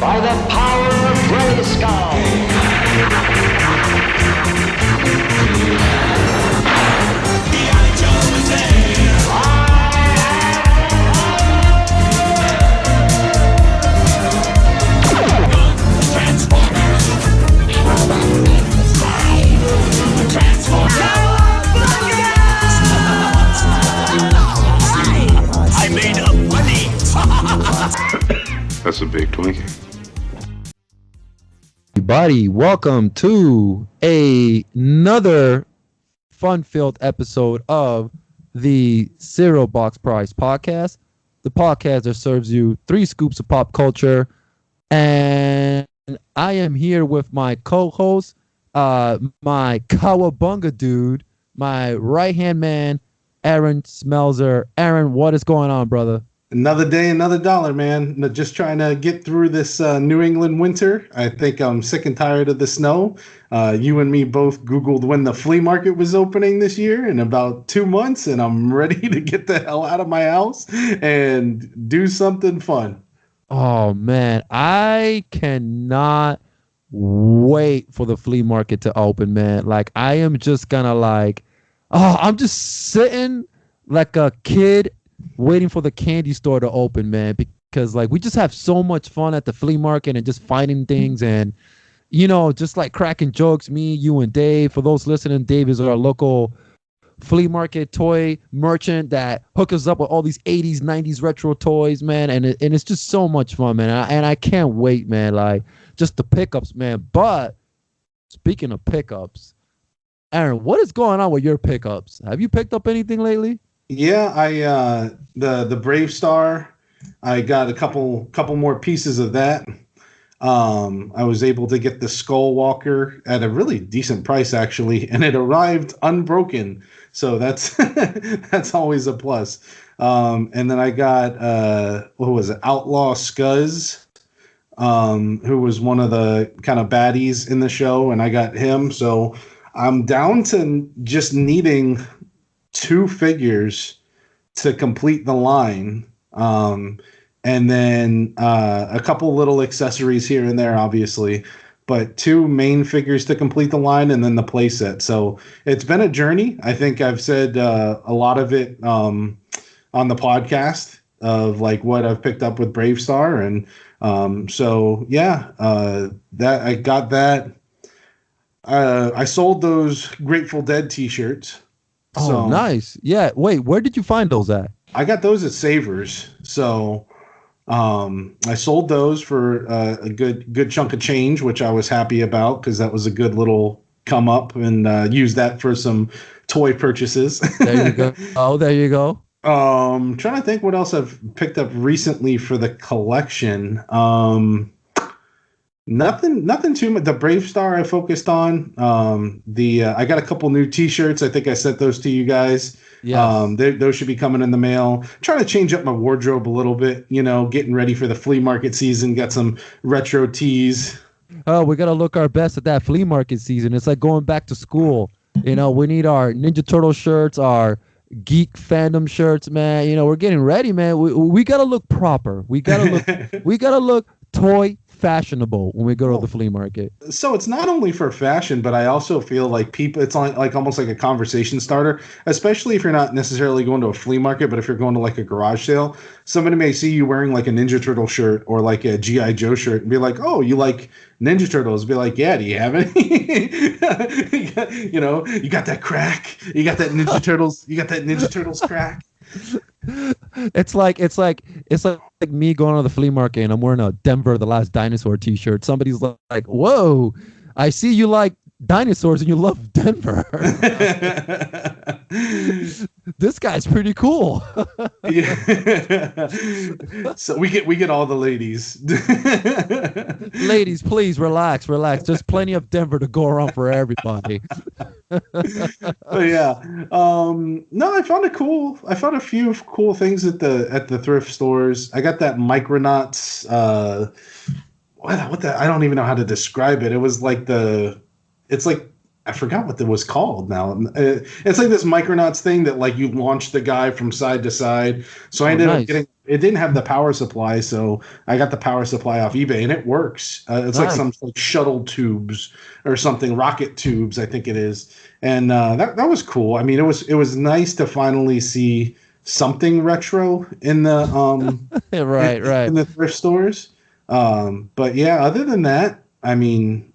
by the power of Grayskull. I made up money. That's a big Twinkie. Everybody, welcome to another fun-filled episode of the Cereal Box Prize podcast, the podcast that serves you 3 scoops of pop culture. And I am here with my co-host, my Kawabunga dude, my right-hand man, Aaron Smelzer. Aaron, what is going on, brother? Another day, another dollar, man. Just trying to get through this New England winter. I think I'm sick and tired of the snow. You and me both Googled when the flea market was opening this year in about 2 months, and I'm ready to get the hell out of my house and do something fun. Oh, man. I cannot wait for the flea market to open, man. Like, I am just gonna I'm just sitting like a kid waiting for the candy store to open, man, because like we just have so much fun at the flea market and just finding things and, you know, just like cracking jokes. Me, you, and Dave. For those listening, Dave is our local flea market toy merchant that hooks us up with all these 80s, 90s retro toys, man, and it's just so much fun, man. And I can't wait, man. Like just the pickups, man. But speaking of pickups, Aaron, what is going on with your pickups? Have you picked up anything lately? Yeah, I the Brave Star, I got a couple more pieces of that. I was able to get the Skull Walker at a really decent price, actually, and it arrived unbroken. So that's that's always a plus. And then I got what was it, Outlaw Scuzz, who was one of the kind of baddies in the show, and I got him. So I'm down to just needing 2 figures to complete the line. And then a couple little accessories here and there, obviously, but 2 main figures to complete the line and then the playset. So it's been a journey. I think I've said a lot of it on the podcast of like what I've picked up with Brave Star. And so, yeah, that I got that. I sold those Grateful Dead t-shirts. Oh, So, nice. Yeah. Wait, where did you find those at? I got those at Savers. So I sold those for a good chunk of change, which I was happy about because that was a good little come up, and used that for some toy purchases. There you go. Oh, there you go. Trying to think what else I've picked up recently for the collection. Nothing too much. The Brave Star I focused on. I got a couple new T-shirts. I think I sent those to you guys. Yeah. Those should be coming in the mail. Trying to change up my wardrobe a little bit. You know, getting ready for the flea market season. Got some retro tees. Oh, we gotta look our best at that flea market season. It's like going back to school. You know, we need our Ninja Turtle shirts, our geek fandom shirts, man. You know, we're getting ready, man. We gotta look proper. We gotta look toy fashionable when we go to the flea market. So it's not only for fashion, but I also feel like people, it's like almost like a conversation starter, especially if you're not necessarily going to a flea market, but if you're going to like a garage sale, somebody may see you wearing like a Ninja Turtle shirt or like a G.I. Joe shirt and be like, oh, you like Ninja Turtles? Be like, yeah, do you have any? You know, you got that crack? You got that Ninja Turtles? You got that Ninja Turtles crack? It's like me going to the flea market and I'm wearing a Denver the Last Dinosaur t-shirt. Somebody's like, whoa, I see you like dinosaurs and you love Denver. This guy's pretty cool. Yeah. So we get all the ladies. Ladies, please relax. There's plenty of Denver to go around for everybody. But yeah, no, I found a few cool things at the thrift stores. I got that Micronauts. What the? I don't even know how to describe it. It was like it's like, I forgot what it was called now. It's like this Micronauts thing that like you launch the guy from side to side. So I ended up getting it didn't have the power supply, so I got the power supply off eBay, and it works. It's like Nice. some like shuttle tubes or something, rocket tubes, I think it is, and that was cool. I mean, it was nice to finally see something retro in the Right, right. in the thrift stores. But yeah, other than that, I mean,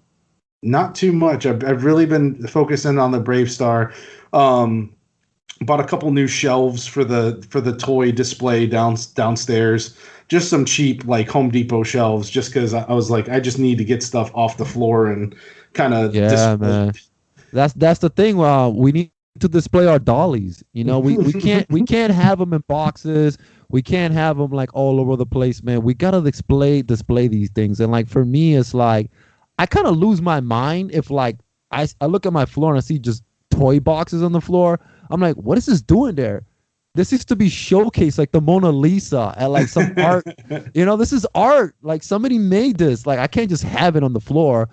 not too much. I've really been focusing on the Brave Star. Bought a couple new shelves for the toy display downstairs. Just some cheap like Home Depot shelves, just because I was like, I just need to get stuff off the floor and kind of Yeah, man. That's the thing. We need to display our dollies. You know, we can't have them in boxes. We can't have them like all over the place, man. We gotta display these things. And like for me, it's like I kind of lose my mind if like I look at my floor and I see just toy boxes on the floor. I'm like, what is this doing there? This used to be showcased like the Mona Lisa at like some art. You know, this is art. Like somebody made this. Like I can't just have it on the floor.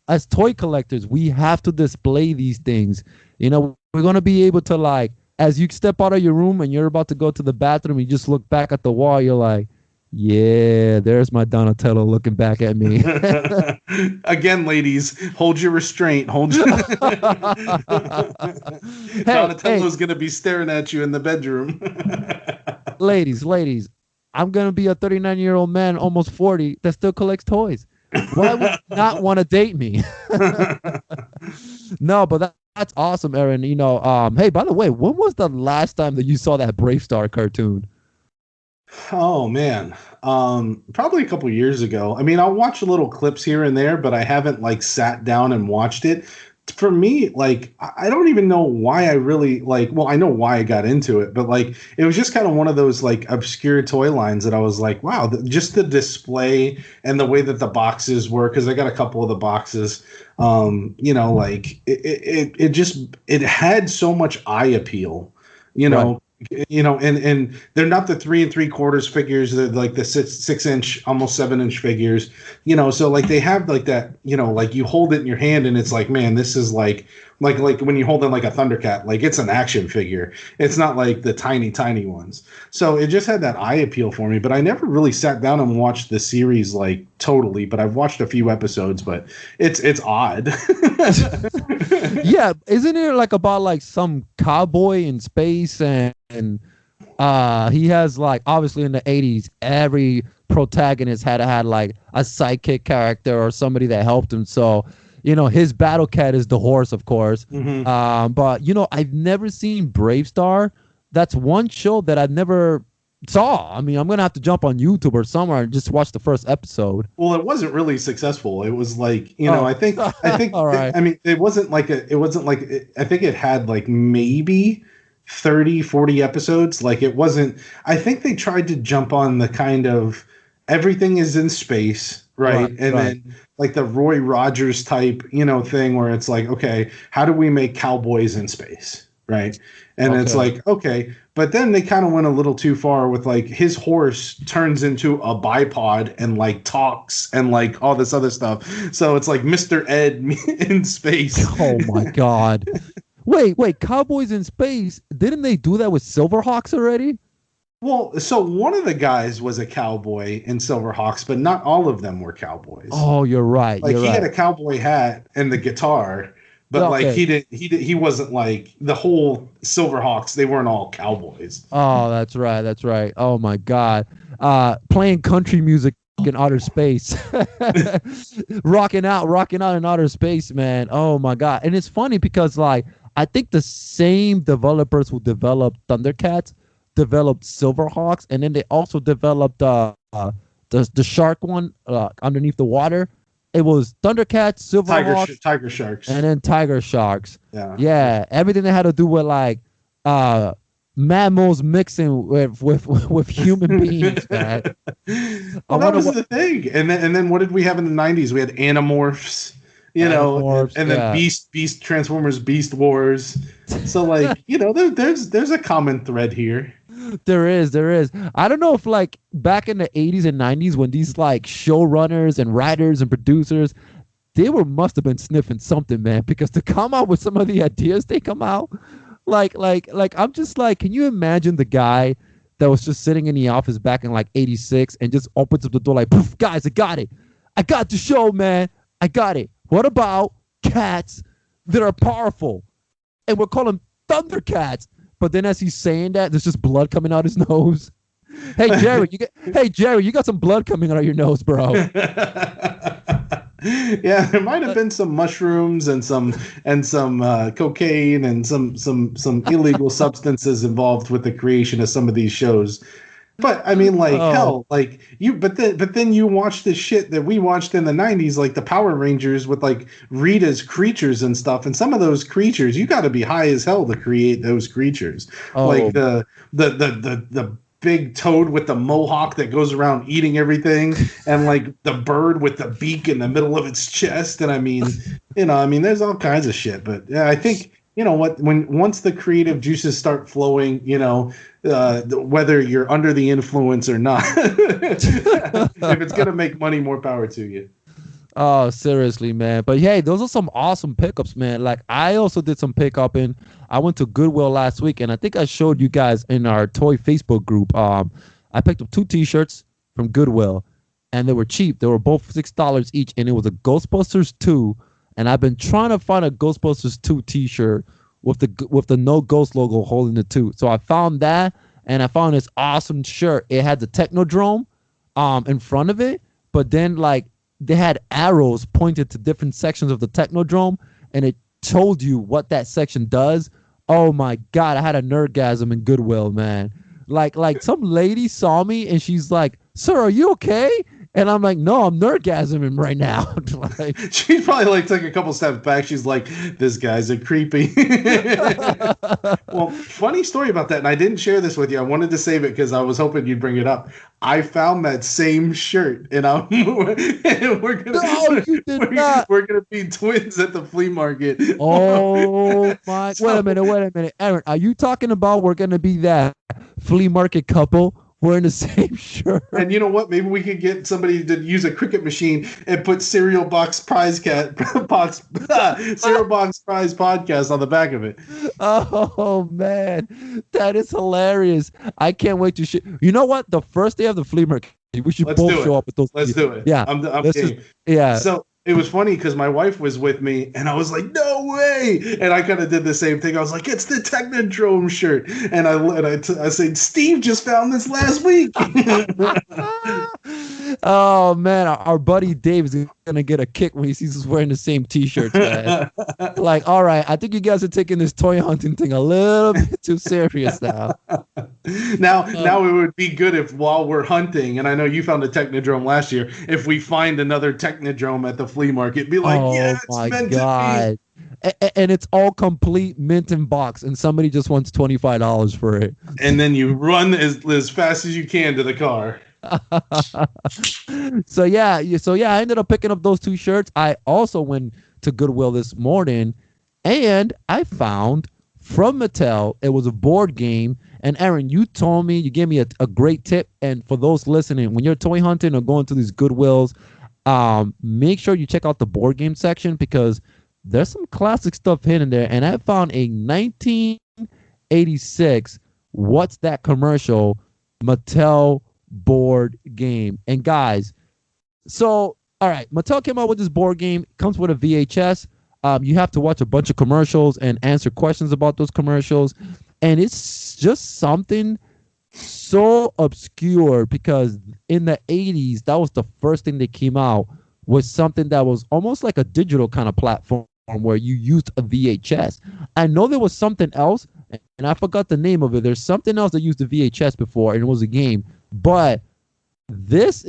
As toy collectors, we have to display these things. You know, we're gonna be able to like, as you step out of your room and you're about to go to the bathroom, you just look back at the wall. You're like, yeah, there's my Donatello looking back at me. Again, ladies, hold your restraint. Hold your Donatello's gonna be staring at you in the bedroom. ladies, I'm gonna be a 39-year-old man, almost 40, that still collects toys. Why would you not want to date me? No, but that's awesome, Aaron. You know, hey, by the way, when was the last time that you saw that Brave Star cartoon? Oh man, probably a couple years ago. I mean, I'll watch little clips here and there, but I haven't like sat down and watched it. For me, like I don't even know why I really like. Well, I know why I got into it, but like it was just kind of one of those like obscure toy lines that I was like, wow, just the display and the way that the boxes were. Because I got a couple of the boxes. You know, like it just it had so much eye appeal. You know. Right. You know, and they're not the 3 3/4 figures. They're like the 6 inch, almost 7 inch figures. You know, so like they have like that. You know, like you hold it in your hand, and it's like, man, this is like when you hold it like a Thundercat, like it's an action figure. It's not like the tiny ones. So it just had that eye appeal for me. But I never really sat down and watched the series like totally. But I've watched a few episodes. But it's odd. Yeah, isn't it like about like some cowboy in space and he has like obviously in the 80s every protagonist had like a sidekick character or somebody that helped him. So you know his battle cat is the horse, of course. But you know I've never seen Brave Star. That's one show that I've never saw. I mean, I'm gonna have to jump on YouTube or somewhere and just watch the first episode. Well, it wasn't really successful. It was like, you know, I think All right. I mean, it wasn't like I think it had like maybe 30, 40 episodes. Like it wasn't, I think they tried to jump on the kind of everything is in space, right? And then like the Roy Rogers type, you know, thing where it's like, okay, how do we make cowboys in space? Right. And it's like, okay. But then they kind of went a little too far with like his horse turns into a bipod and like talks and like all this other stuff. So it's like Mr. Ed in space. Oh my God. Wait, Cowboys in Space. Didn't they do that with Silverhawks already? Well, so one of the guys was a cowboy in Silverhawks, but not all of them were cowboys. Oh, you're right. Like he had a cowboy hat and the guitar, but like he wasn't like the whole Silverhawks. They weren't all cowboys. Oh, that's right. Oh my God. Playing country music in outer space. rocking out in outer space, man. Oh my God. And it's funny because like I think the same developers who developed Thundercats developed Silverhawks, and then they also developed the shark one underneath the water. It was Thundercats, Silverhawks, Tiger Sharks, and then Tiger Sharks. Yeah, everything that had to do with like mammals mixing with human beings, man. Well, that was the thing. And then what did we have in the 90s? We had Animorphs, you know, and then Beast Transformers, Beast Wars. So like, you know, there's a common thread here. There is. I don't know if like back in the 80s and 90s when these like showrunners and writers and producers, they must have been sniffing something, man, because to come out with some of the ideas they come out, like I'm just like, can you imagine the guy that was just sitting in the office back in like 86 and just opens up the door like, poof, guys, I got it. I got the show, man. I got it. What about cats that are powerful? And we're calling Thundercats. But then as he's saying that, there's just blood coming out his nose. Hey Jerry, you got some blood coming out of your nose, bro. Yeah, there might have been some mushrooms and some cocaine and some illegal substances involved with the creation of some of these shows. But I mean, like hell, like you. But then you watch the shit that we watched in the '90s, like the Power Rangers with like Rita's creatures and stuff. And some of those creatures, you got to be high as hell to create those creatures. Like the big toad with the mohawk that goes around eating everything, and like the bird with the beak in the middle of its chest. And I mean, there's all kinds of shit. But yeah, I think once the creative juices start flowing, whether you're under the influence or not, if it's gonna make money, more power to you. Oh, seriously, man. But hey, those are some awesome pickups, man. Like I also did some pickupping. I went to Goodwill last week, and I think I showed you guys in our toy Facebook group. I picked up 2 T-shirts from Goodwill, and they were cheap. They were both $6 each, and it was a Ghostbusters 2. And I've been trying to find a Ghostbusters 2 T-shirt with the No Ghost logo holding the 2. So I found that, and I found this awesome shirt. It had the Technodrome in front of it, but then like they had arrows pointed to different sections of the Technodrome, and it told you what that section does. Oh my God, I had a nerdgasm in Goodwill, man. Like some lady saw me and she's like, "Sir, are you okay?" And I'm like, "No, I'm nerdgasming right now." Like, she probably like took a couple steps back. She's like, "This guy's a creepy." Well, funny story about that, and I didn't share this with you. I wanted to save it because I was hoping you'd bring it up. I found that same shirt, and we're gonna be twins at the flea market. Oh my! Wait a minute, Aaron. Are you talking about we're gonna be that flea market couple? We're in the same shirt. And you know what? Maybe we could get somebody to use a Cricut machine and put Cereal Box Prize Cereal Box Prize Podcast on the back of it. Oh man, that is hilarious! I can't wait to shit. You know what? The first day of the flea market, we should both show up with those. Let's do it. Yeah, I'm game. Yeah. So it was funny because my wife was with me, and I was like, "No way!" And I kind of did the same thing. I was like, "It's the Technodrome shirt," and I said, "Steve just found this last week." Oh man, our buddy Dave is gonna get a kick when he sees us wearing the same T-shirts, man. Like, all right, I think you guys are taking this toy hunting thing a little bit too serious now. Now it would be good if while we're hunting, and I know you found a Technodrome last year, if we find another Technodrome at the flea market, be like, "Yeah, it's meant to be." And it's all complete mint in box, and somebody just wants $25 for it. And then you run as fast as you can to the car. So yeah, I ended up picking up those 2 shirts. I also went to Goodwill this morning, and I found from Mattel, it was a board game. And Aaron, you gave me a great tip. And for those listening, when you're toy hunting or going to these Goodwills, make sure you check out the board game section because there's some classic stuff hidden there. And I found a 1986 What's That Commercial Mattel board game. And guys, so all right, Mattel came out with this board game. Comes with a VHS. You have to watch a bunch of commercials and answer questions about those commercials. And it's just something so obscure because in the 80s, that was the first thing that came out was something that was almost like a digital kind of platform where you used a VHS. I know there was something else, and I forgot the name of it. There's something else that used the VHS before, and it was a game. But this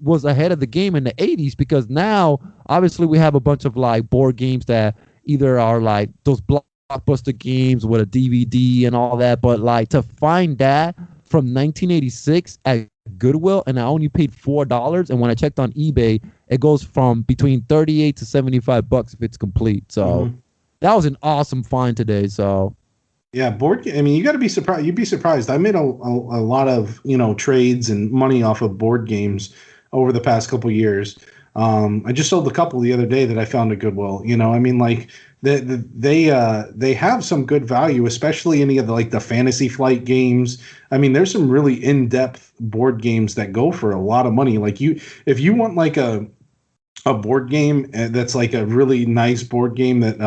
was ahead of the game in the 80s because now, obviously, we have a bunch of like board games that either are like those blockbuster games with a DVD and all that. But like to find that from 1986 at Goodwill, and I only paid $4. And when I checked on eBay, it goes from between $38 to $75 if it's complete. So that was an awesome find today. So yeah, I mean, you got to be surprised. You'd be surprised. I made a lot of trades and money off of board games over the past couple years. I just sold a couple the other day that I found at Goodwill. You know, I mean, like they have some good value, especially any of the Fantasy Flight games. I mean, there's some really in-depth board games that go for a lot of money. Like if you want like a board game that's like a really nice board game that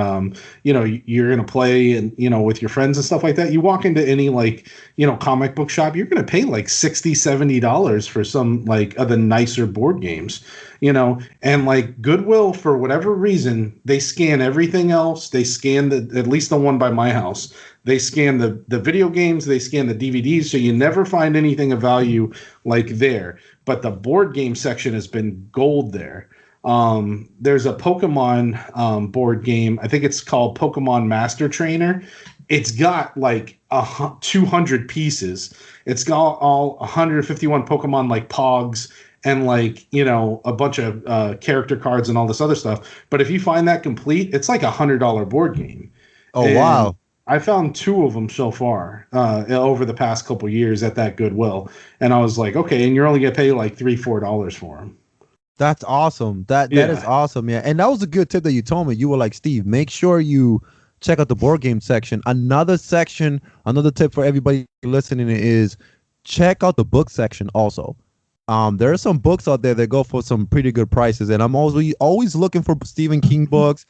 you're going to play and with your friends and stuff like that, you walk into any comic book shop, you're going to pay like $60-$70 for some like of the nicer board games, and like Goodwill, for whatever reason, they scan everything else. They scan at least the one by my house. They scan the video games, they scan the DVDs, so you never find anything of value like there. But the board game section has been gold there. There's a Pokemon board game. I think it's called Pokemon Master Trainer. It's got like 200 pieces. It's got all 151 Pokemon like Pogs and like a bunch of character cards and all this other stuff. But if you find that complete, it's like $100 board game. Oh, and wow. I found 2 of them so far over the past couple years at that Goodwill, and I was like, okay, and you're only gonna pay like $3-4 for them. That's awesome. That is awesome, yeah. And that was a good tip that you told me. You were like, Steve, make sure you check out the board game section. Another tip for everybody listening is check out the book section also. There are some books out there that go for some pretty good prices, and I'm always looking for Stephen King books.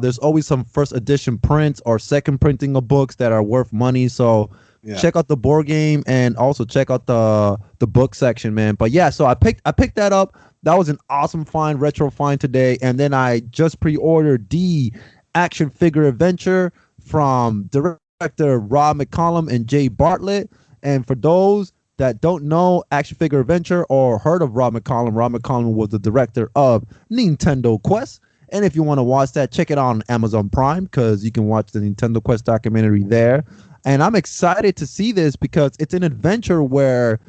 There's always some first edition prints or second printing of books that are worth money. So check out the board game and also check out the book section, man. But yeah, so I picked that up. That was an awesome find, retro find today. And then I just pre-ordered the action figure adventure from director Rob McCollum and Jay Bartlett. And for those that don't know action figure adventure or heard of Rob McCollum was the director of Nintendo Quest. And if you want to watch that, check it out on Amazon Prime, because you can watch the Nintendo Quest documentary there. And I'm excited to see this because it's an adventure where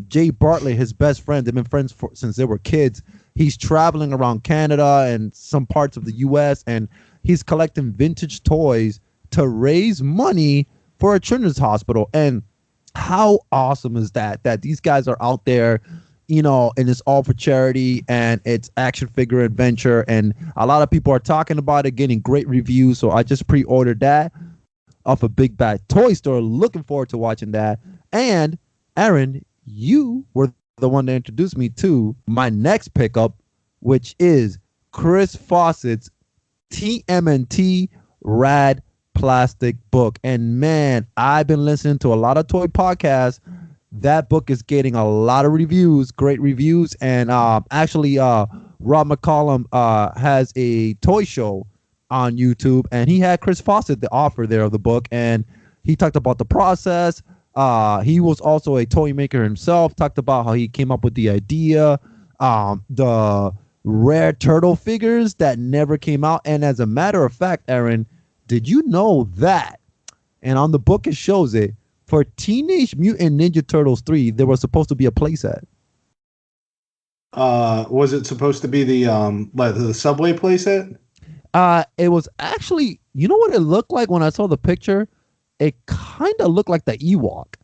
Jay Bartlett, his best friend, they've been friends since they were kids. He's traveling around Canada and some parts of the U.S., and he's collecting vintage toys to raise money for a children's hospital. And how awesome is that these guys are out there, and it's all for charity, and it's action figure adventure, and a lot of people are talking about it, getting great reviews. So I just pre-ordered that off a Big Bad Toy Store. Looking forward to watching that. And Aaron, you were the one that introduced me to my next pickup, which is Chris Fawcett's TMNT Rad Plastic book. And man, I've been listening to a lot of toy podcasts. That book is getting a lot of reviews, great reviews. And actually, Rob McCollum has a toy show on YouTube, and he had Chris Fawcett, the author there of the book, and he talked about the process. He was also a toy maker himself, talked about how he came up with the idea, the rare turtle figures that never came out. And as a matter of fact, Aaron, did you know that? And on the book, it shows it. For Teenage Mutant Ninja Turtles 3, there was supposed to be a playset. Was it supposed to be the Subway playset? It was actually, you know what it looked like when I saw the picture? It kind of looked like the Ewok.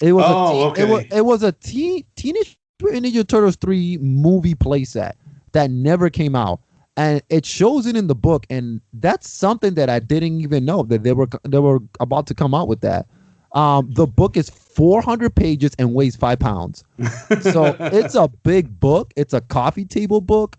It was it was a Teenage Mutant Ninja Turtles 3 movie playset that never came out, and it shows it in the book. And that's something that I didn't even know, that they were about to come out with that. The book is 400 pages and weighs 5 pounds, so it's a big book. It's a coffee table book.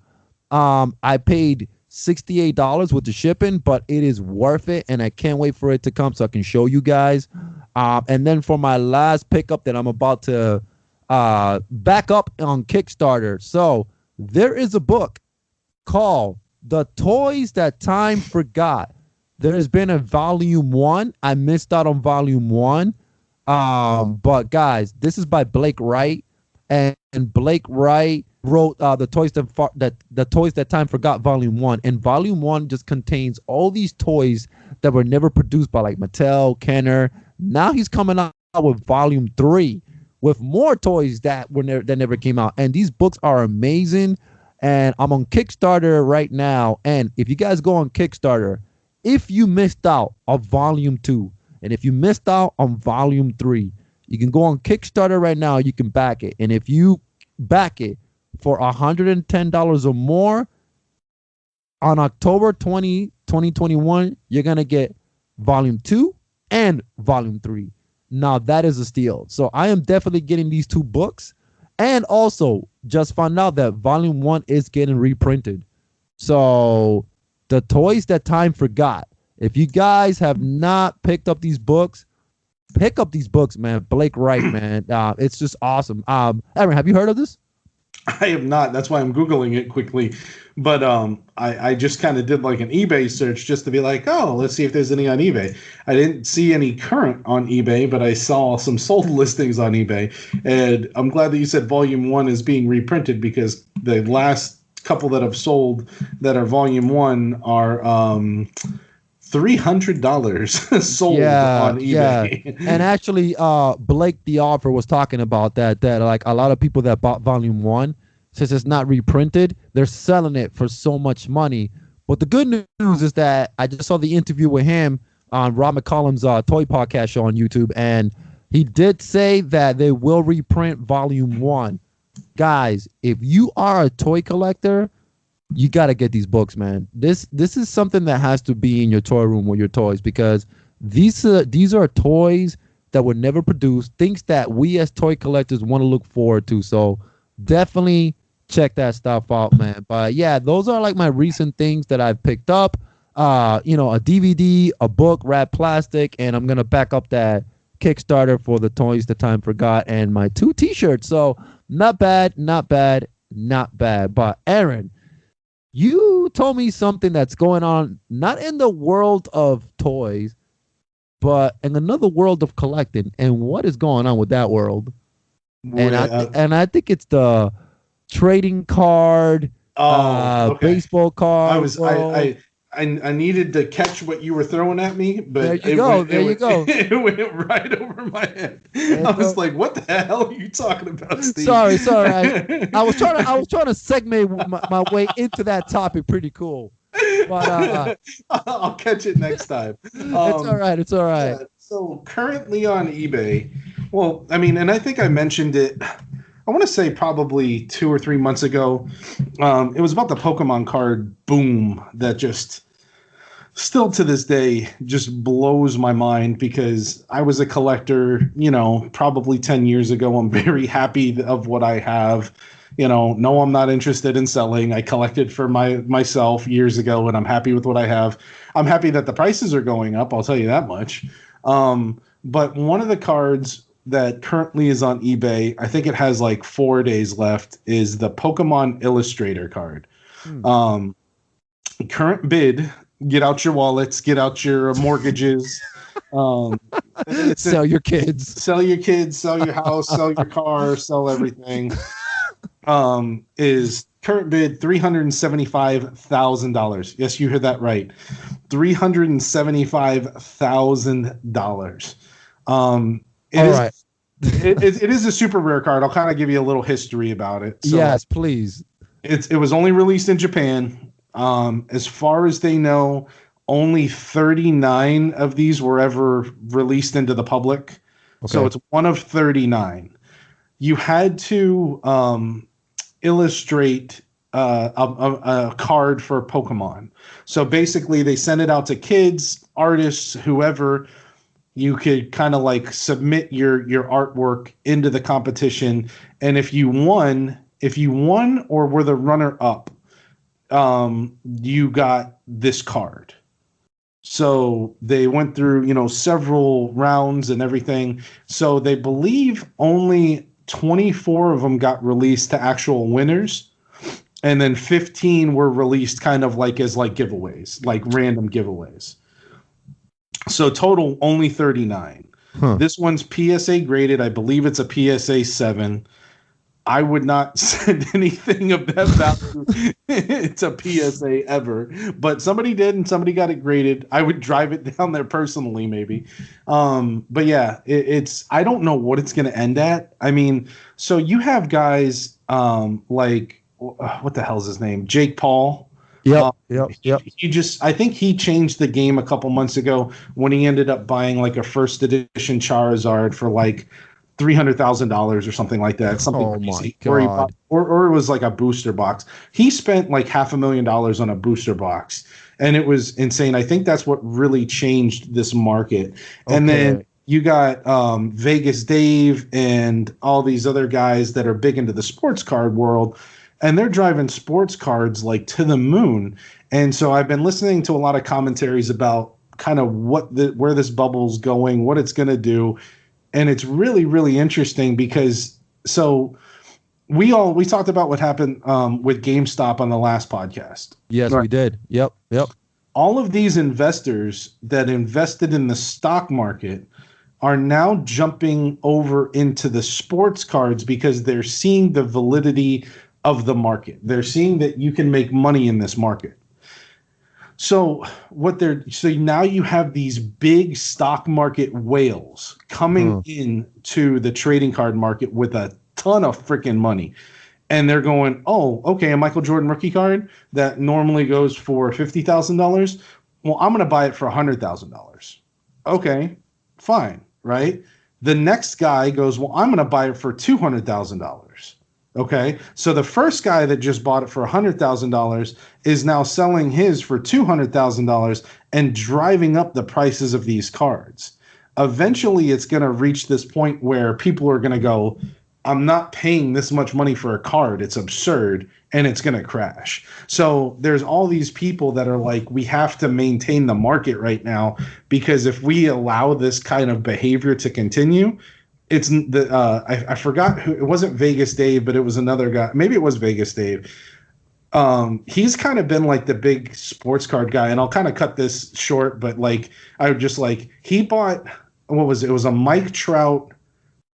I paid $68 with the shipping, but it is worth it, and I can't wait for it to come so I can show you guys. And then for my last pickup that I'm about to back up on Kickstarter, so there is a book called The Toys That Time Forgot. There has been a volume 1. I missed out on volume 1. But guys, this is by Blake Wright, and Blake Wright wrote the Toys That Time Forgot Volume 1. And Volume 1 just contains all these toys that were never produced by like Mattel, Kenner. Now he's coming out with Volume 3 with more toys that never came out. And these books are amazing. And I'm on Kickstarter right now. And if you guys go on Kickstarter, if you missed out on Volume 2, and if you missed out on Volume 3, you can go on Kickstarter right now. You can back it. And if you back it for $110 or more on October 2021, you're going to get volume 2 and volume 3. Now that is a steal. So I am definitely getting these 2 books, and also just found out that volume 1 is getting reprinted. So the Toys That Time Forgot. If you guys have not picked up these books, pick up these books, man. Blake Wright, man. It's just awesome. Aaron, have you heard of this? I have not. That's why I'm Googling it quickly. But I just kind of did like an eBay search just to be like, oh, let's see if there's any on eBay. I didn't see any current on eBay, but I saw some sold listings on eBay. And I'm glad that you said Volume 1 is being reprinted, because the last couple that have sold that are Volume 1 are $300 sold on eBay. Yeah. And actually, Blake the author was talking about that like a lot of people that bought Volume 1, since it's not reprinted, they're selling it for so much money. But the good news is that I just saw the interview with him on Rob McCollum's Toy Podcast show on YouTube, and he did say that they will reprint Volume 1. Guys, if you are a toy collector, you got to get these books, man. This is something that has to be in your toy room with your toys, because these are toys that were never produced, things that we as toy collectors want to look forward to. So definitely check that stuff out, man. But yeah, those are like my recent things that I've picked up. A DVD, a book, wrapped plastic, and I'm gonna back up that Kickstarter for the Toys That Time Forgot, and my 2 T-shirts. So not bad. But Aaron, you told me something that's going on not in the world of toys, but in another world of collecting. And what is going on with that world? And I think it's the trading card, baseball card. I needed to catch what you were throwing at me, but there you go. It went right over my head. I was like, "What the hell are you talking about, Steve?" Sorry. I was trying to segment my way into that topic. Pretty cool. But I'll catch it next time. It's all right. It's all right. So currently on eBay, well, I mean, and I think I mentioned it, I want to say probably 2 or 3 months ago. It was about the Pokemon card boom that just still to this day just blows my mind, because I was a collector, probably 10 years ago. I'm very happy of what I have. No, I'm not interested in selling. I collected for myself years ago, and I'm happy with what I have. I'm happy that the prices are going up, I'll tell you that much. But one of the cards that currently is on eBay, I think it has like 4 days left, is the Pokemon Illustrator card. Current bid, get out your wallets, get out your mortgages. Sell your kids. Sell your kids, sell your house, sell your car, sell everything. Is current bid $375,000. Yes, you heard that right. $375,000. It is a super rare card. I'll kind of give you a little history about it. So yes, please. It was only released in Japan. As far as they know, only 39 of these were ever released into the public. Okay. So it's one of 39. You had to illustrate a card for Pokemon. So basically, they sent it out to kids, artists, whoever. You could kind of like submit your artwork into the competition, and if you won or were the runner up, you got this card. So they went through several rounds and everything. So they believe only 24 of them got released to actual winners, and then 15 were released kind of like as like giveaways, like random giveaways. So total only 39. This one's PSA graded. I believe it's a PSA 7. I would not send anything of that value to PSA ever, but somebody did, and somebody got it graded. I would drive it down there personally, maybe. But yeah, it's I don't know what it's going to end at. I mean, so you have guys like what the hell's his name? Jake Paul. Yep. I think he changed the game a couple months ago when he ended up buying like a first edition Charizard for like $300,000 or something like that. Something Oh crazy. my Or, God. or it was like a booster box. He spent like $500,000 on a booster box, and it was insane. I think that's what really changed this market. And then Okay. you got Vegas Dave and all these other guys that are big into the sports card world, and they're driving sports cards like to the moon. And so I've been listening to a lot of commentaries about kind of where this bubble's going, what it's going to do, and it's really really interesting because so we talked about what happened with GameStop on the last podcast. Yes, Right. we did. Yep. Yep. All of these investors that invested in the stock market are now jumping over into the sports cards because they're seeing the validity of the market. They're seeing that you can make money in this market. So so now you have these big stock market whales coming into the trading card market with a ton of freaking money. And they're going, oh, okay, a Michael Jordan rookie card that normally goes for $50,000. Well, I'm going to buy it for $100,000. Okay, fine, right? The next guy goes, well, I'm going to buy it for $200,000. Okay, so the first guy that just bought it for $100,000 is now selling his for $200,000 and driving up the prices of these cards. Eventually, it's going to reach this point where people are going to go, I'm not paying this much money for a card. It's absurd, and it's going to crash. So there's all these people that are like, we have to maintain the market right now, because if we allow this kind of behavior to continue, it's I forgot who it wasn't. Vegas Dave, but it was another guy. Maybe it was Vegas Dave. He's kind of been like the big sports card guy, and I'll kind of cut this short, but like I would just like he bought what was it? It was a Mike Trout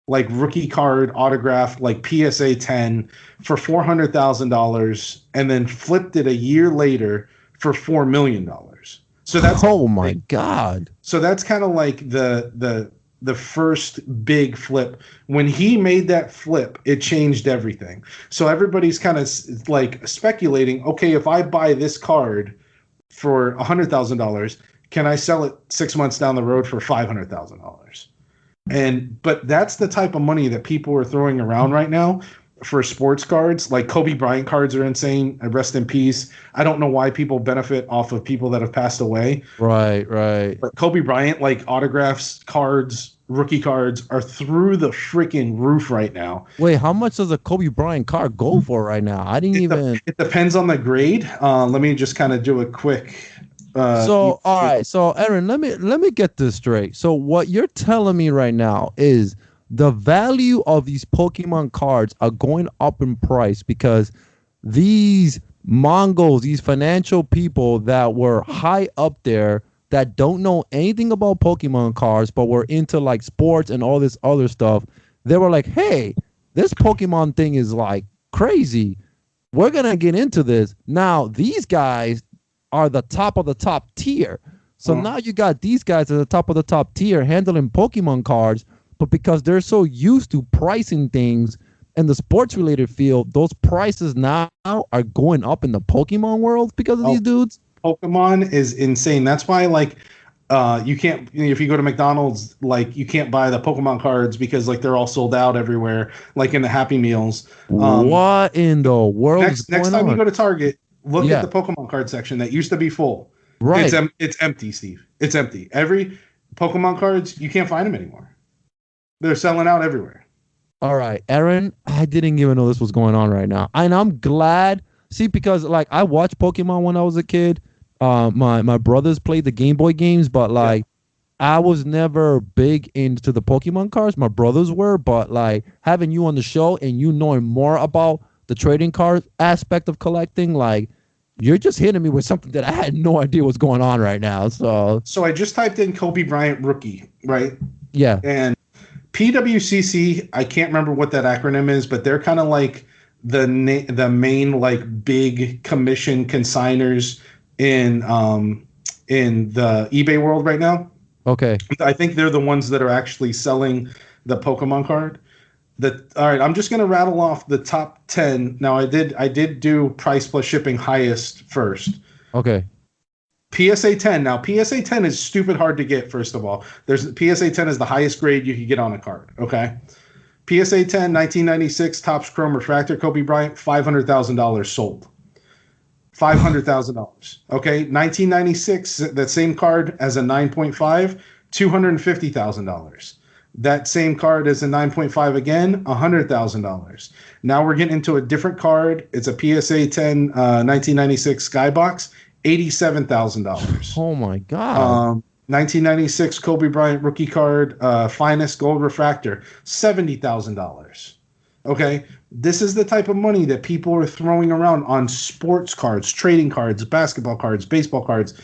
like rookie card autograph like PSA 10 for $400,000 and then flipped it a year later for $4 million. So that's Oh my God. so that's kind of like the first big flip. When he made that flip, it changed everything. So everybody's kind of like speculating, okay, if I buy this card for $100,000, can I sell it 6 months down the road for $500,000? But that's the type of money that people are throwing around right now for sports cards. Like Kobe Bryant cards are insane. Rest in peace. I don't know why people benefit off of people that have passed away. Right. Right. But Kobe Bryant, like autographs, cards, rookie cards are through the freaking roof right now. Wait, how much does a Kobe Bryant card go for right now? I didn't even. It depends on the grade. Let me just kind of do a quick. So all right, so Aaron, let me get this straight. So what you're telling me right now is the value of these Pokemon cards are going up in price because these Mongols, these financial people that were high up there that don't know anything about Pokemon cards but were into like sports and all this other stuff, they were like, hey, this Pokemon thing is like crazy. We're gonna get into this. Now these guys are the top of the top tier. So now you got these guys at the top of the top tier handling Pokemon cards, but because they're so used to pricing things in the sports related field, those prices now are going up in the Pokemon world because of these dudes. Pokemon is insane. That's why like you can't, if you go to McDonald's, like you can't buy the Pokemon cards because like they're all sold out everywhere, like in the Happy Meals. What in the world is Next going time on? you go to Target, look at the Pokemon card section that used to be full. Right. It's empty, Steve. It's empty. Every Pokemon cards, you can't find them anymore. They're selling out everywhere. All right, Aaron, I didn't even know this was going on right now. And I'm glad. See, because like I watched Pokemon when I was a kid. My brothers played the Game Boy games, but like I was never big into the Pokemon cards. My brothers were, but like having you on the show and you knowing more about the trading card aspect of collecting, like you're just hitting me with something that I had no idea what's going on right now. So I just typed in Kobe Bryant rookie, right? Yeah. And PWCC, I can't remember what that acronym is, but they're kind of like the main like big commission consigners in the eBay world right now. Okay. I think they're the ones that are actually selling the Pokemon card. All right, I'm just gonna rattle off the top 10. Now I did do price plus shipping highest first. Okay. PSA 10. Now PSA 10 is stupid hard to get. First of all, there's PSA 10 is the highest grade you could get on a card. Okay. PSA 10, 1996, Topps Chrome Refractor, Kobe Bryant, $500,000 sold. $500,000. Okay, 1996, that same card as a 9.5, $250,000. That same card as a 9.5 again, $100,000. Now we're getting into a different card. It's a PSA 10 1996 Skybox, $87,000. Oh my God. 1996 Kobe Bryant rookie card, finest gold refractor, $70,000. Okay, this is the type of money that people are throwing around on sports cards, trading cards, basketball cards, baseball cards.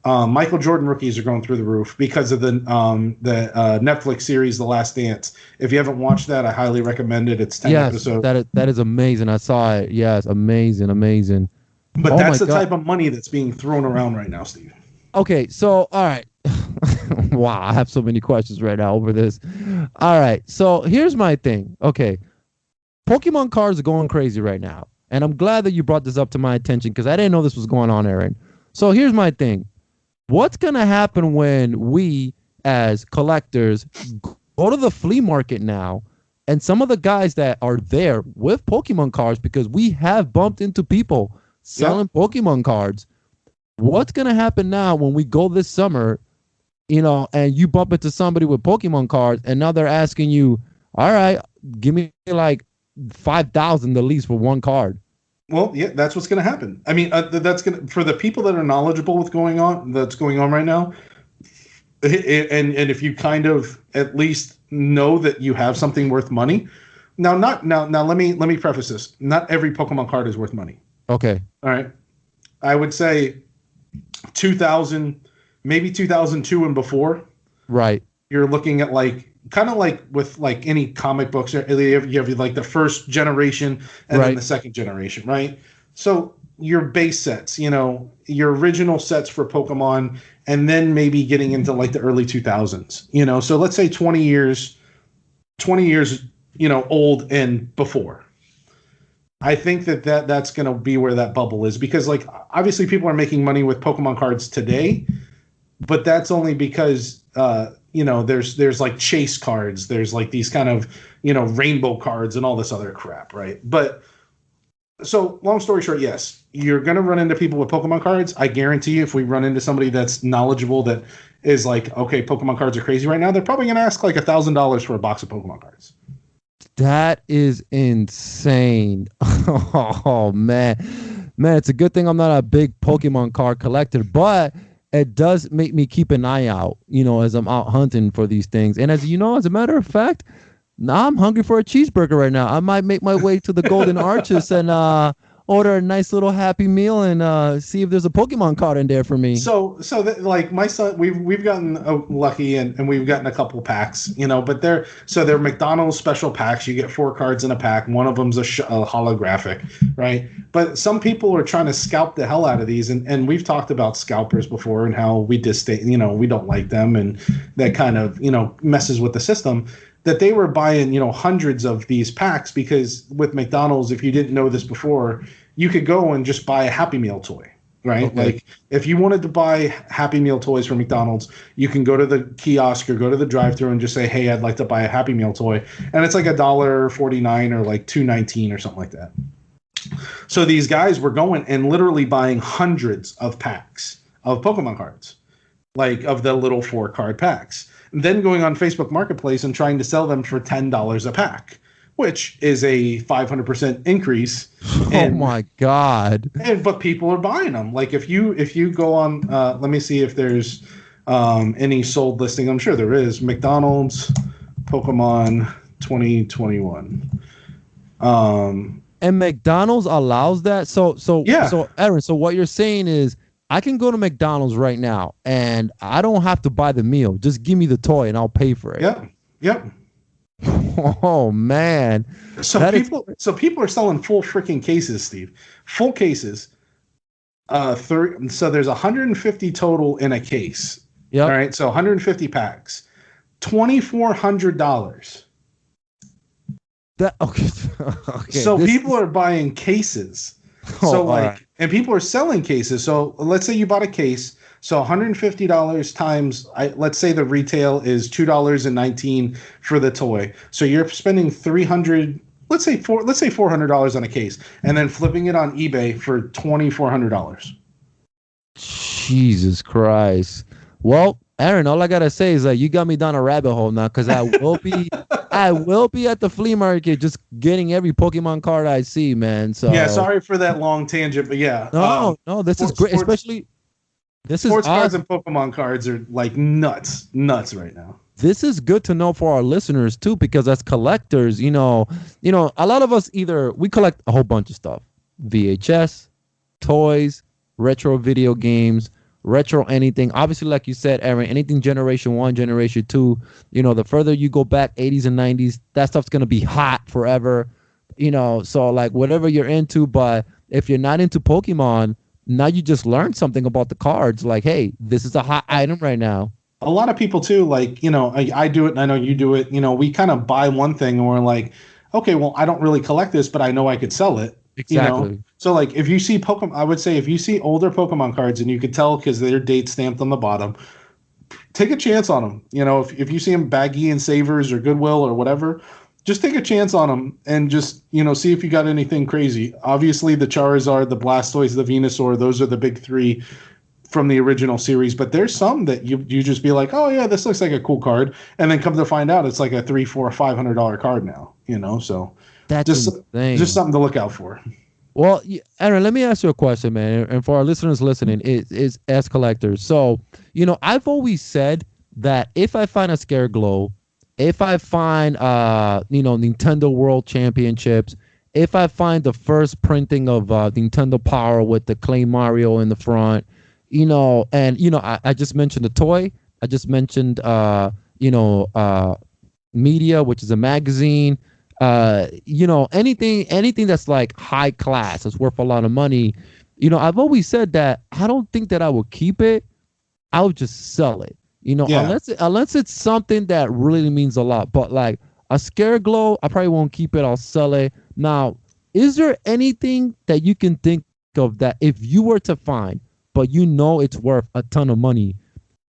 Michael Jordan rookies are going through the roof because of the Netflix series The Last Dance. If you haven't watched that, I highly recommend it. It's 10 episodes. That is amazing. I saw it. Yes, amazing. But that's the type of money that's being thrown around right now, Steve. Okay, so all right. Wow, I have so many questions right now over this. All right, so here's my thing. Okay, Pokemon cards are going crazy right now, and I'm glad that you brought this up to my attention because I didn't know this was going on, Aaron. So here's my thing. What's going to happen when we, as collectors, go to the flea market now, and some of the guys that are there with Pokemon cards, because we have bumped into people selling Pokemon cards, what's going to happen now when we go this summer, and you bump into somebody with Pokemon cards, and now they're asking you, all right, give me like 5,000 the least for one card. Well, yeah, that's what's going to happen. I mean, that's going to, for the people that are knowledgeable with that's going on right now, and if you kind of at least know that you have something worth money. Now let me preface this. Not every Pokemon card is worth money. Okay. All right. I would say 2000, maybe 2002 and before. Right. You're looking at kind of like with like any comic books, you have like the first generation and then the second generation, right? So your base sets, your original sets for Pokemon, and then maybe getting into like the early 2000s, so let's say 20 years, old and before. I think that's going to be where that bubble is, because like obviously people are making money with Pokemon cards today, but that's only because there's like chase cards, there's like these kind of rainbow cards and all this other crap, right? But so long story short, yes, you're going to run into people with Pokemon cards. I guarantee you, if we run into somebody that's knowledgeable that is like, okay, Pokemon cards are crazy right now, they're probably going to ask like $1,000 for a box of Pokemon cards. That is insane. Oh man, it's a good thing I'm not a big Pokemon card collector, but it does make me keep an eye out, as I'm out hunting for these things. And as a matter of fact, now I'm hungry for a cheeseburger right now. I might make my way to the Golden Arches and order a nice little Happy Meal and see if there's a Pokemon card in there for me. So like my son, we've gotten lucky and we've gotten a couple packs, but they're McDonald's special packs. You get 4 cards in a pack. One of them's a holographic, right? But some people are trying to scalp the hell out of these, and we've talked about scalpers before and how we we don't like them, and that kind of messes with the system. That they were buying hundreds of these packs, because with McDonald's, if you didn't know this before, you could go and just buy a Happy Meal toy, right? Okay. Like if you wanted to buy Happy Meal toys from McDonald's, you can go to the kiosk or go to the drive-thru and just say, hey, I'd like to buy a Happy Meal toy, and it's like $1.49 or like $2.19 or something like that. So these guys were going and literally buying hundreds of packs of Pokemon cards, like of the little 4-card packs, and then going on Facebook Marketplace and trying to sell them for $10 a pack, which is a 500% increase. Oh my God. But people are buying them. Like if you go on, let me see if there's any sold listing. I'm sure there is. McDonald's Pokemon 2021. And McDonald's allows that. So yeah. So Aaron, so what you're saying is I can go to McDonald's right now and I don't have to buy the meal. Just give me the toy and I'll pay for it. Yeah. Yep. Oh man. So people are selling full freaking cases, Steve. Full cases. So there's 150 total in a case. Yeah. All right. So 150 packs. $2,400. Okay. So people are buying cases. So and people are selling cases. So let's say you bought a case. So $150 times, let's say the retail is $2.19 for the toy. So you're spending let's say $400 on a case, and then flipping it on eBay for $2,400. Jesus Christ. Well, Aaron, all I gotta say is that you got me down a rabbit hole now, because I will be at the flea market just getting every Pokemon card I see, man. So yeah, sorry for that long tangent, but yeah. No, this is great. Especially sports cards and Pokemon cards are like nuts right now. This is good to know for our listeners too, because as collectors, a lot of us we collect a whole bunch of stuff: VHS, toys, retro video games, retro anything. Obviously, like you said, Aaron, anything generation 1, generation 2, the further you go back, 80s and 90s, that stuff's going to be hot forever, so like whatever you're into. But if you're not into Pokemon, now you just learned something about the cards. Like, hey, this is a hot item right now. A lot of people too, like, I do it and I know you do it. We kind of buy one thing and we're like, okay, well, I don't really collect this, but I know I could sell it. Exactly. So like if you see Pokemon, I would say if you see older Pokemon cards and you could tell because their date stamped on the bottom, take a chance on them. If you see them baggy in Savers or Goodwill or whatever, just take a chance on them and just, see if you got anything crazy. Obviously the Charizard, the Blastoise, the Venusaur, those are the big three from the original series, but there's some that you just be like, oh yeah, this looks like a cool card, and then come to find out it's like a $300, $400, $500 card now. So that's just something to look out for. Well, Aaron, let me ask you a question, man, and for our listeners listening, is as collectors. So, I've always said that if I find a Scareglow, if I find Nintendo World Championships, if I find the first printing of Nintendo Power with the Clay Mario in the front, I just mentioned the toy. I just mentioned, media, which is a magazine. Anything that's like high class, that's worth a lot of money. I've always said that I don't think that I would keep it. I would just sell it. Unless it's something that really means a lot. But like a Scareglow, I probably won't keep it. I'll sell it. Now, is there anything that you can think of that if you were to find, but it's worth a ton of money,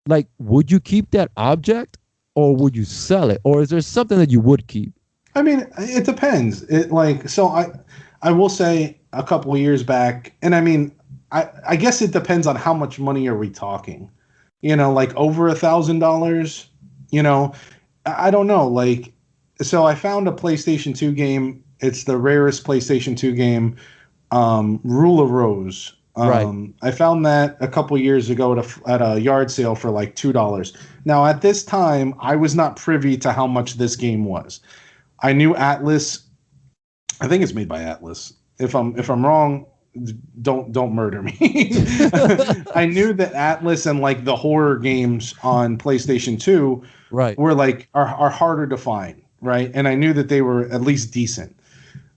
like, would you keep that object or would you sell it? Or is there something that you would keep? I mean, it depends. I will say a couple of years back, and I mean, I guess it depends on how much money are we talking, like over $1,000, I don't know. Like, so I found a PlayStation 2 game. It's the rarest PlayStation 2 game, Rule of Rose. Right. I found that a couple years ago at a yard sale for like $2. Now, at this time, I was not privy to how much this game was. I knew Atlas. I think it's made by Atlas. If I'm wrong, don't murder me. I knew that Atlas and like the horror games on PlayStation 2 were like are harder to find, right? And I knew that they were at least decent.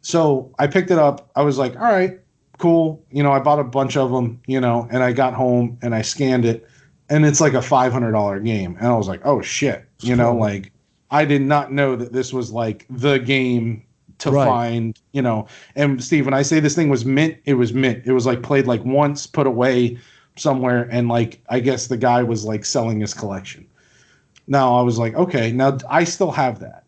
So I picked it up. I was like, all right, cool. I bought a bunch of them, and I got home and I scanned it, and it's like a $500 game. And I was like, oh shit, like I did not know that this was like the game to find, and Steve, when I say this thing was mint, it was mint. It was like played like once, put away somewhere. And like, I guess the guy was like selling his collection. Now I was like, okay, now I still have that.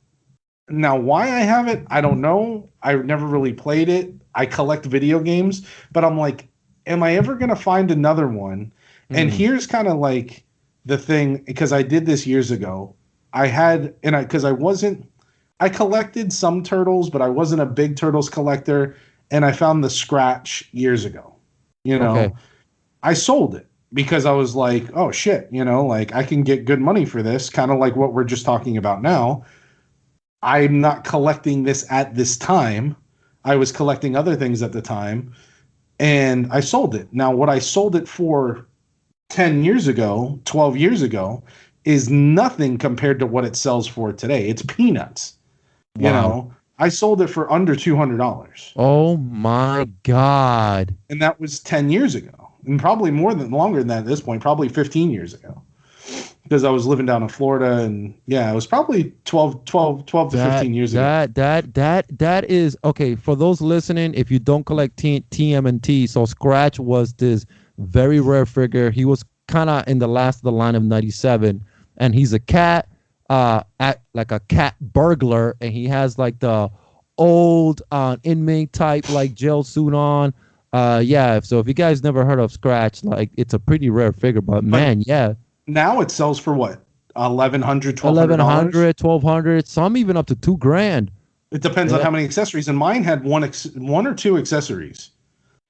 Now, why I have it, I don't know. I've never really played it. I collect video games, but I'm like, am I ever going to find another one? And here's kind of like the thing, because I did this years ago. I collected some turtles, but I wasn't a big turtles collector. And I found the Scratch years ago, okay. I sold it because I was like, oh shit, like I can get good money for this. Kind of like what we're just talking about now. I'm not collecting this at this time. I was collecting other things at the time, and I sold it. Now, what I sold it for 10 years ago, 12 years ago, is nothing compared to what it sells for today. It's peanuts. Wow. I sold it for under $200. Oh my God. And that was 10 years ago. And probably longer than that at this point, probably 15 years ago. Because I was living down in Florida, and yeah, it was probably 12 to 15 years ago. That is okay. For those listening, if you don't collect TMNT, so Scratch was this very rare figure. He was kind of in the last of the line of 97, and he's a cat, like a cat burglar, and he has like the old inmate type like jail suit on. Yeah. So if you guys never heard of Scratch, like it's a pretty rare figure, but man, yeah. Now it sells for what? $1,100, $1,200. 1,200, some even up to $2,000. It depends on how many accessories. And mine had one or two accessories.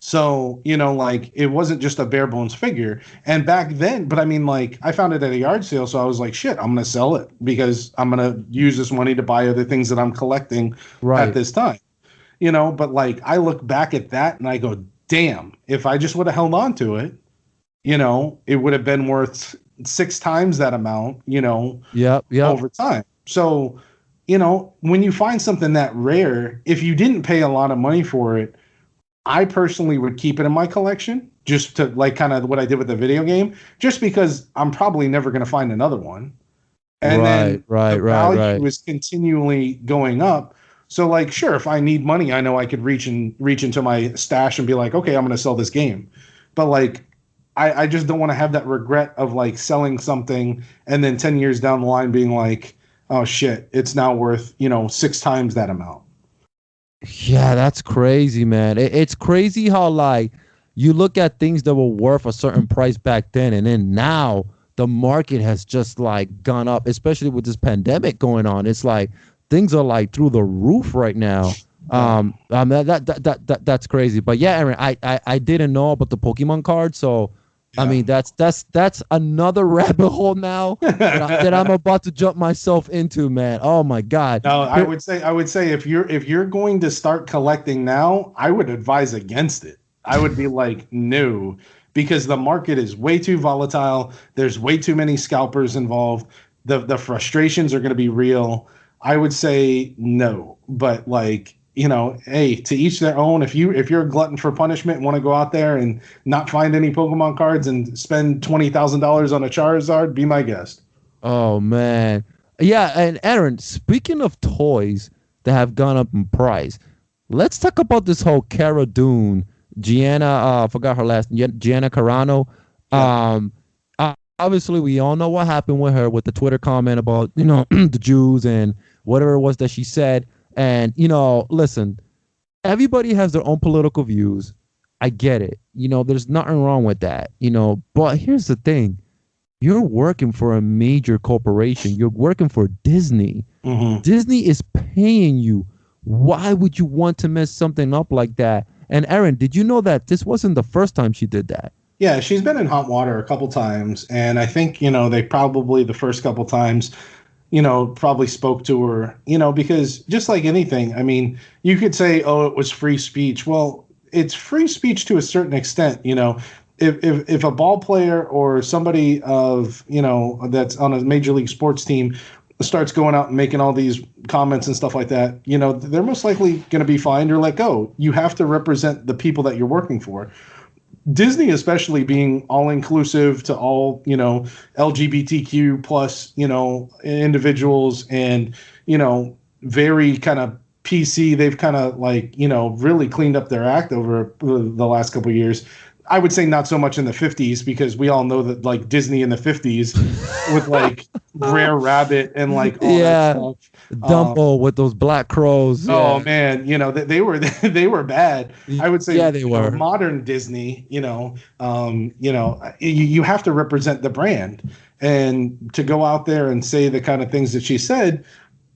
So, like it wasn't just a bare bones figure. And back then, but I mean, like I found it at a yard sale. So I was like, shit, I'm going to sell it because I'm going to use this money to buy other things that I'm collecting at this time. But like I look back at that and I go, damn, if I just would have held on to it, it would have been worth 6 times that amount, over time. So, when you find something that rare, if you didn't pay a lot of money for it, I personally would keep it in my collection just to like kind of what I did with the video game, just because I'm probably never going to find another one. And then the value is continually going up. So like, sure, if I need money, I know I could reach into my stash and be like, okay, I'm going to sell this game. But like, I just don't want to have that regret of like selling something and then 10 years down the line being like, oh shit, it's now worth, 6 times that amount. Yeah, that's crazy, man. It's crazy how like you look at things that were worth a certain price back then, and then now the market has just like gone up, especially with this pandemic going on. It's like things are like through the roof right now. That's crazy. But yeah, Aaron, I didn't know about the Pokemon card, so I mean that's another rabbit hole now that I'm about to jump myself into, man. Oh my God. No, I would say if you're going to start collecting now, I would advise against it. I would be like, no, because the market is way too volatile. There's way too many scalpers involved. The frustrations are going to be real. I would say no, but like, hey, to each their own. If you're a glutton for punishment and want to go out there and not find any Pokemon cards and spend $20,000 on a Charizard, be my guest. Oh man, yeah. And Aaron, speaking of toys that have gone up in price, let's talk about this whole Cara Dune, Gianna. I forgot her last name, Gianna Carano. Obviously, we all know what happened with her with the Twitter comment about the Jews and whatever it was that she said. And, listen, everybody has their own political views. I get it. There's nothing wrong with that, but here's the thing. You're working for a major corporation. You're working for Disney. Mm-hmm. Disney is paying you. Why would you want to mess something up like that? And Aaron, did you know that this wasn't the first time she did that? Yeah, she's been in hot water a couple times. And I think, they probably the first couple times probably spoke to her, because just like anything, I mean, you could say, oh, it was free speech. Well, it's free speech to a certain extent, if a ball player or somebody of, that's on a major league sports team starts going out and making all these comments and stuff like that, they're most likely going to be fined or let go. You have to represent the people that you're working for. Disney, especially being all inclusive to all, LGBTQ plus, individuals and, very kind of PC. They've kind of like, really cleaned up their act over the last couple of years. I would say not so much in the 50s, because we all know that like Disney in the 50s with like Brer Rabbit and like all that stuff. Dumbo with those black crows. Oh man, they were they were bad. I would say they were. Modern Disney, you have to represent the brand, and to go out there and say the kind of things that she said,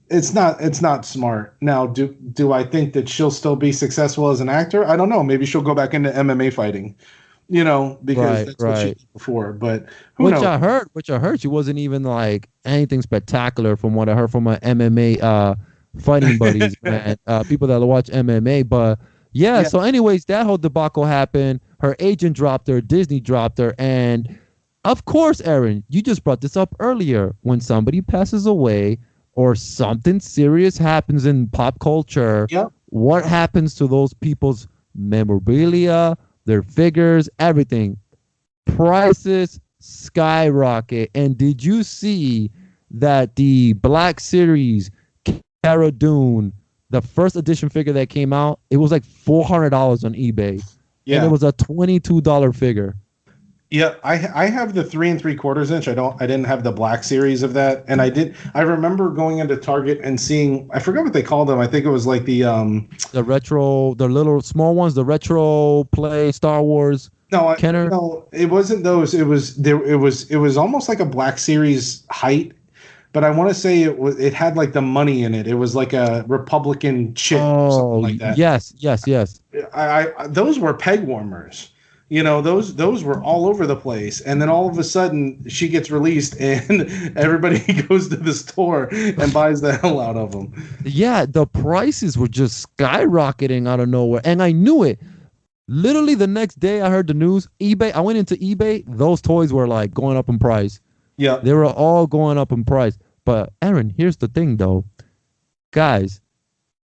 it's not smart. Now, do I think that she'll still be successful as an actor? I don't know. Maybe she'll go back into MMA fighting. Because that's what she did before. But which I heard she wasn't even like anything spectacular from what I heard from my MMA fighting buddies, man. People that watch MMA. But yeah, so anyways, that whole debacle happened. Her agent dropped her, Disney dropped her, and of course, Aaron, you just brought this up earlier. When somebody passes away or something serious happens in pop culture, what happens to those people's memorabilia, their figures, everything? Prices skyrocket. And did you see that the Black Series Cara Dune, the first edition figure that came out, it was like $400 on eBay. Yeah. And it was a $22 figure. Yeah, I have the 3 3/4 inch. I didn't have the black series of that, and I remember going into Target and seeing, I forgot what they called them. I think it was like The retro, the little small ones, the retro play Star Wars Kenner. no, it wasn't those. It was almost like a black series height, but I want to say it had like the money in it. It was like a Republican chip or something Oh like that. yes, yes, yes. Those were peg warmers. You know, those were all over the place. And then all of a sudden she gets released and everybody goes to the store and buys the hell out of them. Yeah, the prices were just skyrocketing out of nowhere, and I knew it. Literally the next day I heard the news, eBay, I went into eBay, those toys were like going up in price. Yeah. They were all going up in price. But Aaron, here's the thing though. Guys,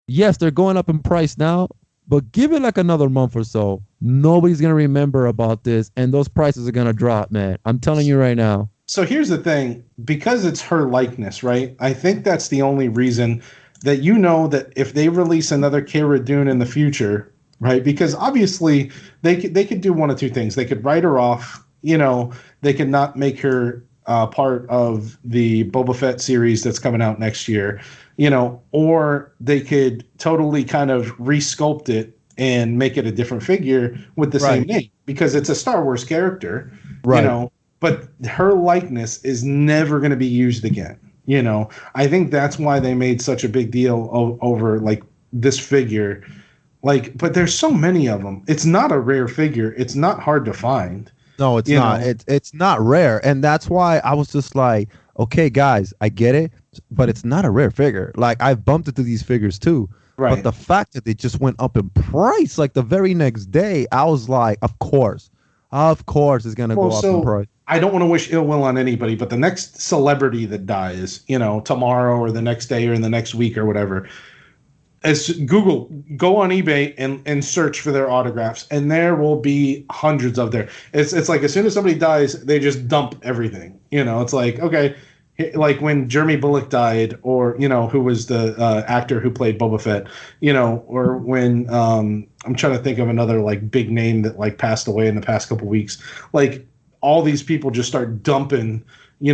yes, they're going up in price now, but give it like another month or so. Nobody's going to remember about this, and those prices are going to drop, man. I'm telling you right now. So here's the thing, because it's her likeness, right? I think that's the only reason that that if they release another Cara Dune in the future, right? Because obviously they could do one of two things. They could write her off, they could not make her part of the Boba Fett series that's coming out next year, or they could totally kind of resculpt it and make it a different figure with the same name, because it's a Star Wars character, Right. but her likeness is never going to be used again. I think that's why they made such a big deal over like this figure. Like, but there's so many of them. It's not a rare figure. It's not hard to find. No, it's You not. know? It's not rare, and that's why I was just like, okay, guys, I get it, but it's not a rare figure. Like I've bumped into these figures too, Right. but the fact that they just went up in price like the very next day, I was like, of course, it's gonna go up in price. I don't want to wish ill will on anybody, but the next celebrity that dies, tomorrow or the next day or in the next week or whatever, as go on eBay and search for their autographs, and there will be hundreds of there. It's like as soon as somebody dies, they just dump everything. It's like, okay, like when Jeremy Bullock died, or who was the actor who played Boba Fett, or when I'm trying to think of another like big name that like passed away in the past couple weeks. Like all these people just start dumping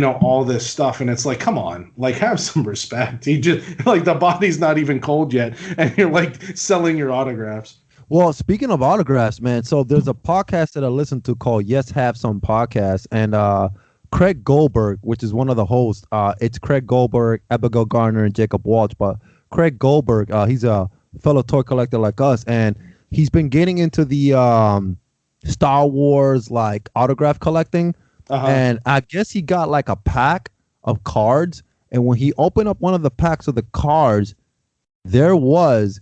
all this stuff, and it's like, come on, like have some respect. He just like the body's not even cold yet and you're like selling your autographs. Well, speaking of autographs, man, so there's a podcast that I listen to called Yes Have Some Podcast, and Craig Goldberg, which is one of the hosts, it's Craig Goldberg, Abigail Garner, and Jacob Walsh. But Craig Goldberg, he's a fellow toy collector like us, and he's been getting into the Star Wars like autograph collecting. And I guess he got like a pack of cards, and when he opened up one of the packs of the cards, there was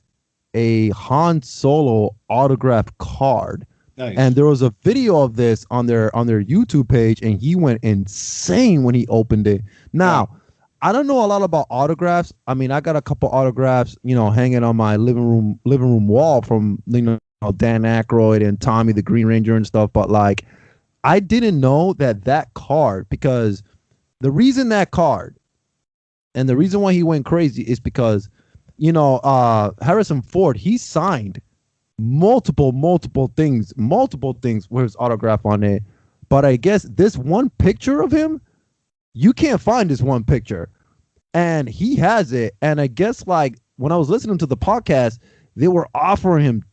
a Han Solo autograph card. Nice. And there was a video of this on their YouTube page, and he went insane when he opened it. Now, I don't know a lot about autographs. I mean, I got a couple autographs, hanging on my living room wall from Dan Aykroyd and Tommy the Green Ranger and stuff, but like I didn't know that card, because the reason that card and the reason why he went crazy is because, Harrison Ford, he signed multiple things with his autograph on it. But I guess this one picture of him, you can't find this one picture. And he has it. And I guess like when I was listening to the podcast, they were offering him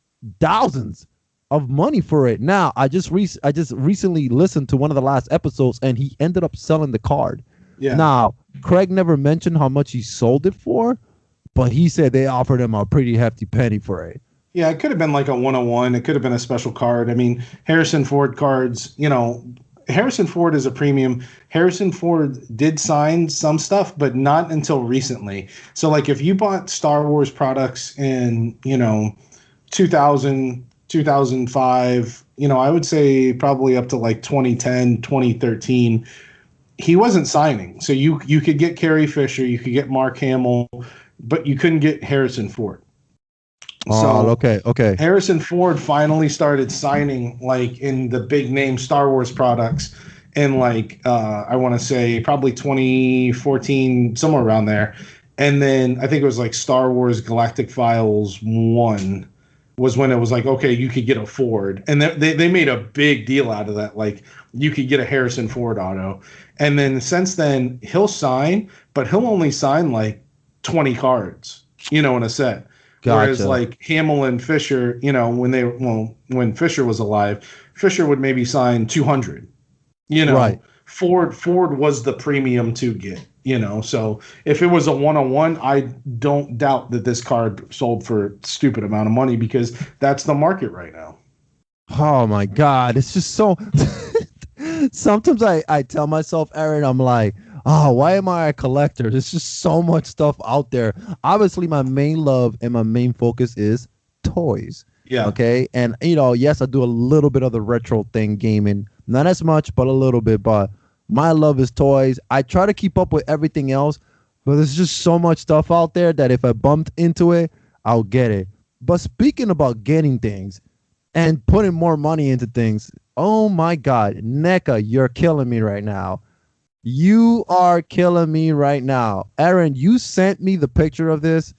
thousands of money for it. Now, I just recently listened to one of the last episodes, and he ended up selling the card. Yeah. Now, Craig never mentioned how much he sold it for, but he said they offered him a pretty hefty penny for it. Yeah, it could have been like a 101. It could have been a special card. I mean, Harrison Ford cards, Harrison Ford is a premium. Harrison Ford did sign some stuff, but not until recently. So like if you bought Star Wars products in, 2000, 2005, I would say probably up to like 2010, 2013, he wasn't signing. So you could get Carrie Fisher, you could get Mark Hamill, but you couldn't get Harrison Ford. Oh, okay. Harrison Ford finally started signing like in the big name Star Wars products in like I want to say probably 2014, somewhere around there. And then I think it was like Star Wars Galactic Files 1 was when it was like, okay, you could get a Ford. And they made a big deal out of that. Like, you could get a Harrison Ford auto. And then since then, he'll sign, but he'll only sign like 20 cards, in a set. Gotcha. Whereas like Hamill and Fisher, when Fisher was alive, Fisher would maybe sign 200. Right. Ford was the premium to get. So if it was a 1-on-1, I don't doubt that this card sold for a stupid amount of money, because that's the market right now. Oh my God. It's just so sometimes I tell myself, Aaron, I'm like, oh, why am I a collector? There's just so much stuff out there. Obviously, my main love and my main focus is toys. Yeah. Okay. And yes, I do a little bit of the retro thing, gaming. Not as much, but a little bit. But my love is toys. I try to keep up with everything else, but there's just so much stuff out there that if I bumped into it, I'll get it. But speaking about getting things and putting more money into things, oh my God, NECA, you're killing me right now. You are killing me right now. Aaron, you sent me the picture of this,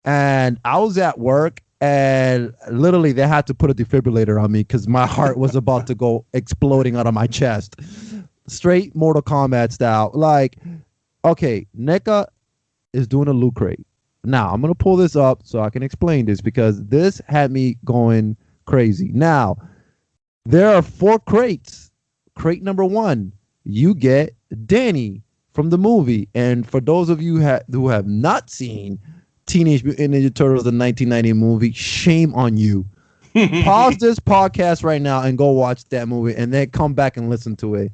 and I was at work, and literally they had to put a defibrillator on me because my heart was about to go exploding out of my chest. Straight Mortal Kombat style. Like, okay, NECA is doing a loot crate. Now, I'm going to pull this up so I can explain this, because this had me going crazy. Now, there are 4 crates. Crate number 1, you get Danny from the movie. And for those of you who have not seen Teenage Mutant Ninja Turtles, the 1990 movie, shame on you. Pause this podcast right now and go watch that movie, and then come back and listen to it.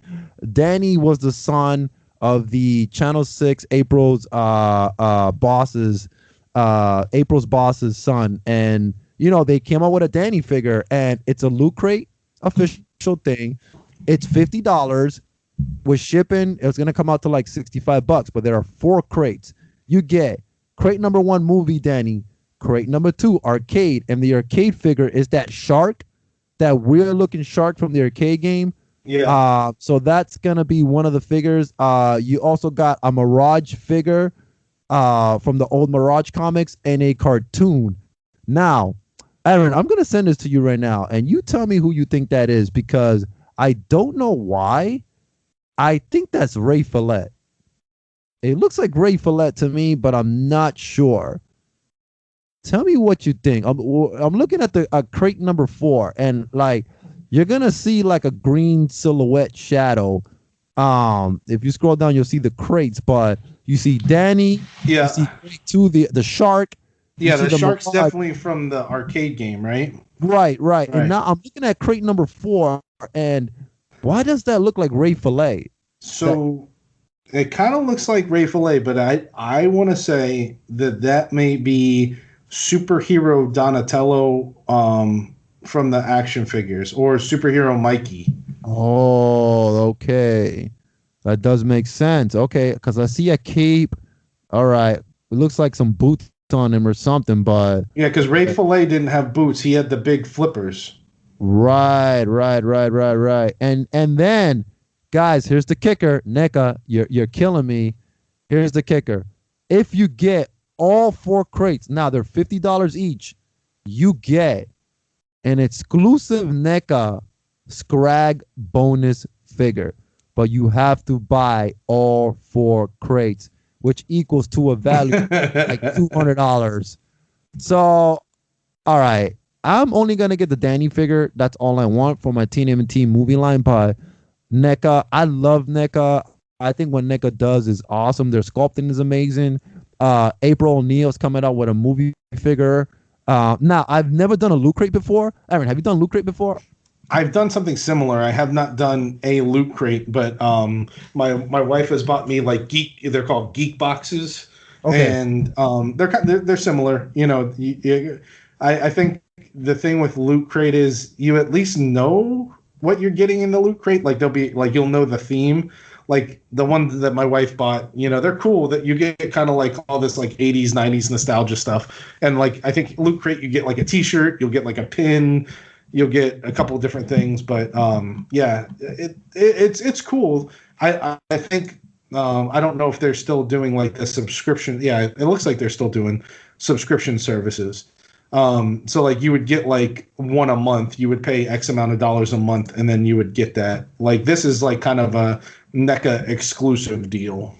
Danny was the son of the Channel 6 April's boss's son, and they came out with a Danny figure, and it's a loot crate official thing. It's $50 with shipping. It's gonna come out to like $65, but there are 4 crates. You get crate number 1, movie Danny. Crate number 2, arcade, and the arcade figure is that shark, that weird looking shark from the arcade game. Yeah. So that's gonna be one of the figures. You also got a Mirage figure from the old Mirage comics, and a cartoon. Now, Aaron, I'm gonna send this to you right now, and you tell me who you think that is, because I don't know why. I think that's Ray Fillet. It looks like Ray Fillet to me, but I'm not sure. Tell me what you think. I'm looking at the crate number 4, and like you're gonna see like a green silhouette shadow. If you scroll down, you'll see the crates, but you see Danny. Yeah. You see crate 2, the shark. Yeah, the shark's definitely from the arcade game, right? Right. And now I'm looking at crate number 4, and why does that look like Ray Fillet? So it kind of looks like Ray Fillet, but I want to say that may be superhero Donatello from the action figures, or superhero Mikey. Oh, okay. That does make sense. Okay, because I see a cape. All right. It looks like some boots on him or something, but... Yeah, because Ray Fillet didn't have boots. He had the big flippers. Right. And then, guys, here's the kicker. NECA, you're killing me. Here's the kicker. If you get all 4 crates, now they're $50 each, you get an exclusive NECA Scrag bonus figure, but you have to buy all 4 crates, which equals to a value like $200. So, all right, I'm only gonna get the Danny figure. That's all I want for my Team M&T movie line. But NECA, I love NECA. I think what NECA does is awesome. Their sculpting is amazing. April O'Neil's coming out with a movie figure. Now, I've never done a loot crate before. Aaron, have you done loot crate before? I've done something similar. I have not done a loot crate, but my wife has bought me like they're called geek boxes. Okay. And they're similar. I think the thing with loot crate is you at least know what you're getting in the loot crate. Like you'll know the theme. Like the ones that my wife bought, they're cool, that you get kind of like all this like 80s, 90s nostalgia stuff. And like, I think Loot Crate, you get like a t-shirt, you'll get like a pin, you'll get a couple of different things. But yeah, it's cool. I think, I don't know if they're still doing like the subscription. Yeah, it looks like they're still doing subscription services. So like you would get like one a month. You would pay X amount of dollars a month, and then you would get that. Like this is like kind of a NECA exclusive deal.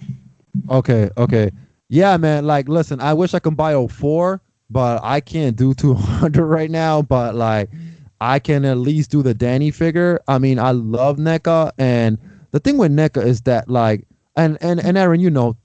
Okay, okay. Yeah, man. Like, listen, I wish I could buy '04, but I can't do 200 right now. But like, I can at least do the Danny figure. I mean, I love NECA, and the thing with NECA is that like, and Aaron, you know,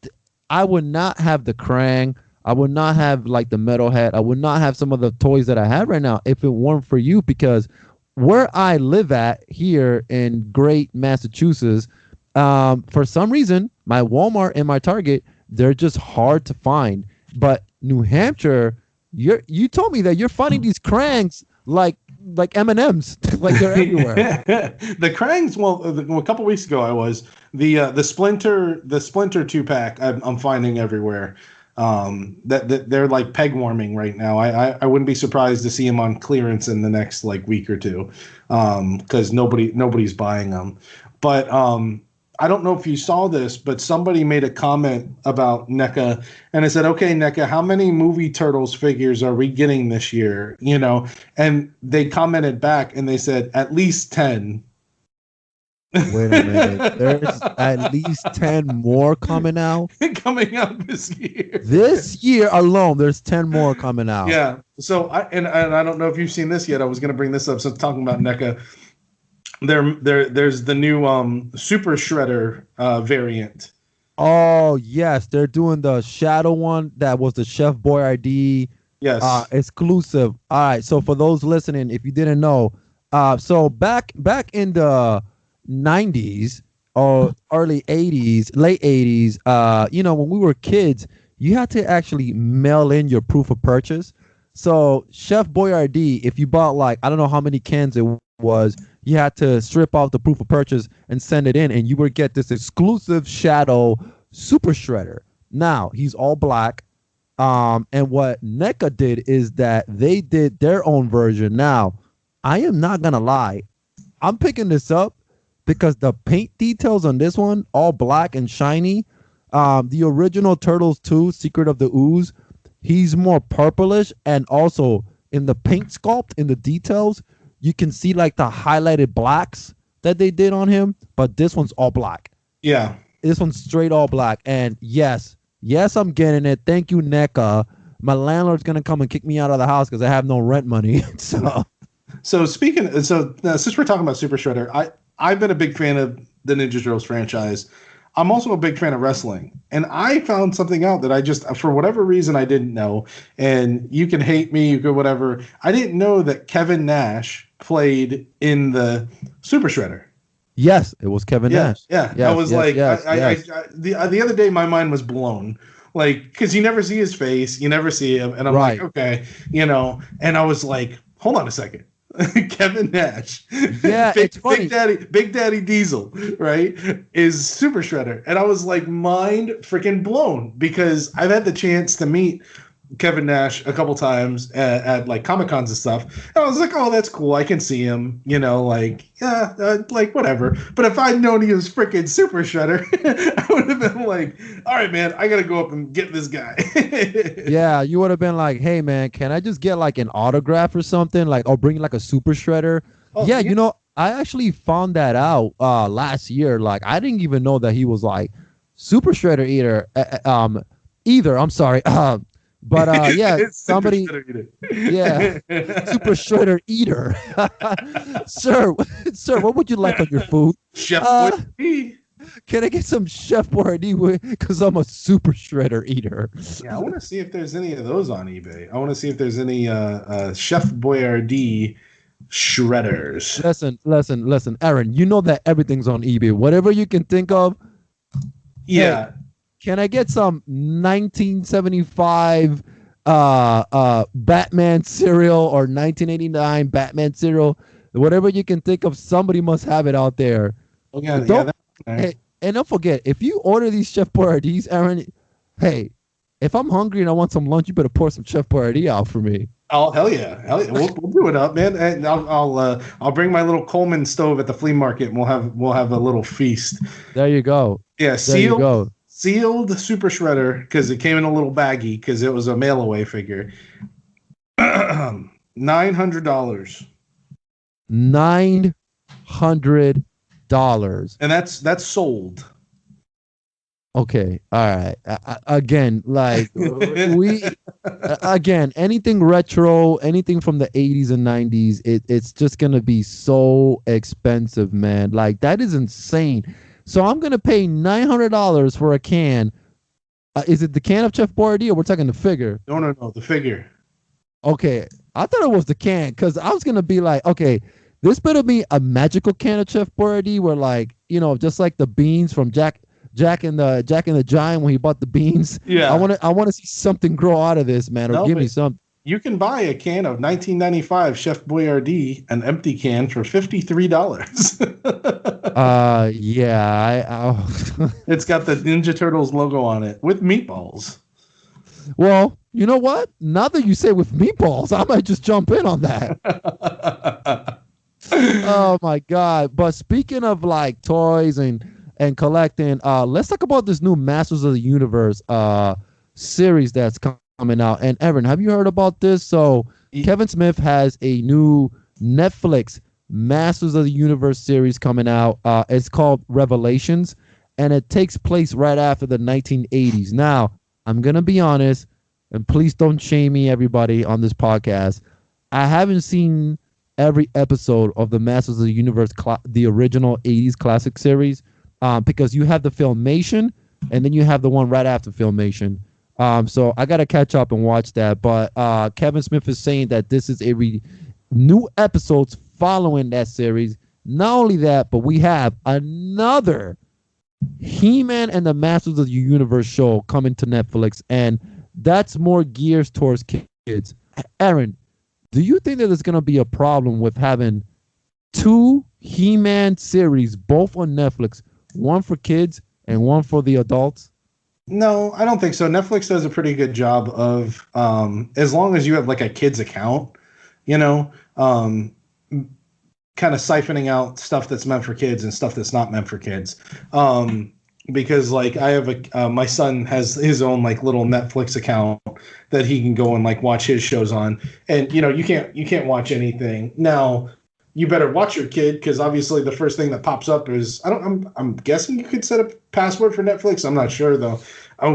I would not have the Krang. I would not have like the Metalhead. I would not have some of the toys that I have right now if it weren't for you, because where I live at here in Great Massachusetts, for some reason, my Walmart and my Target, they're just hard to find. But New Hampshire, you told me that you're finding these Krangs like M&Ms, like they're everywhere. The Krangs, well, a couple weeks ago I was the Splinter 2-pack I'm finding everywhere. That they're like peg warming right now. I wouldn't be surprised to see them on clearance in the next like week or two, because nobody's buying them. But I don't know if you saw this, but somebody made a comment about NECA, and it said, "Okay, NECA, how many movie Turtles figures are we getting this year?" You know, and they commented back and they said at least 10. Wait a minute. There's at least 10 more coming out. Coming out this year. This year alone, there's 10 more coming out. Yeah. So I don't know if you've seen this yet. I was going to bring this up since talking about NECA. There's the new Super Shredder variant. Oh yes, they're doing the Shadow one that was the Chef Boyardee exclusive. All right, so for those listening, if you didn't know, so back in the 90s or early 80s, late 80s, you know, when we were kids, you had to actually mail in your proof of purchase. So Chef Boyardee, if you bought like, I don't know how many cans it was, you had to strip off the proof of purchase and send it in, and you would get this exclusive Shadow Super Shredder. Now he's all black. And what NECA did is that they did their own version. Now, I am not gonna lie, I'm picking this up because the paint details on this one, all black and shiny. The original Turtles 2, Secret of the Ooze, he's more purplish, and also in the paint sculpt, in the details, you can see like the highlighted blacks that they did on him, but this one's all black. Yeah. This one's straight all black. And yes, I'm getting it. Thank you, NECA. My landlord's gonna come and kick me out of the house because I have no rent money. So since we're talking about Super Shredder, I've been a big fan of the Ninja Turtles franchise. I'm also a big fan of wrestling, and I found something out that I just, for whatever reason, I didn't know. And you can hate me, you could whatever. I didn't know that Kevin Nash played in the Super Shredder. Yes, it was Kevin Nash. Yeah, yes, I was the other day my mind was blown, like, because you never see his face, you never see him, and I'm like, okay, you know, and I was like, hold on a second. Kevin Nash, it's funny. Big Daddy Diesel, right, is Super Shredder, and I was like mind freaking blown because I've had the chance to meet Kevin Nash a couple times at like Comic-Cons and stuff. And I was like, oh, that's cool. I can see him, you know, like, like whatever. But if I'd known he was freaking Super Shredder, I would have been like, all right, man, I got to go up and get this guy. Yeah, you would have been like, hey, man, can I just get like an autograph or something? Like, or bring like a Super Shredder? Oh, yeah, you know, I actually found that out last year. Like, I didn't even know that he was like Super Shredder either. I'm sorry. But yeah, somebody, yeah, Super Shredder eater. sir, what would you like on your food? Chef Boyardee. Can I get some Chef Boyardee? Because I'm a Super Shredder eater. Yeah, I want to see if there's any of those on eBay. I want to see if there's any Chef Boyardee shredders. Listen, Aaron. You know that everything's on eBay. Whatever you can think of. Yeah. Hey, can I get some 1975 Batman cereal or 1989 Batman cereal? Whatever you can think of, somebody must have it out there. Okay, hey, and don't forget, if you order these Chef Boyardees, Aaron, hey, if I'm hungry and I want some lunch, you better pour some Chef Boyardee out for me. Oh, hell yeah. We'll do it up, man. And I'll bring my little Coleman stove at the flea market, and we'll have a little feast. There you go. Yeah, there you go. Sealed Super Shredder, because it came in a little baggie because it was a mail away figure. $900. $900. And that's sold. Okay, all right. Again, like again, anything retro, anything from the 80s and 90s, it's just gonna be so expensive, man. Like that is insane. So I'm gonna pay $900 for a can. Is it the can of Chef Boyardee, or we're talking the figure? No, the figure. Okay, I thought it was the can because I was gonna be like, okay, this better be a magical can of Chef Boyardee, where like just like the beans from Jack and the Giant when he bought the beans. Yeah. I want to see something grow out of this, man, or No, give me but some. You can buy a can of 1995 Chef Boyardee, an empty can, for $53. Yeah, It's got the Ninja Turtles logo on it with meatballs. well, you know what? Now that you say with meatballs, I might just jump in on that. Oh my God. But speaking of like toys and collecting, let's talk about this new Masters of the Universe series that's coming out. And Evan, have you heard about this? So Kevin Smith has a new Netflix Masters of the Universe series coming out. It's called Revelations, and it takes place right after the 1980s. Now, I'm gonna be honest, and please don't shame me, everybody on this podcast. I haven't seen every episode of the Masters of the Universe, the original 80s classic series, because you have the Filmation, and then you have the one right after Filmation. So I got to catch up and watch that. But Kevin Smith is saying that this is every new episodes following that series. Not only that, but we have another He-Man and the Masters of the Universe show coming to Netflix, and that's more geared towards kids. Aaron, do you think that there's going to be a problem with having two He-Man series, both on Netflix, one for kids and one for the adults? No, I don't think so. Netflix does a pretty good job of, as long as you have like a kid's account, kind of siphoning out stuff that's meant for kids and stuff that's not meant for kids. Because like I have my son has his own like little Netflix account that he can go and like watch his shows on, and you can't watch anything. Now you better watch your kid, because obviously the first thing that pops up is I'm guessing you could set a password for Netflix. I'm not sure though.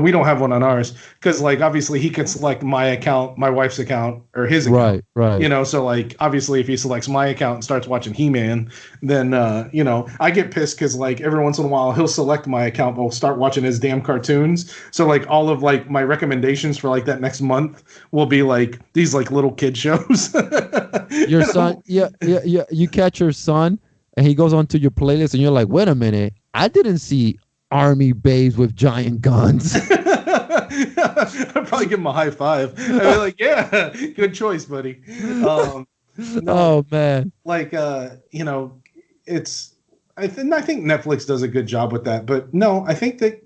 We don't have one on ours, because like obviously he can select my account, my wife's account, or his account. Right. So like obviously if he selects my account and starts watching He-Man, then I get pissed, because like every once in a while he'll select my account but we'll start watching his damn cartoons. So like all of like my recommendations for like that next month will be like these like little kid shows. Your son, yeah. You catch your son and he goes onto your playlist and you're like, wait a minute, I didn't see army babes with giant guns. I'd probably give him a high five. I'd be like, yeah, good choice, buddy. No, oh man. Like it's I think Netflix does a good job with that. But no, I think that,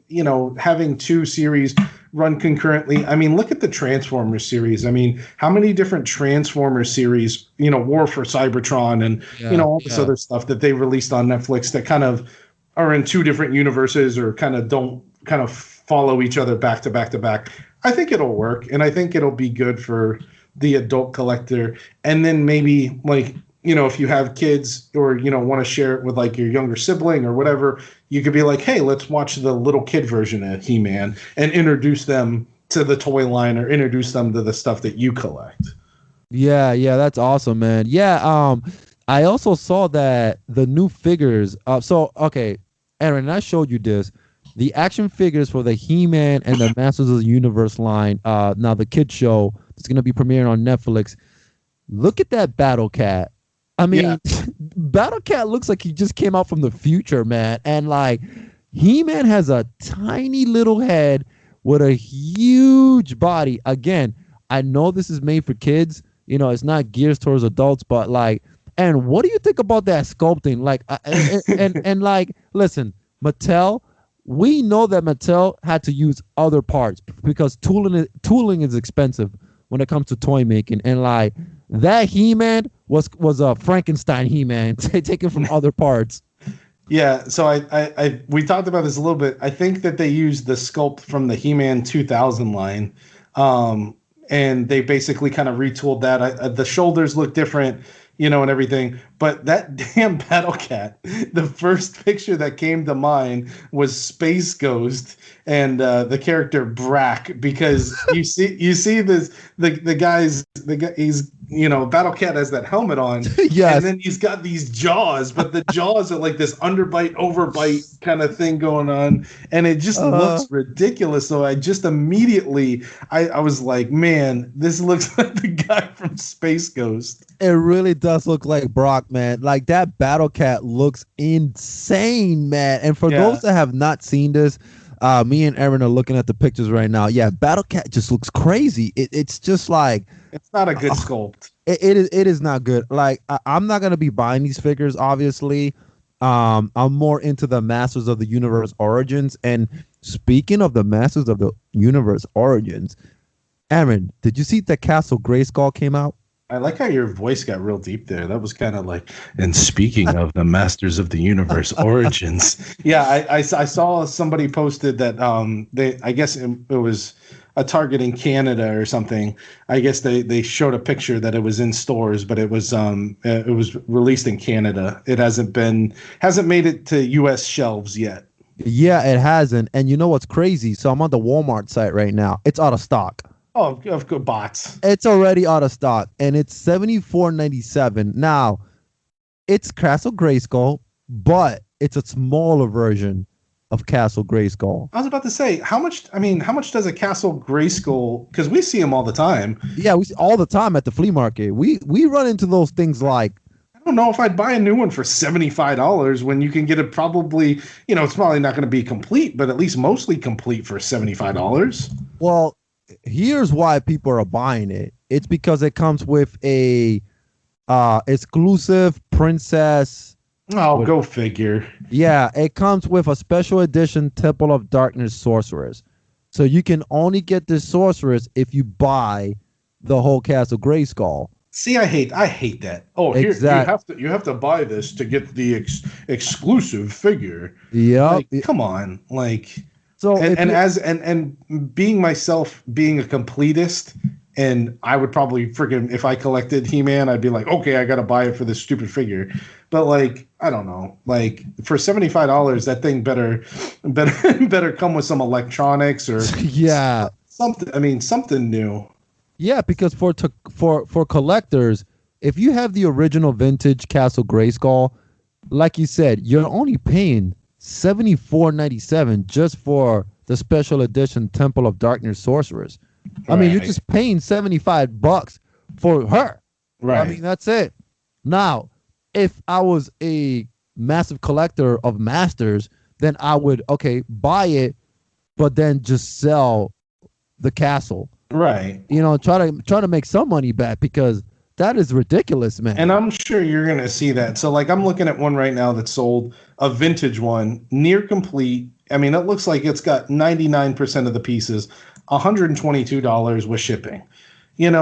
having two series run concurrently. I mean, look at the Transformers series. I mean, how many different Transformers series, War for Cybertron and all this other stuff that they released on Netflix that kind of are in two different universes, or kind of follow each other back to back to back. I think it'll work, and I think it'll be good for the adult collector. And then maybe like, if you have kids, or want to share it with like your younger sibling or whatever, you could be like, hey, let's watch the little kid version of He-Man, and introduce them to the toy line, or introduce them to the stuff that you collect. Yeah, that's awesome, man. Yeah, I also saw that the new figures. Okay, Aaron, I showed you this. The action figures for the He-Man and the Masters of the Universe line. Now the kid show is going to be premiering on Netflix. Look at that Battle Cat. I mean, Battle Cat looks like he just came out from the future, man. And like, He-Man has a tiny little head with a huge body. Again, I know this is made for kids. It's not geared towards adults, but like, and what do you think about that sculpting? Like, and like, listen, Mattel, we know that Mattel had to use other parts because tooling is expensive when it comes to toy making. And like, that He-Man was a Frankenstein He-Man taken from other parts. Yeah, so we talked about this a little bit. I think that they used the sculpt from the He-Man 2000 line. and they basically kind of retooled that. The shoulders look different, and everything. But that damn Battle Cat, the first picture that came to mind was Space Ghost and the character Brack, because you see this the guy he's Battle Cat has that helmet on, Yes. and then he's got these jaws, but the jaws are like this underbite overbite kind of thing going on, and it just looks ridiculous. So I just immediately I was like, man, this looks like the guy from Space Ghost. It really does look like Brock, man. Like that Battle Cat looks insane, man. And for those that have not seen this, me and Aaron are looking at the pictures right now. Yeah, Battle Cat just looks crazy. It's just like it's not a good sculpt. It is not good. Like I'm not gonna be buying these figures, obviously. I'm more into the Masters of the Universe Origins. And speaking of the Masters of the Universe Origins, Aaron, did you see that Castle Grayskull came out? I like how your voice got real deep there. That was kind of like, and speaking of the Masters of the Universe Origins. Yeah, I saw somebody posted that I guess it was a Target in Canada or something. I guess they showed a picture that it was in stores, but it was released in Canada. It hasn't made it to US shelves yet. Yeah, it hasn't. And you know what's crazy? So I'm on the Walmart site right now. It's out of stock. Oh, of good bots. It's already out of stock, and it's $74.97. Now, it's Castle Grayskull, but it's a smaller version of Castle Grayskull. I was about to say, how much does a Castle Grayskull? Because we see them all the time. Yeah, we see all the time at the flea market. We run into those things like. I don't know if I'd buy a new one for $75 when you can get it probably. It's probably not going to be complete, but at least mostly complete for $75. Well. Here's why people are buying it. It's because it comes with a exclusive princess. Oh, go figure. Yeah, it comes with a special edition Temple of Darkness sorceress. So you can only get this sorceress if you buy the whole Castle Grayskull. See, I hate that. Oh, exactly. You have to buy this to get the exclusive figure. Yeah, like, come on, like. So and being myself, being a completist, and I would probably freaking, if I collected He-Man, I'd be like, okay, I gotta buy it for this stupid figure. But like, I don't know, like for $75, that thing better come with some electronics or something. I mean, something new. Yeah, because for collectors, if you have the original vintage Castle Grayskull, like you said, you're only paying $74.97 just for the special edition Temple of Darkness sorceress. I mean, you're just paying $75 for her. Right. I mean, that's it. Now, if I was a massive collector of Masters, then I would buy it, but then just sell the castle. Right. Try to make some money back, because that is ridiculous, man. And I'm sure you're going to see that. So, like, I'm looking at one right now that's sold, a vintage one, near complete. I mean, it looks like it's got 99% of the pieces, $122 with shipping.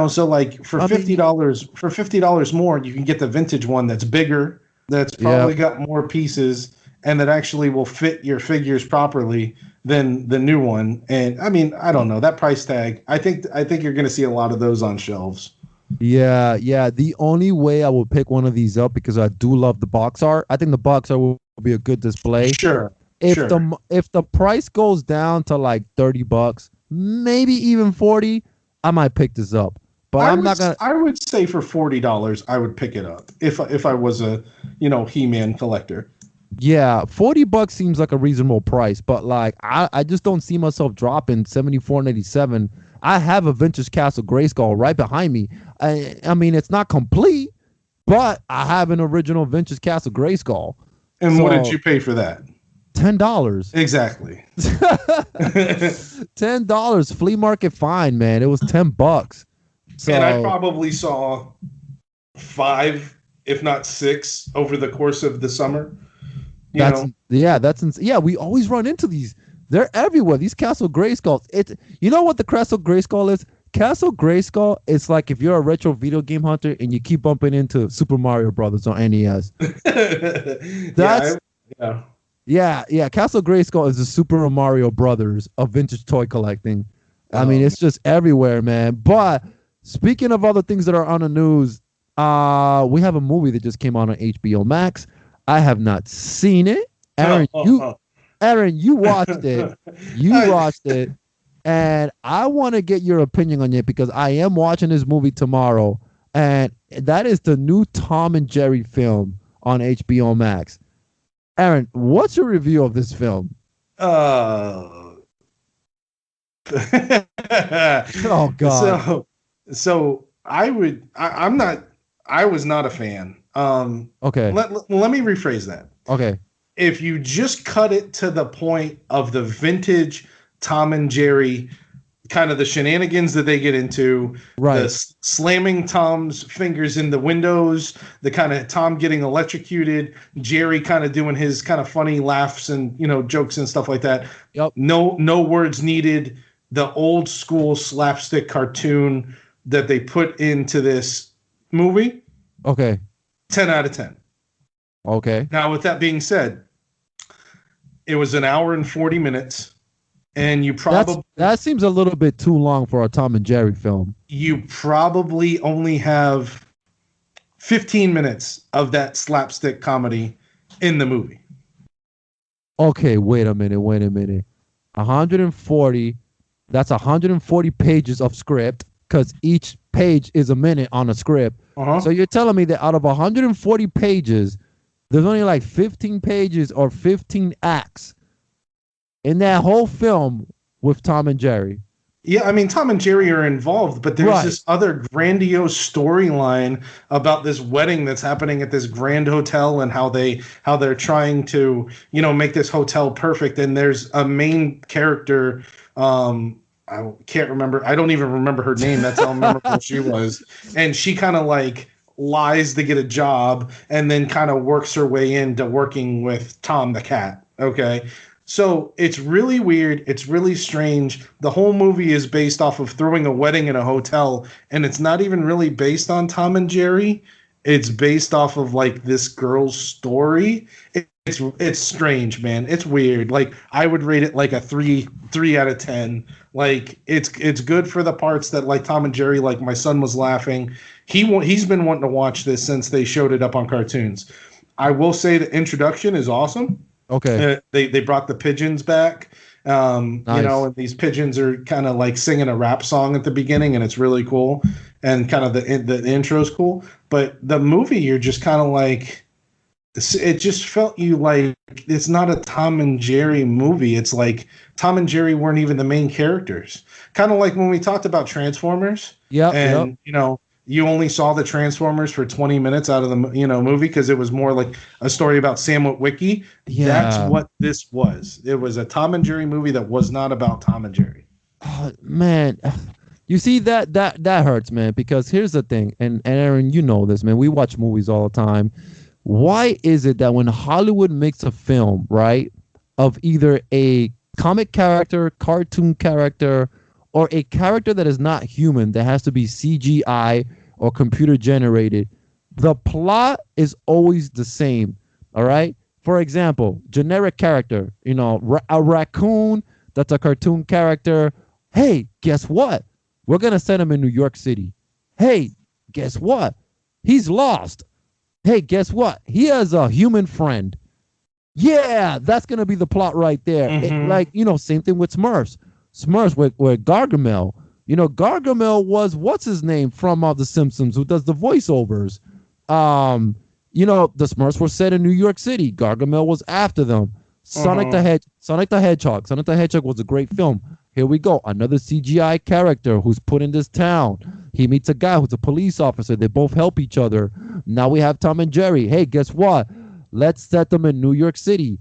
So like for $50 more, you can get the vintage one that's bigger, that's probably got more pieces, and that actually will fit your figures properly than the new one. And I mean, I don't know, that price tag. I think you're going to see a lot of those on shelves. Yeah. The only way I would pick one of these up, because I do love the box art. I think the box art will be a good display. Sure. If the price goes down to like $30, maybe even $40, I might pick this up. But I would say for $40, I would pick it up if I was a He-Man collector. Yeah, $40 seems like a reasonable price, but like I just don't see myself dropping $74.87. I have a vintage Castle Grayskull right behind me. I mean, it's not complete, but I have an original vintage Castle Grayskull. And what did you pay for that? $10. Exactly. $10. Flea market fine, man. It was $10. So, and I probably saw 5, if not 6, over the course of the summer. Yeah, we always run into these. They're everywhere. These Castle Grayskulls. You know what the Castle Grayskull is? Castle Grayskull is like if you're a retro video game hunter and you keep bumping into Super Mario Brothers on NES. Yeah. Castle Grayskull is the Super Mario Brothers of vintage toy collecting. I mean, it's just everywhere, man. But speaking of other things that are on the news, we have a movie that just came out on HBO Max. I have not seen it. Aaron, you watched it. You watched it. And I want to get your opinion on it because I am watching this movie tomorrow. And that is the new Tom and Jerry film on HBO Max. Aaron, what's your review of this film? Oh God. So I was not a fan. Okay. Let me rephrase that. Okay. If you just cut it to the point of the vintage Tom and Jerry, kind of the shenanigans that they get into, right, the slamming Tom's fingers in the windows, the kind of Tom getting electrocuted, Jerry kind of doing his kind of funny laughs and, you know, jokes and stuff like that. Yep. No words needed. The old school slapstick cartoon that they put into this movie. Okay. 10 out of 10. Okay. Now, with that being said, it was an hour and 40 minutes. And you probably that seems a little bit too long for a Tom and Jerry film. You probably only have 15 minutes of that slapstick comedy in the movie. Okay, wait a minute. 140, that's 140 pages of script because each page is a minute on a script. Uh-huh. So you're telling me that out of 140 pages, there's only like 15 pages or 15 acts in that whole film with Tom and Jerry. Yeah, I mean, Tom and Jerry are involved, but there's this other grandiose storyline about this wedding that's happening at this grand hotel and how they're trying to, you know, make this hotel perfect. And there's a main character. I can't remember. I don't even remember her name. That's how memorable she was. And she kind of like lies to get a job and then kind of works her way into working with Tom the cat. Okay. So it's really weird. It's really strange. The whole movie is based off of throwing a wedding in a hotel, and it's not even really based on Tom and Jerry. It's based off of like this girl's story. It's strange, man. It's weird. Like I would rate it like a 3 out of 10. Like it's good for the parts that like Tom and Jerry. Like my son was laughing. He's been wanting to watch this since they showed it up on cartoons. I will say the introduction is awesome. Okay. They brought the pigeons back. Nice. You know, and these pigeons are kind of like singing a rap song at the beginning, and it's really cool. And kind of the intro's cool. But the movie, you're just kind of like, it just felt you like it's not a Tom and Jerry movie. It's like Tom and Jerry weren't even the main characters. Kind of like when we talked about Transformers. Yeah. And, you know, you only saw the Transformers for 20 minutes out of the movie because it was more like a story about Sam Witwicky. Yeah. That's what this was. It was a Tom and Jerry movie that was not about Tom and Jerry. Oh, man, you see that hurts, man, because here's the thing, and Aaron, you know this, man. We watch movies all the time. Why is it that when Hollywood makes a film, right, of either a comic character, cartoon character, or a character that is not human, that has to be CGI or computer generated, the plot is always the same. All right. For example, generic character, you know, a raccoon that's a cartoon character. Hey, guess what? We're going to send him in New York City. Hey, guess what? He's lost. Hey, guess what? He has a human friend. Yeah, that's going to be the plot right there. Mm-hmm. Like, you know, same thing with Smurfs with Gargamel. You know, Gargamel was what's his name from The Simpsons, who does the voiceovers. You know, the Smurfs were set in New York City. Gargamel was after them. Sonic the Hedgehog. Sonic the Hedgehog was a great film. Here we go. Another CGI character who's put in this town. He meets a guy who's a police officer. They both help each other. Now we have Tom and Jerry. Hey, guess what? Let's set them in New York City.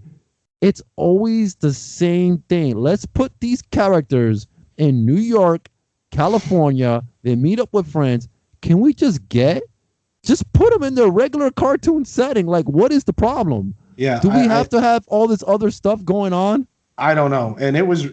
It's always the same thing. Let's put these characters in New York, California. They meet up with friends. Can we just put them in their regular cartoon setting? Like, what is the problem? Yeah. Do we have to have all this other stuff going on? I don't know. And I was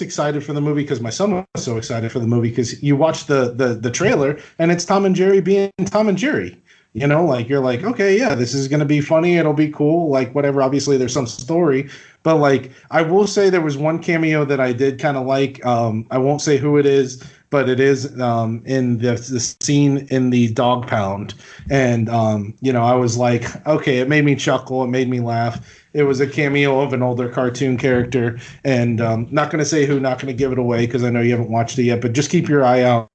excited for the movie because my son was so excited for the movie because you watch the trailer and it's Tom and Jerry being Tom and Jerry. You know, like you're like, okay, yeah, this is gonna be funny. It'll be cool. Like whatever. Obviously, there's some story, but like I will say there was one cameo that I did kind of like. I won't say who it is, but it is in the scene in the dog pound, and you know, I was like, okay, it made me chuckle. It made me laugh. It was a cameo of an older cartoon character, and not going to say who, not going to give it away because I know you haven't watched it yet. But just keep your eye out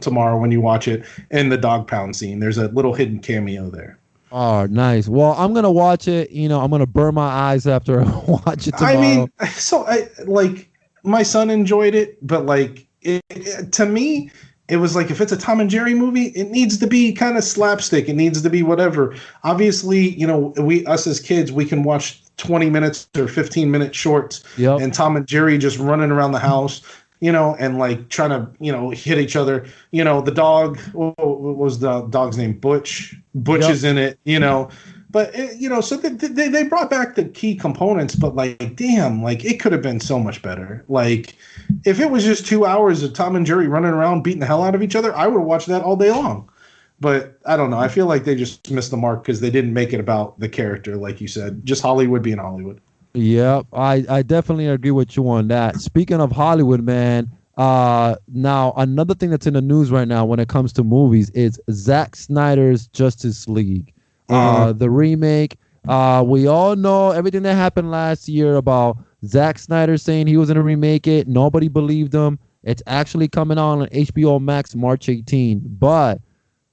tomorrow when you watch it in the dog pound scene. There's a little hidden cameo there. Oh, nice. Well, I'm gonna watch it. You know, I'm gonna burn my eyes after I watch it tomorrow. I mean, so I like my son enjoyed it, but like to me, it was like if it's a Tom and Jerry movie, it needs to be kind of slapstick. It needs to be whatever. Obviously, you know, us as kids, we can watch 20 minutes or 15-minute shorts, and Tom and Jerry just running around the house, you know, and like trying to, you know, hit each other. You know, the dog, what was the dog's name? Butch. Butch is in it, you know. But, you know, so they brought back the key components, but like, damn, like it could have been so much better. Like, if it was just 2 hours of Tom and Jerry running around beating the hell out of each other, I would have watched that all day long. But I don't know. I feel like they just missed the mark because they didn't make it about the character, like you said. Just Hollywood being Hollywood. Yep, I definitely agree with you on that. Speaking of Hollywood, man, now another thing that's in the news right now when it comes to movies is Zack Snyder's Justice League. The remake. We all know everything that happened last year about Zack Snyder saying he was going to remake it. Nobody believed him. It's actually coming on HBO Max March 18. But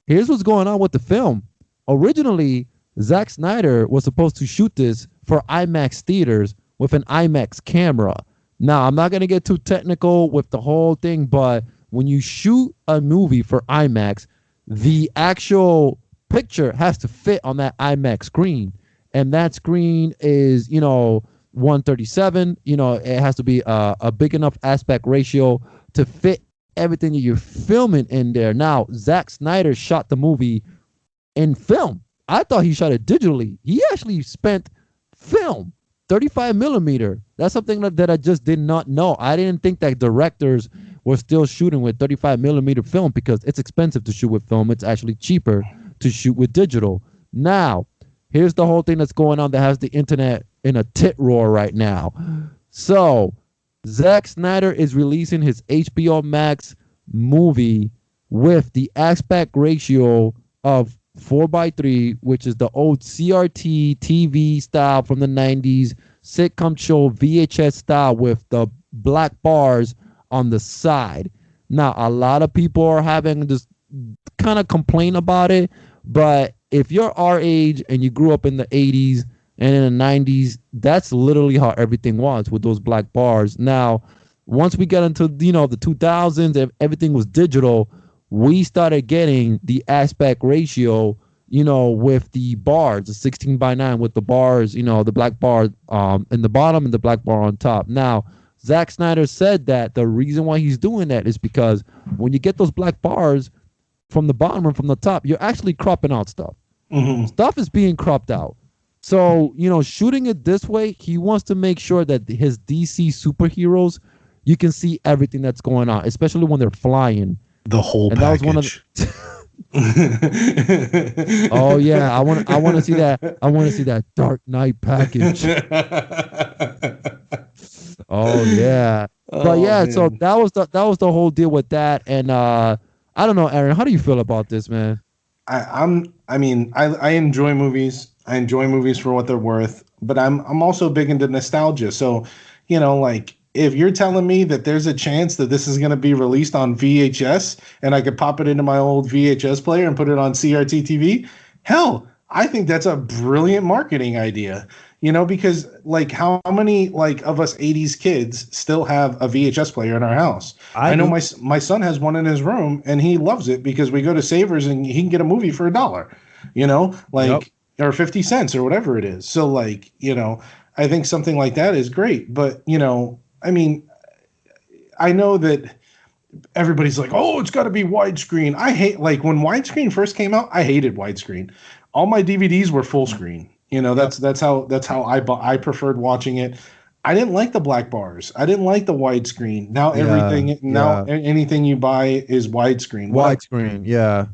here's what's going on with the film. Originally, Zack Snyder was supposed to shoot this for IMAX theaters with an IMAX camera. Now, I'm not going to get too technical with the whole thing, but when you shoot a movie for IMAX, the actual picture has to fit on that IMAX screen. And that screen is, you know, 137. You know, it has to be a big enough aspect ratio to fit everything that you're filming in there. Now, Zack Snyder shot the movie in film. I thought he shot it digitally. He actually spent film, 35 millimeter. That's something that I just did not know. I didn't think that directors were still shooting with 35 millimeter film because it's expensive to shoot with film. It's actually cheaper to shoot with digital. Now, here's the whole thing that's going on that has the internet in a tit roar right now. So, Zack Snyder is releasing his HBO Max movie with the aspect ratio of 4:3, which is the old CRT TV style from the 90s, sitcom show VHS style with the black bars on the side. Now, a lot of people are having this kind of complain about it, but if you're our age and you grew up in the 80s and in the 90s, that's literally how everything was with those black bars. Now, once we get into, you know, the 2000s, if everything was digital, we started getting the aspect ratio, you know, with the bars, the 16:9 with the bars, you know, the black bar in the bottom and the black bar on top. Now, Zack Snyder said that the reason why he's doing that is because when you get those black bars from the bottom and from the top, you're actually cropping out stuff. Mm-hmm. Stuff is being cropped out. So, you know, shooting it this way, he wants to make sure that his DC superheroes, you can see everything that's going on, especially when they're flying. The whole package. That was one of the oh yeah, I want to see that. I want to see that Dark Knight package. Oh yeah. But yeah, man. So that was the whole deal with that. And I don't know, Aaron, how do you feel about this, man? I enjoy movies. I enjoy movies for what they're worth, but I'm also big into nostalgia. So, you know, like if you're telling me that there's a chance that this is going to be released on VHS and I could pop it into my old VHS player and put it on CRT TV, hell, I think that's a brilliant marketing idea. You know, because like how many like of us 80s kids still have a VHS player in our house? I know my son has one in his room and he loves it because we go to Savers and he can get a movie for $1, you know, like or 50 cents or whatever it is. So like, you know, I think something like that is great. But, you know, I mean, I know that everybody's like, oh, it's got to be widescreen. I hate, like when widescreen first came out, I hated widescreen. All my DVDs were full screen. You know, that's how I preferred watching it. I didn't like the black bars. I didn't like the widescreen. Now anything you buy is widescreen. Widescreen, yeah.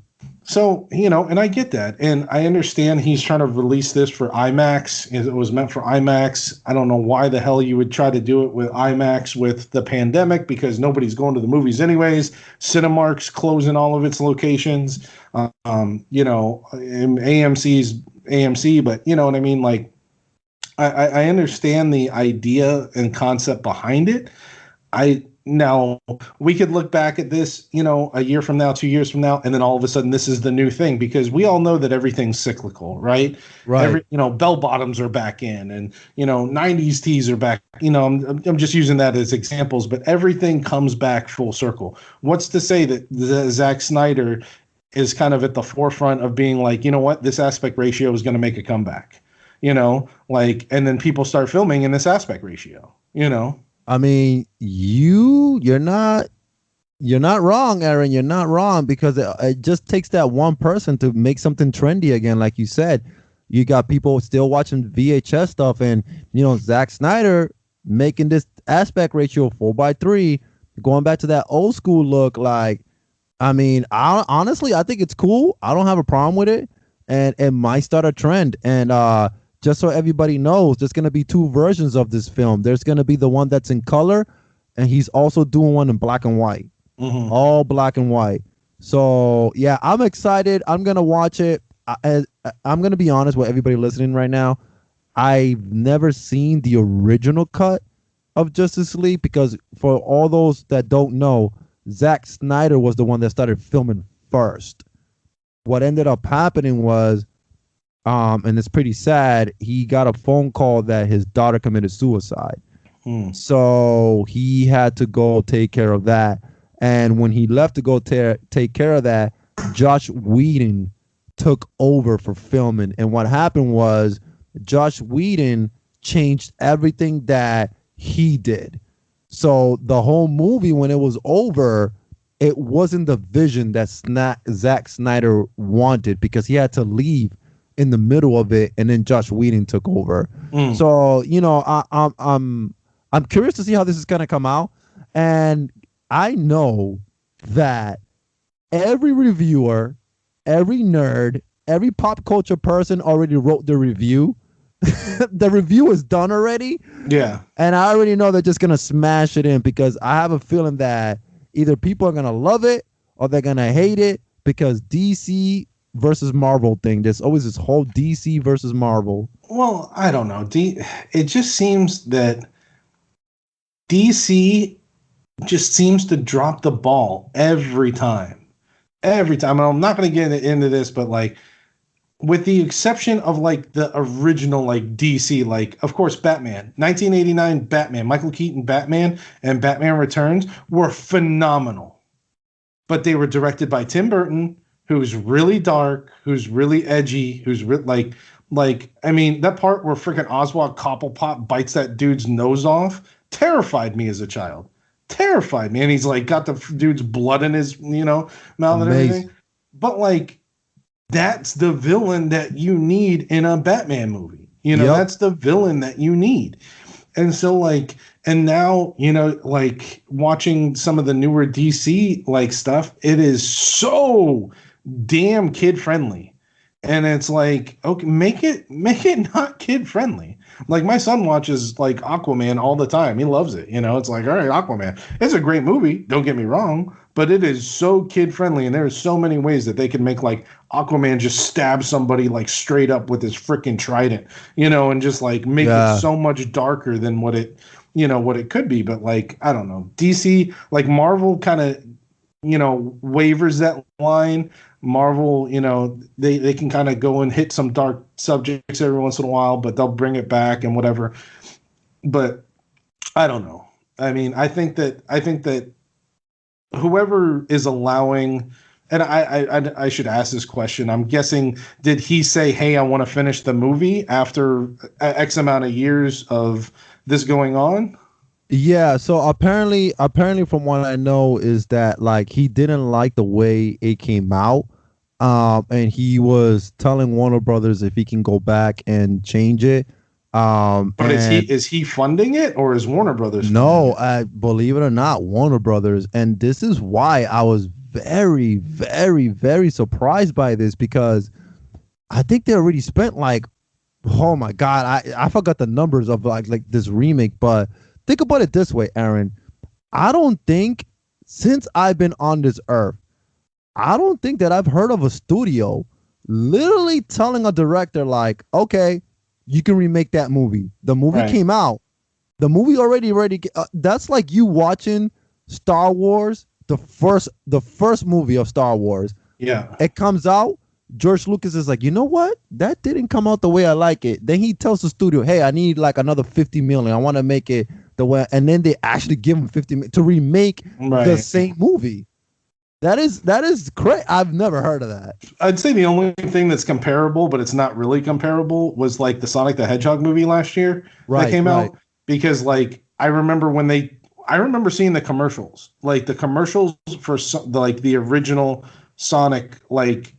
So, and I get that. And I understand he's trying to release this for IMAX. It was meant for IMAX. I don't know why the hell you would try to do it with IMAX with the pandemic, because nobody's going to the movies anyways. Cinemark's closing all of its locations. AMC's AMC, but you know what I mean? Like, I understand the idea and concept behind it. Now, we could look back at this, a year from now, 2 years from now, and then all of a sudden this is the new thing, because we all know that everything's cyclical, right? Right. Bell bottoms are back in, and, 90s tees are back. I'm just using that as examples, but everything comes back full circle. What's to say that Zack Snyder is kind of at the forefront of being like, you know what, this aspect ratio is going to make a comeback, and then people start filming in this aspect ratio, I mean, you're not wrong, Aaron. You're not wrong, because it just takes that one person to make something trendy again. Like you said, you got people still watching VHS stuff, and Zack Snyder making this aspect ratio 4:3, going back to that old school look. Like, I mean, honestly, I think it's cool. I don't have a problem with it, and it might start a trend. And just so everybody knows, there's going to be two versions of this film. There's going to be the one that's in color, and he's also doing one in black and white. Mm-hmm. All black and white. So, yeah, I'm excited. I'm going to watch it. I'm going to be honest with everybody listening right now. I've never seen the original cut of Justice League, because for all those that don't know, Zack Snyder was the one that started filming first. What ended up happening was, and it's pretty sad, he got a phone call that his daughter committed suicide. So he had to go take care of that. And when he left to go take care of that, Josh Whedon took over for filming. And what happened was, Josh Whedon changed everything that he did. So the whole movie, when it was over, it wasn't the vision that Zack Snyder wanted, because he had to leave in the middle of it, and then Josh Whedon took over. So I'm curious to see how this is gonna come out, and I know that every reviewer, every nerd, every pop culture person already wrote the review. The review is done already. Yeah, and I already know they're just gonna smash it in, because I have a feeling that either people are gonna love it or they're gonna hate it, because DC versus Marvel thing. There's always this whole DC versus Marvel. Well, I don't know. It just seems that DC just seems to drop the ball every time. Every time. And I'm not going to get into this, but like, with the exception of like the original like DC, like of course Batman, 1989 Batman, Michael Keaton Batman and Batman Returns were phenomenal. But they were directed by Tim Burton, who's really dark, who's really edgy, who's like I mean, that part where freaking Oswald Cobblepot bites that dude's nose off terrified me as a child. Terrified me. And he's like got the dude's blood in his, mouth and everything. But like, that's the villain that you need in a Batman movie. That's the villain that you need. And so like, and now, like watching some of the newer DC like stuff, it is so damn kid friendly. And it's like, okay, make it not kid friendly. Like my son watches like Aquaman all the time. He loves it. It's like, all right, Aquaman. It's a great movie. Don't get me wrong, but it is so kid friendly. And there's so many ways that they can make like Aquaman just stab somebody like straight up with his freaking trident, and just like make it so much darker than what it could be. But like, I don't know, DC, like Marvel kind of, wavers that line. Marvel, they can kind of go and hit some dark subjects every once in a while, but they'll bring it back and whatever. But I don't know. I mean, I think that whoever is allowing, and I should ask this question. I'm guessing, did he say, "Hey, I want to finish the movie after X amount of years of this going on"? Yeah, so apparently from what I know is that like he didn't like the way it came out, and he was telling Warner Brothers if he can go back and change it. But is he funding it, or is Warner Brothers? No, believe it or not, Warner Brothers, and this is why I was very, very, very surprised by this because I think they already spent like, oh my God, I forgot the numbers of like this remake, but think about it this way, Aaron. I don't think since I've been on this earth, I don't think that I've heard of a studio literally telling a director like, okay, you can remake that movie. The movie came out. The movie already that's like you watching Star Wars, the first movie of Star Wars. Yeah. It comes out. George Lucas is like, you know what? That didn't come out the way I like it. Then he tells the studio, hey, I need like another 50 million. I want to make it the way. And then they actually give him 50 million to remake the same movie. That is crazy. I've never heard of that. I'd say the only thing that's comparable, but it's not really comparable, was like the Sonic the Hedgehog movie last year that came out. Because like I remember seeing the commercials, like the commercials for the original Sonic, like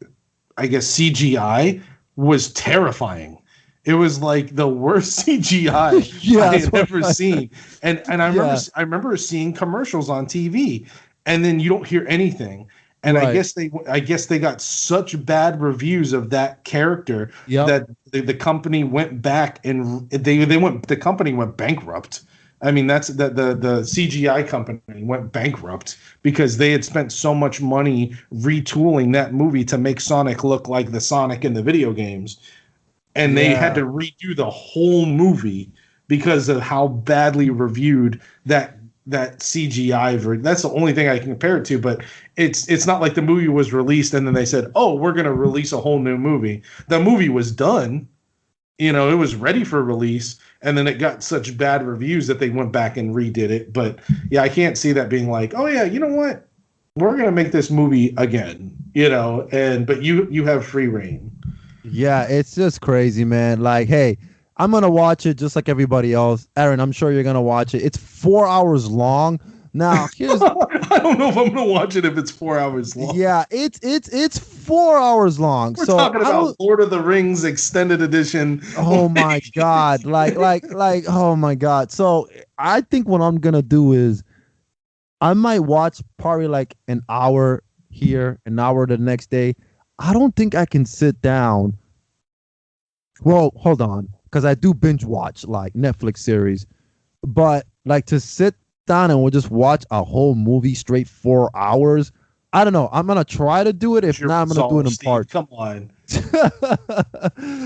I guess CGI was terrifying. It was like the worst CGI I had ever seen. And I remember seeing commercials on TV, and then you don't hear anything. And I guess they got such bad reviews of that character that the company went back and the company went bankrupt. I mean, that's the CGI company went bankrupt because they had spent so much money retooling that movie to make Sonic look like the Sonic in the video games. And they had to redo the whole movie because of how badly reviewed that CGI version. That's the only thing I can compare it to, but it's not like the movie was released and then they said, oh, we're going to release a whole new movie. The movie was done. It was ready for release, and then it got such bad reviews that they went back and redid it. But yeah, I can't see that being like, oh yeah, you know what? We're going to make this movie again, but you have free reign. Yeah, it's just crazy, man. Like, hey, I'm going to watch it just like everybody else. Aaron, I'm sure you're going to watch it. It's 4 hours long. Now, here's I don't know if I'm going to watch it if it's 4 hours long. Yeah, it's 4 hours long. We're talking about Lord of the Rings extended edition. Oh my God. like oh my God. So, I think what I'm going to do is I might watch probably like an hour here, an hour the next day. I don't think I can sit down. Well, hold on, because I do binge watch like Netflix series, but like to sit down and we'll just watch a whole movie straight 4 hours. I don't know. I'm gonna try to do it. If not, I'm gonna do it in parts. Come on.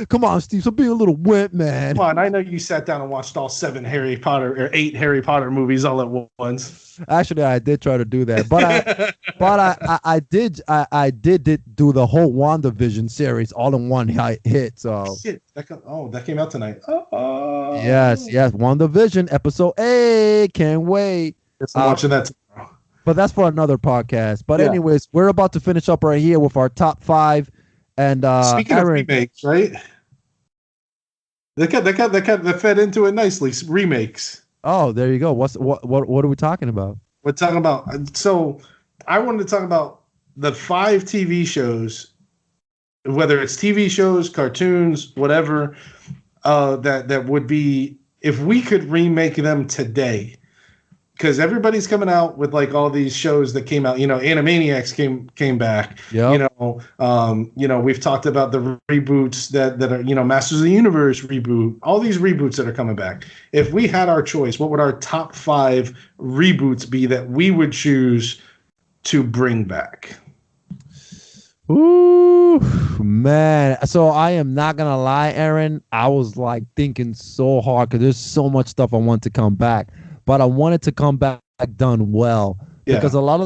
Come on, Steve. So be a little wimp, man. Come on. I know you sat down and watched all 8 Harry Potter movies all at once. Actually, I did try to do that, but I did do the whole WandaVision series all in one hit. So shit. That came out tonight. Yes. WandaVision episode 8. Can't wait. I'm watching that tomorrow. But that's for another podcast. But anyways, we're about to finish up right here with our top 5. And speaking of remakes, right? That fed into it nicely. Remakes. Oh, there you go. What are we talking about? We're talking about. So I wanted to talk about the 5 TV shows, whether it's TV shows, cartoons, whatever, that would be if we could remake them today. Because everybody's coming out with like all these shows that came out. Animaniacs came back. Yeah. We've talked about the reboots that are Masters of the Universe reboot. All these reboots that are coming back. If we had our choice, what would our top 5 reboots be that we would choose to bring back? Ooh, man. So I am not gonna lie, Aaron. I was like thinking so hard because there's so much stuff I want to come back. But I want it to come back done well because a lot of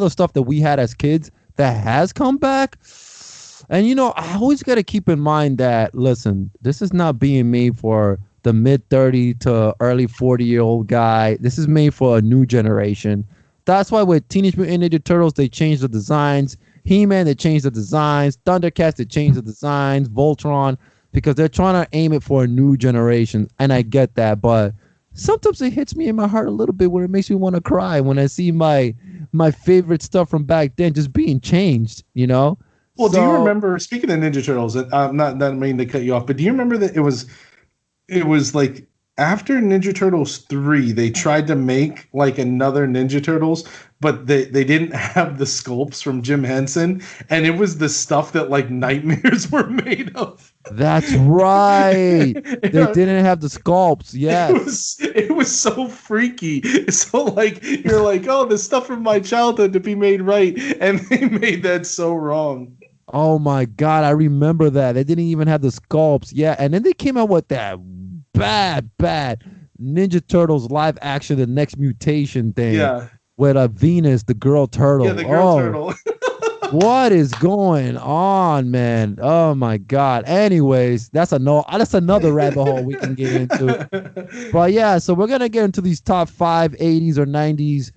the stuff that we had as kids that has come back. And I always got to keep in mind that listen, this is not being made for the mid 30 to early 40-year-old guy. This is made for a new generation. That's why with Teenage Mutant Ninja Turtles they changed the designs. He-Man they changed the designs. Thundercats they changed the designs. Voltron because they're trying to aim it for a new generation. And I get that, but sometimes it hits me in my heart a little bit where it makes me want to cry when I see my favorite stuff from back then just being changed, Well, do you remember, speaking of Ninja Turtles, I'm not meaning to cut you off, but do you remember that it was like after Ninja Turtles 3, they tried to make like another Ninja Turtles, but they didn't have the sculpts from Jim Henson, and it was the stuff that like nightmares were made of. That's right. They didn't have the sculpts. Yes. It was so freaky. So like you're like, oh, the stuff from my childhood to be made right, and they made that so wrong. Oh my God, I remember that. They didn't even have the sculpts. Yeah, and then they came out with that bad Ninja Turtles live action, the next mutation thing. Yeah. With Venus, the girl turtle. Yeah, the girl turtle. What is going on, man? Oh my God. Anyways, that's another rabbit hole we can get into. But yeah, so we're gonna get into these top 5 80s or 90s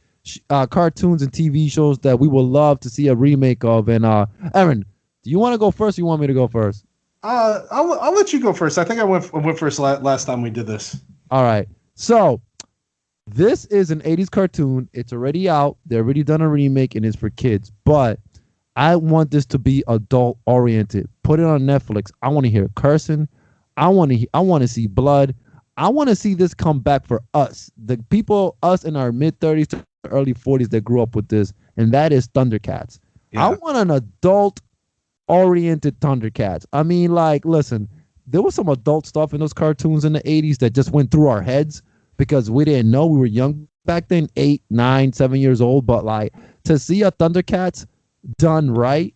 cartoons and TV shows that we would love to see a remake of. And Aaron, do you want to go first? Or you want me to go first? I'll let you go first. I think I went first last time we did this. All right. So this is an 80s cartoon. It's already out. They already done a remake and it's for kids. But I want this to be adult oriented. Put it on Netflix. I want to hear cursing. I want to see blood. I want to see this come back for us. The people, us in our mid 30s to early 40s that grew up with this, and that is Thundercats. Yeah. I want an adult oriented Thundercats. I mean, like, listen, there was some adult stuff in those cartoons in the 80s that just went through our heads because we didn't know. We were young back then, 8, 9, 7 years old. But like to see a Thundercats done right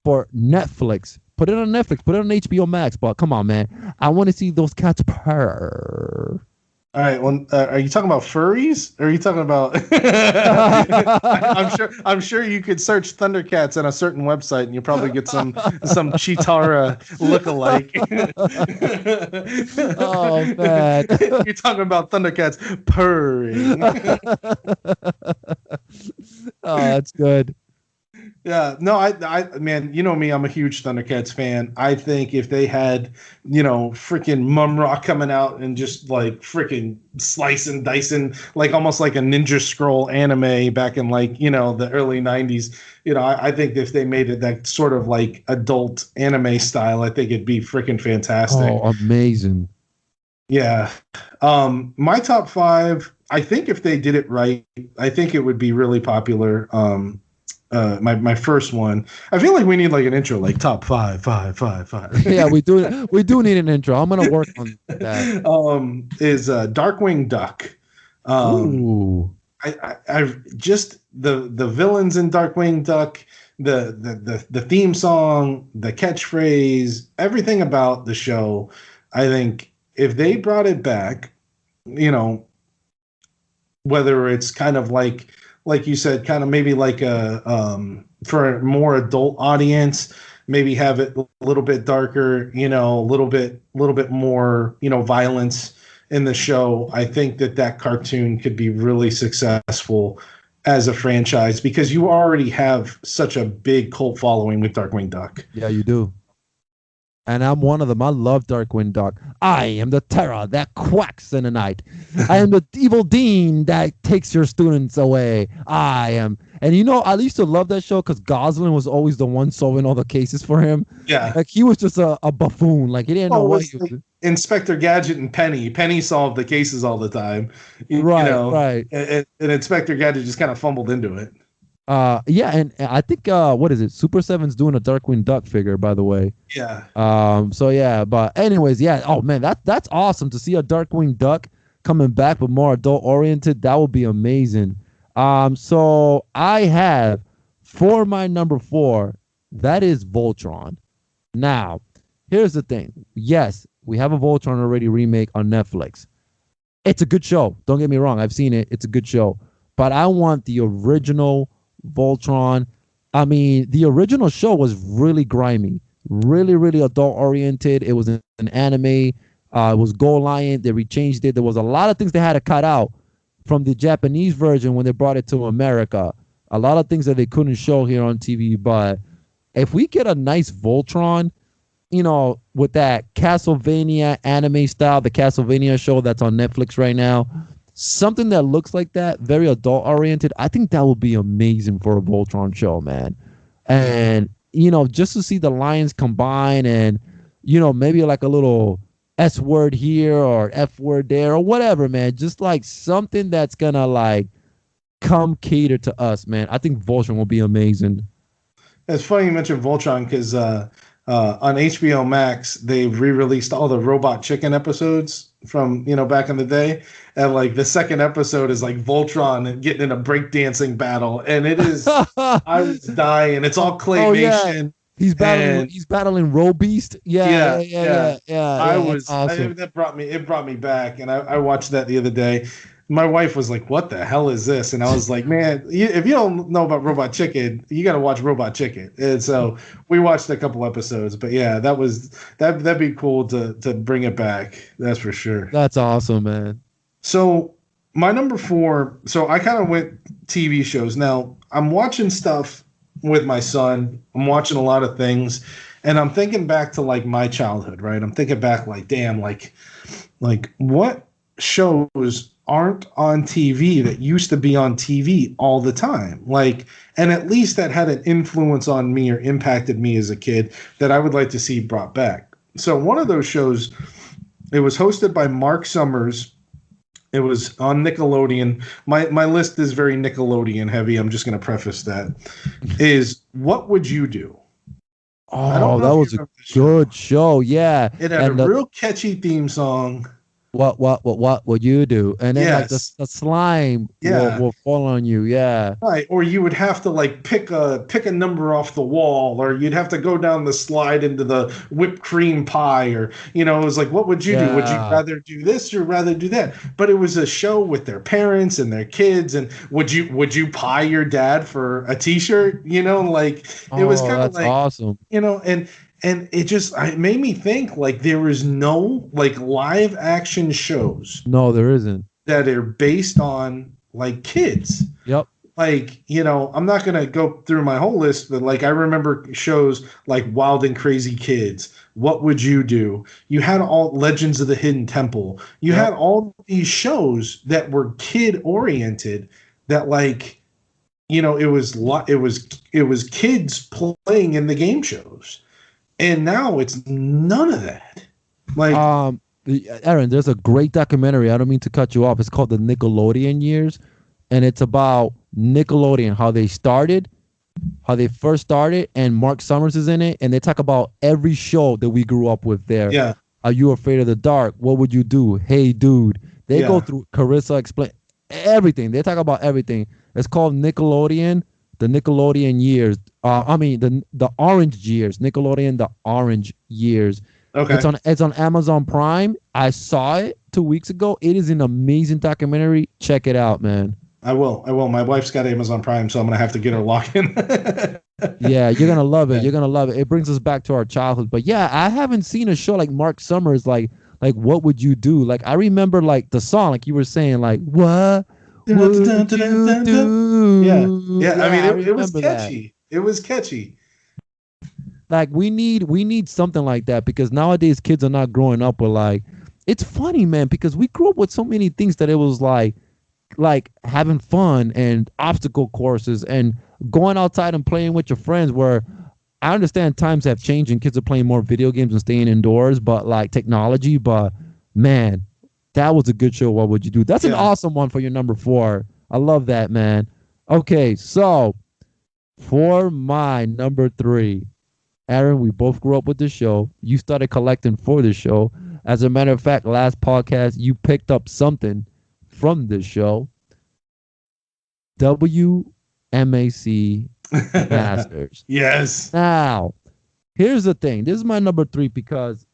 for Netflix, put it on Netflix, put it on HBO Max. But come on, man, I want to see those cats purr. All right. Well, are you talking about furries? Or are you talking about? I'm sure you could search Thundercats on a certain website, and you probably get some Chitara lookalike. Oh man! You're talking about Thundercats purring. Oh, that's good. Yeah, no, I, man, you know me, I'm a huge Thundercats fan. I think if they had, freaking Mum Rock coming out and just like freaking slicing, dicing, like almost like a Ninja Scroll anime back in like, the early 90s, I think if they made it that sort of like adult anime style, I think it'd be freaking fantastic. Oh, amazing. Yeah. My top 5, I think if they did it right, I think it would be really popular. My first one. I feel like we need like an intro, like top 5. Yeah, we do need an intro. I'm gonna work on that. Is Darkwing Duck. Ooh. I just the villains in Darkwing Duck, the theme song, the catchphrase, everything about the show. I think if they brought it back, whether it's kind of like you said, kind of maybe like a for a more adult audience, maybe have it a little bit darker, a little bit more, violence in the show. I think that cartoon could be really successful as a franchise because you already have such a big cult following with Darkwing Duck. Yeah, you do. And I'm one of them. I love Darkwing Duck. I am the terror that quacks in the night. I am the evil dean that takes your students away. I am. And I used to love that show because Gosling was always the one solving all the cases for him. Yeah. Like he was just a buffoon. Like he didn't know what he was doing. Inspector Gadget and Penny. Penny solved the cases all the time. Right. And Inspector Gadget just kind of fumbled into it. Yeah, and I think what is it? Super 7's doing a Darkwing Duck figure, by the way. Yeah. So yeah, but anyways, yeah. Oh man, that's awesome to see a Darkwing Duck coming back, but more adult oriented. That would be amazing. So I have for my number 4, that is Voltron. Now, here's the thing. Yes, we have a Voltron already remake on Netflix. It's a good show. Don't get me wrong. I've seen it. It's a good show. But I want the original Voltron. I mean, the original show was really grimy, really, really adult oriented. It was an anime. It was Go Lion. They rechanged it. There was a lot of things they had to cut out from the Japanese version when they brought it to America. A lot of things that they couldn't show here on TV. But if we get a nice Voltron, with that Castlevania anime style, the Castlevania show that's on Netflix right now, something that looks like that, very adult oriented, I think that would be amazing for a Voltron show, man. And, just to see the lions combine and, maybe like a little S word here or F word there or whatever, man. Just like something that's gonna like come cater to us, man. I think Voltron will be amazing. It's funny you mentioned Voltron because on HBO Max they've re-released all the Robot Chicken episodes from back in the day, and like the second episode is like Voltron getting in a breakdancing battle, and it is I was dying. It's all Oh yeah, claymation. he's battling. And He's battling Robeast. Yeah, yeah, yeah, yeah, yeah. yeah, yeah. I Yeah, that's was awesome. that brought me back, and I watched that the other day. My wife was like, "What the hell is this?" And I was like, "Man, if you don't know about Robot Chicken, you got to watch Robot Chicken." And so we watched a couple episodes, but yeah, that'd be cool to bring it back. That's for sure. That's awesome, man. So my number four. So I kind of went TV shows. Now I'm watching stuff with my son. I'm watching a lot of things, and I'm thinking back to like my childhood. Right. I'm thinking back like, damn, like what shows aren't on TV that used to be on TV all the time. Like, and at least that had an influence on me or impacted me as a kid that I would like to see brought back. So one of those shows, it was hosted by Mark Summers. It was on Nickelodeon. My list is very Nickelodeon heavy. I'm just going to preface that. Is What Would You Do? I don't Oh, know that if you was a remember the show. good show. Yeah, It had and a real catchy theme song. what would you do? And then like Yes. the slime Yeah. will fall on you. Yeah. Right, or you would have to like pick a number off the wall, or you'd have to go down the slide into the whipped cream pie, or it was like, what would you do? Would you Yeah. rather do this or rather do that? But it was a show with their parents and their kids, and would you pie your dad for a T-shirt? Like it was Oh, kind of that's like awesome. and it made me think like there was no like live action shows No, there isn't. that are based on like kids. Yep. Like, I'm not going to go through my whole list, but like I remember shows like Wild and Crazy Kids. What Would You Do? You had all Legends of the Hidden Temple. You Yep. had all these shows that were kid oriented that like, it was kids playing in the game shows. And now it's none of that. Like, Aaron, there's a great documentary. I don't mean to cut you off. It's called The Nickelodeon Years, and it's about Nickelodeon, how they started, how they first started, and Mark Summers is in it, and they talk about every show that we grew up with there. yeah. Are You Afraid of the Dark? What Would You Do? Hey Dude. They go Yeah. through Carissa explain everything. They talk about everything. It's called Nickelodeon, the Nickelodeon Years. The Orange Years. Nickelodeon, the Orange Years. Okay. It's on Amazon Prime. I saw it 2 weeks ago. It is an amazing documentary. Check it out, man. I will. My wife's got Amazon Prime, so I'm gonna have to get her locked in. Yeah, you're gonna love it. Yeah. You're gonna love it. It brings us back to our childhood. But yeah, I haven't seen a show like Mark Summers. Like What Would You Do? Like I remember like the song, like you were saying, like what would you do? Yeah. I mean, it was remember that. catchy. It was catchy. Like we need something like that because nowadays kids are not growing up with like. It's funny, man, because we grew up with so many things that it was like having fun and obstacle courses and going outside and playing with your friends. Where I understand times have changed and kids are playing more video games and staying indoors, but like technology. But man, that was a good show. What Would You Do? That's an Yeah. awesome one for your number 4. I love that, man. Okay, so for my number 3, Aaron, we both grew up with the show. You started collecting for the show. As a matter of fact, last podcast, you picked up something from the show. WMAC Masters. Yes. Now, here's the thing. This is my number 3 because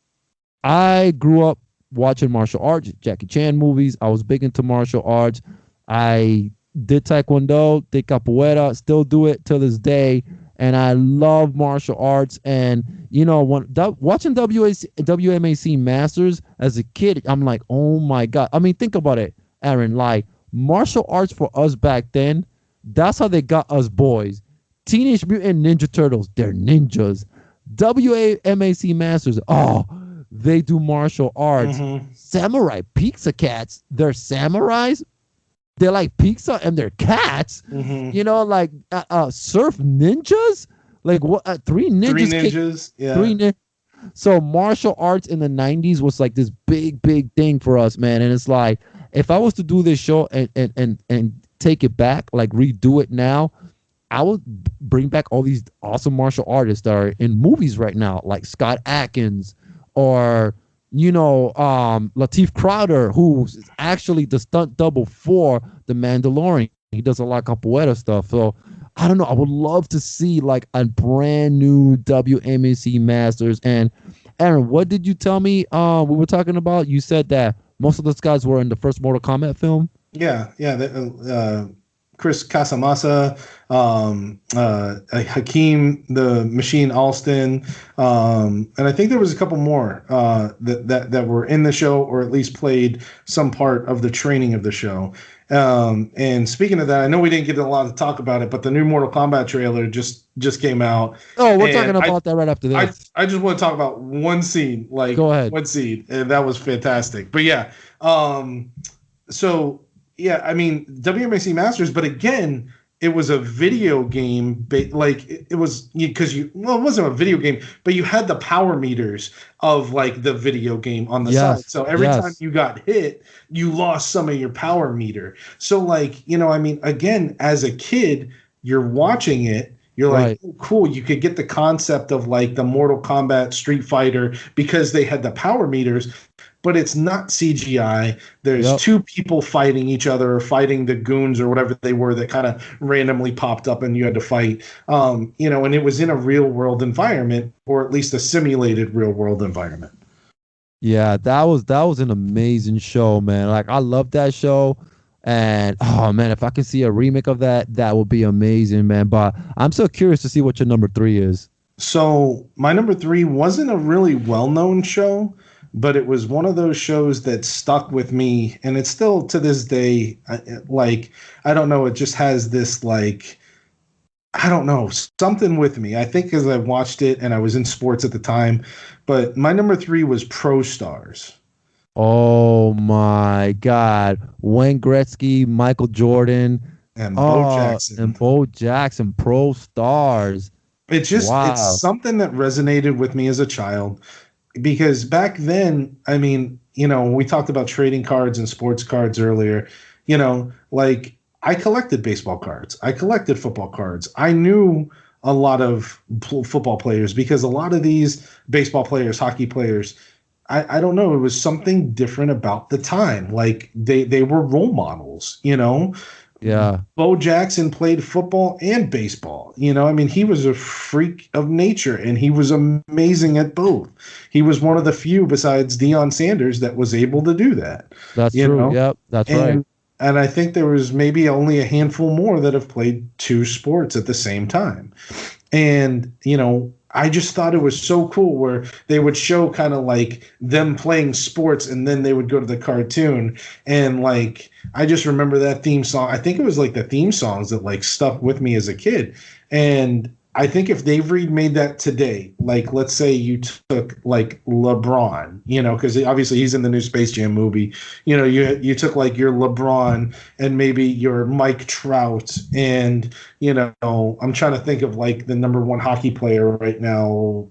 I grew up watching martial arts, Jackie Chan movies. I was big into martial arts. I did Taekwondo, did capoeira, still do it till this day. And I love martial arts. And, watching WMAC Masters as a kid, I'm like, oh my God. I mean, think about it, Aaron. Like, martial arts for us back then, that's how they got us boys. Teenage Mutant Ninja Turtles, they're ninjas. WMAC Masters, they do martial arts. Mhm. Samurai Pizza Cats, they're samurais. They're like pizza and they're cats. Mhm. Surf ninjas. Like what? 3 ninjas. Three ninjas. Yeah. So martial arts in the 90s was like this big thing for us, man. And it's like, if I was to do this show and take it back, like redo it now, I would bring back all these awesome martial artists that are in movies right now, like Scott Atkins or Lateef Crowder, who's actually the stunt double for the Mandalorian. He does a lot of capoeira stuff. So I don't know. I would love to see like a brand new WMAC Masters. And Aaron, what did you tell me? We were talking about. You said that most of those guys were in the first Mortal Kombat film. Yeah. Chris Casamassa, Hakeem the Machine Alston, and I think there was a couple more that were in the show, or at least played some part of the training of the show. And speaking of that, I know we didn't get a lot to talk about it, but the new Mortal Kombat trailer just came out. Oh, we're talking about that right after this. I just want to talk about one scene, like Go ahead. one scene, and that was fantastic. But yeah, so. Yeah, I mean WMAC Masters, but again, it was a video game. Like it was because it wasn't a video game, but you had the power meters of like the video game on the side. So every time you got hit, you lost some of your power meter. So like I mean, again, as a kid, you're watching it. You're like, oh, cool. You could get the concept of like the Mortal Kombat Street Fighter because they had the power meters. But it's not CGI. There's two people fighting each other, or fighting the goons or whatever they were that kind of randomly popped up and you had to fight. And it was in a real world environment, or at least a simulated real world environment. Yeah, that was an amazing show, man. Like I love that show. And oh man, if I can see a remake of that, that would be amazing, man. But I'm so curious to see what your number 3 is. So my number 3 wasn't a really well-known show, but it was one of those shows that stuck with me, and it's still to this day, like, I don't know, it just has this, like, I don't know, something with me. I think because I watched it and I was in sports at the time, but my number 3 was Pro Stars. Oh my God. Wayne Gretzky, Michael Jordan, and Bo Jackson. And Bo Jackson, Pro Stars. It's it's something that resonated with me as a child. Because back then, I mean, we talked about trading cards and sports cards earlier. Like I collected baseball cards. I collected football cards. I knew a lot of football players because a lot of these baseball players, hockey players, I don't know. It was something different about the time. Like they were role models, Yeah. Bo Jackson played football and baseball. I mean, he was a freak of nature and he was amazing at both. He was one of the few besides Deion Sanders that was able to do that. That's true. Yep, that's right. And I think there was maybe only a handful more that have played 2 sports at the same time. And, I just thought it was so cool where they would show kind of like them playing sports and then they would go to the cartoon. And like, I just remember that theme song. I think it was like the theme songs that like stuck with me as a kid. And I think if they remade that today, like let's say you took like LeBron, because obviously he's in the new Space Jam movie, you took like your LeBron and maybe your Mike Trout and, I'm trying to think of like the number 1 hockey player right now,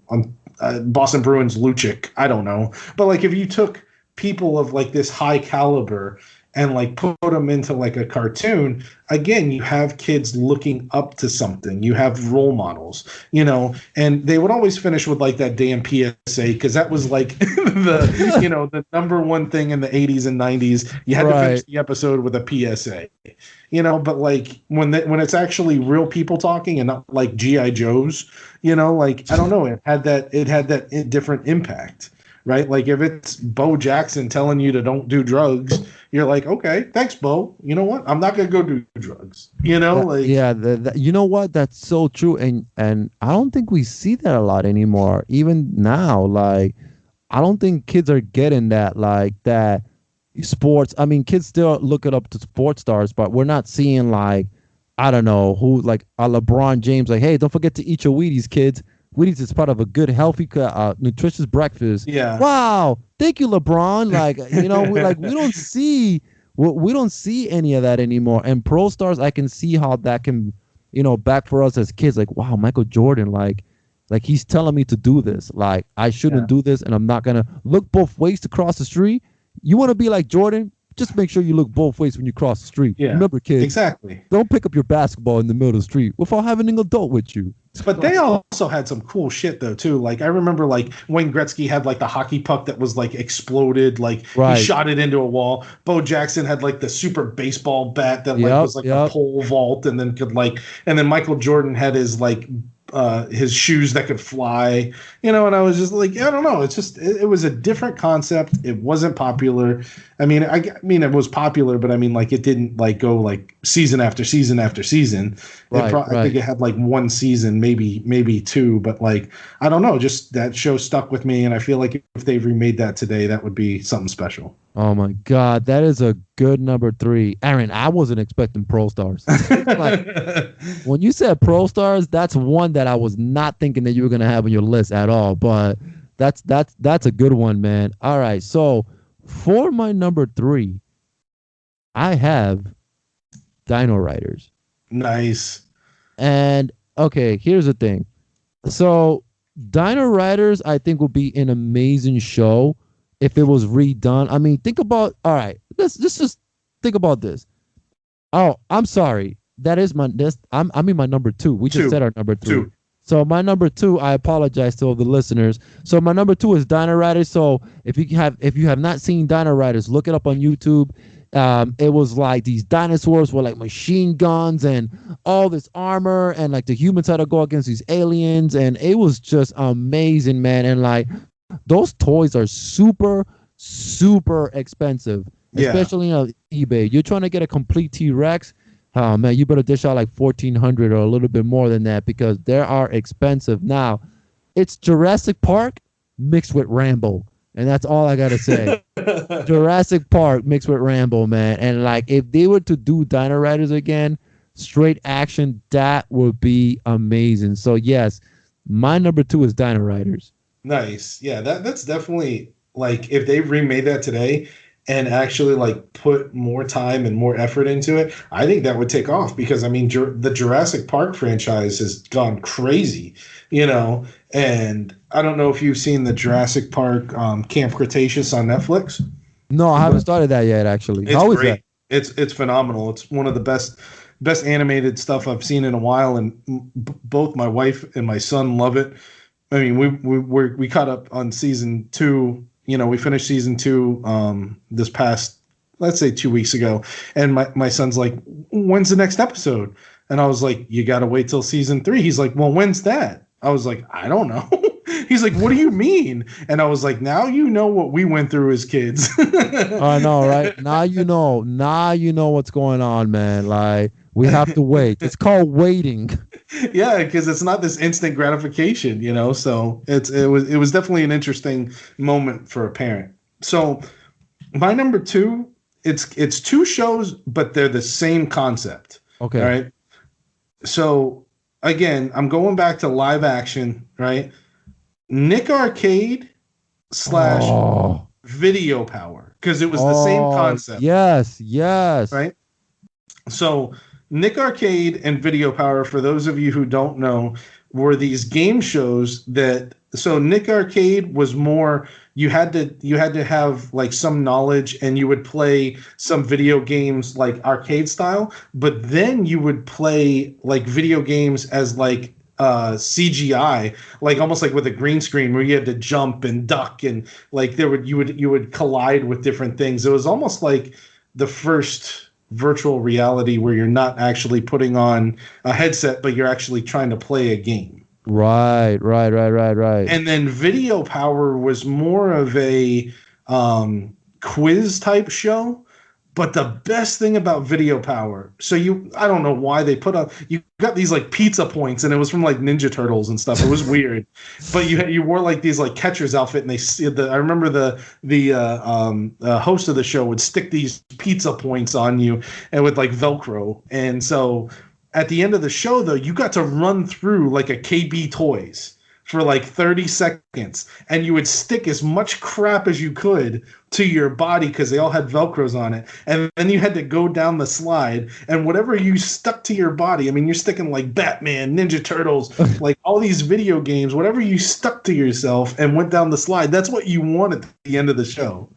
Boston Bruins Lucic, I don't know. But like if you took people of like this high caliber and like put them into like a cartoon, again, you have kids looking up to something. You have role models, and they would always finish with like that damn PSA because that was like the number 1 thing in the 80s and 90s. You had to finish the episode with a PSA, but like when it's actually real people talking and not like G.I. Joes, like I don't know, it had that different impact. Right? Like if it's Bo Jackson telling you to don't do drugs, you're like, okay, thanks, Bo. You know what? I'm not going to go do drugs. You know what? That's so true. And I don't think we see that a lot anymore. Even now, like, I don't think kids are getting that, like that sports. I mean, kids still look it up to sports stars, but we're not seeing like, I don't know who, like a LeBron James, like, hey, don't forget to eat your Wheaties, kids. Wheaties is part of a good, healthy, nutritious breakfast. Yeah. Wow. Thank you, LeBron. Like, we don't see any of that anymore. And Pro Stars, I can see how that can, back for us as kids. Like, wow, Michael Jordan, like, Like he's telling me to do this. Like I shouldn't do this, and I'm not gonna look both ways to cross the street. You want to be like Jordan? Just make sure you look both ways when you cross the street. Yeah, Remember, kids. exactly. Don't pick up your basketball in the middle of the street without having an adult with you. But they also had some cool shit though too. Like I remember like Wayne Gretzky had like the hockey puck that was like exploded, like he shot it into a wall. Bo Jackson had like the super baseball bat that like was like a pole vault and then could like, and then Michael Jordan had his shoes that could fly, and I was just like, I don't know. It's just, it was a different concept. It wasn't popular. I mean, it was popular, but I mean, like it didn't like go like season after season after season. I think it had like one season, maybe two, but like, I don't know, just that show stuck with me. And I feel like if they remade that today, that would be something special. Oh my God, that is a good number 3. Aaron, I wasn't expecting Pro Stars. Like, when you said Pro Stars, that's one that I was not thinking that you were gonna have on your list at all. But that's a good one, man. All right, so for my number 3, I have Dino Riders. Nice. And okay, here's the thing. So Dino Riders, I think, would be an amazing show if it was redone. I mean, think about, all right, let's just think about this. Oh, I'm sorry. That is my I mean my number 2. We just said our number 3. 2. So my number 2, I apologize to all the listeners. So my number 2 is Dino Riders. So if you have not seen Dino Riders, look it up on YouTube. It was like these dinosaurs with like machine guns and all this armor, and like the humans had to go against these aliens, and it was just amazing, man. And like those toys are super, super expensive, especially on eBay. You're trying to get a complete T-Rex. Oh man, you better dish out like $1,400 or a little bit more than that, because they are expensive. Now, it's Jurassic Park mixed with Rambo, and that's all I gotta say. Jurassic Park mixed with Rambo, man. And like, if they were to do Dino Riders again, straight action, that would be amazing. So yes, my number 2 is Dino Riders. Nice. Yeah, that's definitely, like, if they remade that today and actually like put more time and more effort into it, I think that would take off, because I mean the Jurassic Park franchise has gone crazy, and I don't know if you've seen the Jurassic Park Camp Cretaceous on Netflix. No, I haven't started that yet, actually. How is that? It's phenomenal. It's one of the best animated stuff I've seen in a while, and both my wife and my son love it. I mean, we caught up on season 2. We finished season 2 this past, let's say, 2 weeks ago, and my son's like, "When's the next episode?" And I was like, "You got to wait till season 3." He's like, "Well, when's that?" I was like, "I don't know." He's like, "What do you mean?" And I was like, "Now you know what we went through as kids." I know, right? Now you know. Now you know what's going on, man. Like, we have to wait. It's called waiting. Yeah, because it's not this instant gratification, So it was definitely an interesting moment for a parent. So my number 2, it's 2 shows, but they're the same concept. Okay. All right. So again, I'm going back to live action, right? Nick Arcade / Video Power, because it was the same concept. Yes. Right. So Nick Arcade and Video Power, for those of you who don't know, were these game shows that, so Nick Arcade was more, you had to have like some knowledge, and you would play some video games like arcade style, but then you would play like video games as like CGI, like almost like with a green screen, where you had to jump and duck, and like you would collide with different things. It was almost like the first virtual reality where you're not actually putting on a headset, but you're actually trying to play a game. Right. And then Video Power was more of a quiz type show. But the best thing about Video Power, so I don't know why they you got these like pizza points, and it was from like Ninja Turtles and stuff. It was weird, but you wore like these like catcher's outfit, and I remember the host of the show would stick these pizza points on you, and with like Velcro. And so at the end of the show, though, you got to run through like a KB Toys for like 30 seconds, and you would stick as much crap as you could to your body because they all had Velcros on it. And then you had to go down the slide, and whatever you stuck to your body, I mean, you're sticking like Batman, Ninja Turtles, like all these video games, whatever you stuck to yourself and went down the slide, that's what you wanted at the end of the show.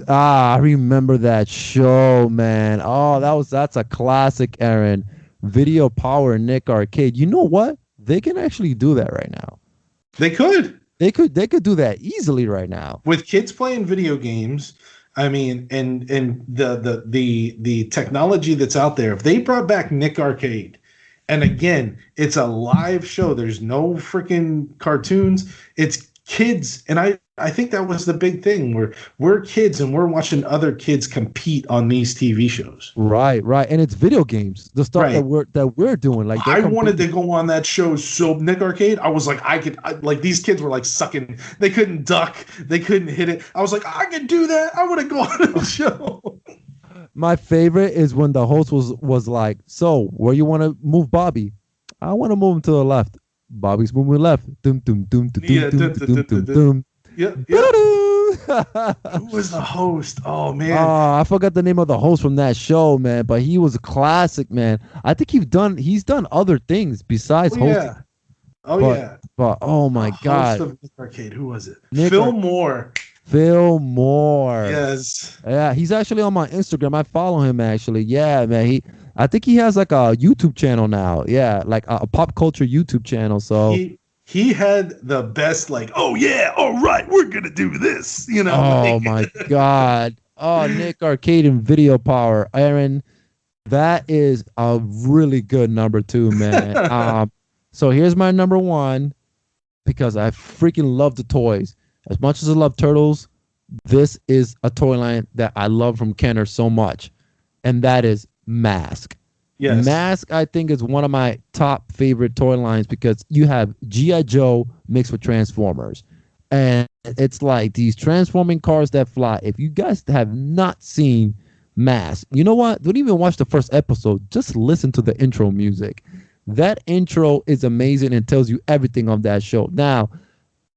Ah, I remember that show, man. Oh, that's a classic, Aaron. Video Power Nick Arcade. You know what? They can actually do that right now. They could. They could do that easily right now. With kids playing video games, I mean, and the technology that's out there, if they brought back Nick Arcade, and again, it's a live show, there's no freaking cartoons, it's kids, and I think that was the big thing, where we're kids and we're watching other kids compete on these TV shows. Right, and it's video games, the stuff that we're doing. Like I wanted to go on that show, so Nick Arcade, I was like, like these kids were like sucking, they couldn't duck, they couldn't hit it. I was like, I could do that. I want to go on the show. My favorite is when the host was like, so where you want to move Bobby? I want to move him to the left. Bobby's moving left. Dum dum dum dum dum dum dum dum. Yeah. Who was the host? Oh man, I forgot the name of the host from that show, man. But he was a classic, man. I think he's done other things besides hosting. Yeah. But oh my God, host of Nick Arcade. Who was it? Phil Moore. Phil Moore. Yes. Yeah, he's actually on my Instagram. I follow him actually. Yeah, man. I think he has like a YouTube channel now. Yeah, like a pop culture YouTube channel. So he had the best, like, oh yeah, all right, we're gonna do this. You know. Oh my God. Oh, Nick Arcade and Video Power, Aaron. That is a really good number 2, man. So here's my number 1, because I freaking love the toys. As much as I love Turtles, this is a toy line that I love from Kenner so much, and that is Mask. Yes. Mask, I think, is one of my top favorite toy lines because you have G.I. Joe mixed with Transformers. And it's like these transforming cars that fly. If you guys have not seen Mask, you know what? Don't even watch the first episode. Just listen to the intro music. That intro is amazing and tells you everything of that show. Now,